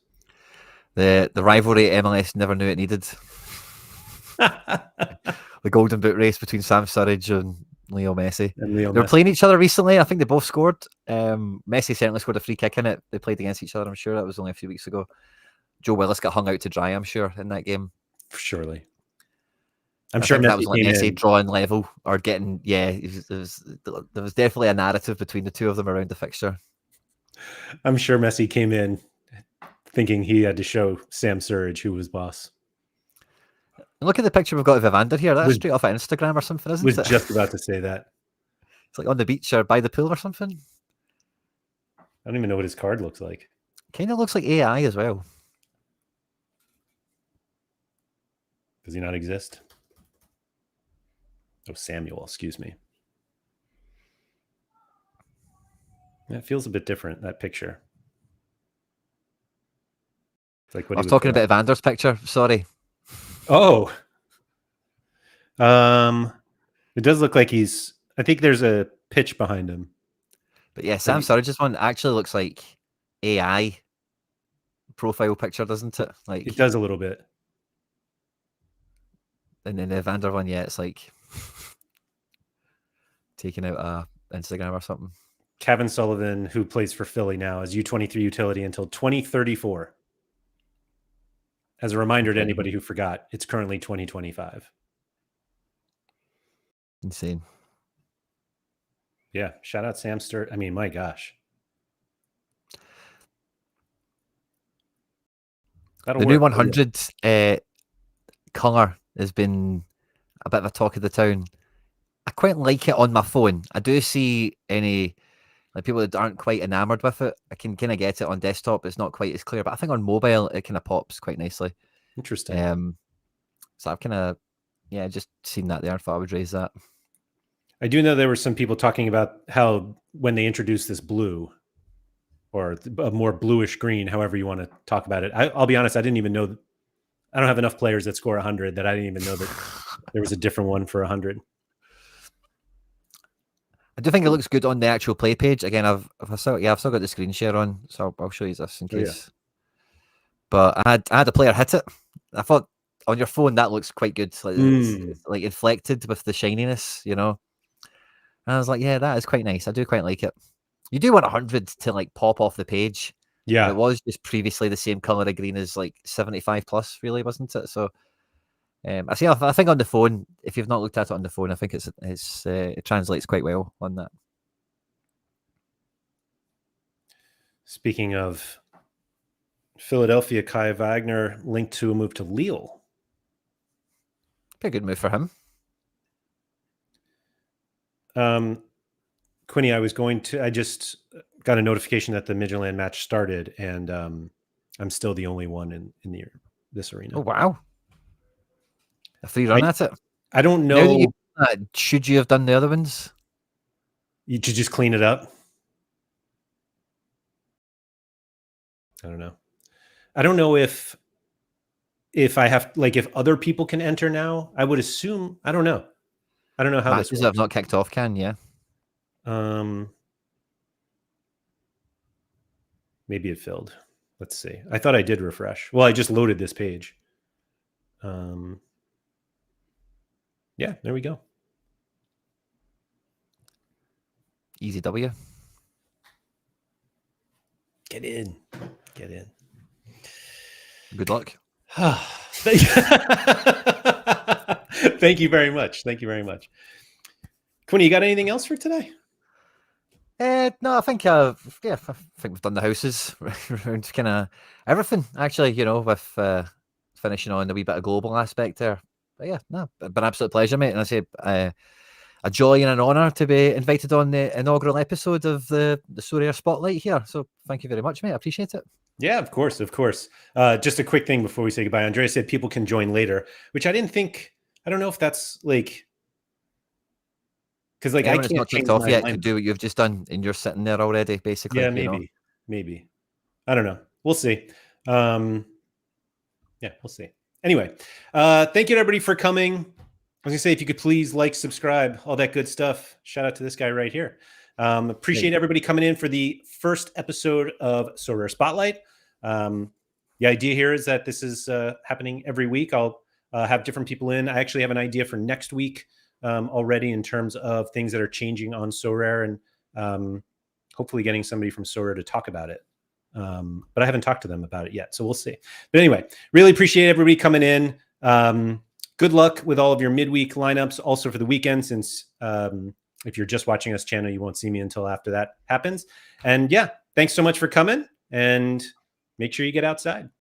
The rivalry MLS never knew it needed. The golden boot race between Sam Surridge and Leo Messi. They were playing each other recently. I think they both scored. Messi certainly scored a free kick in it. They played against each other, I'm sure. That was only a few weeks ago. Joe Willis got hung out to dry, I'm sure, in that game. Surely. I'm sure that was like Messi drawing level or getting, there was definitely a narrative between the two of them around the fixture. I'm sure Messi came in thinking he had to show Sam Surridge who was boss. And look at the picture we've got of Evander here. That's straight off of Instagram or something, isn't it? Was just about to say that. It's like on the beach or by the pool or something. I don't even know what his card looks like. Kind of looks like AI as well. Does he not exist? Oh, Samuel, excuse me. It feels a bit different, that picture. It's like what I was talking about Evander's picture, sorry. Oh. It does look like I think there's a pitch behind him. But yeah, Sam Surridge's one actually looks like AI profile picture, doesn't it? Like it does a little bit. And then the Evander one, yeah, it's like taking out Instagram or something. Kevin Sullivan, who plays for Philly now, is U23 utility until 2034. As a reminder to anybody who forgot, it's currently 2025. Insane. Yeah, shout out Sam Sturt. I mean, my gosh. The new 100 colour has been a bit of a talk of the town. I quite like it on my phone. I do see any people that aren't quite enamored with it. I can kind of get it on desktop. It's not quite as clear, but I think on mobile it kind of pops quite nicely. Interesting. So I've kind of, just seen that there and thought I would raise that. I do know there were some people talking about how when they introduced this blue, or a more bluish green, however you want to talk about it. I'll be honest, I didn't even know. I don't have enough players that score 100 that I didn't even know that there was a different one for 100. I do think it looks good on the actual play page. Again, I've still got the screen share on, so I'll show you this in case. But I had a player hit it. I thought on your phone that looks quite good, like it's like inflected with the shininess, you know. And I was like, yeah, that is quite nice. I do quite like it. You do want 100 to like pop off the page. Yeah, it was just previously the same color of green as like 75 plus, really, wasn't it? So I think on the phone, if you've not looked at it on the phone, I think it translates quite well on that. Speaking of Philadelphia, Kai Wagner linked to a move to Lille. Pretty good move for him. Quinny, I just got a notification that the Midtjylland match started, and I'm still the only one in this arena. Oh, wow. A free run at it. I don't know. Should you have done the other ones? You should just clean it up. I don't know. I don't know if I have, like, if other people can enter now. I would assume. I don't know. I don't know how matches this works. I've not kicked off can, yeah. Maybe it filled. Let's see. I thought I did refresh. Well, I just loaded this page. Yeah, there we go. Easy W. Get in. Good luck. Thank you very much. Quinny, you got anything else for today? No, I think I think we've done the houses around kind of everything, actually, you know, with finishing on the wee bit of global aspect there. But yeah, no, it's been an absolute pleasure, mate. And I say a joy and an honour to be invited on the inaugural episode of the Sorare Spotlight here. So thank you very much, mate. I appreciate it. Yeah, of course. Just a quick thing before we say goodbye. Andrea said people can join later, which I didn't think. I don't know if that's like, because like I can't not kicked off yet. Could do what you've just done, and you're sitting there already, basically. Yeah, maybe. I don't know. We'll see. Yeah, we'll see. Anyway, thank you to everybody for coming. I was gonna say, if you could please like, subscribe, all that good stuff. Shout out to this guy right here. Appreciate everybody coming in for the first episode of Sorare Spotlight. The idea here is that this is happening every week. I'll have different people in. I actually have an idea for next week already in terms of things that are changing on Sorare, and hopefully getting somebody from Sorare to talk about it. But I haven't talked to them about it yet, so we'll see. But anyway, really appreciate everybody coming in. Good luck with all of your midweek lineups, also for the weekend, since if you're just watching us channel, you won't see me until after that happens. And yeah, thanks so much for coming, and make sure you get outside.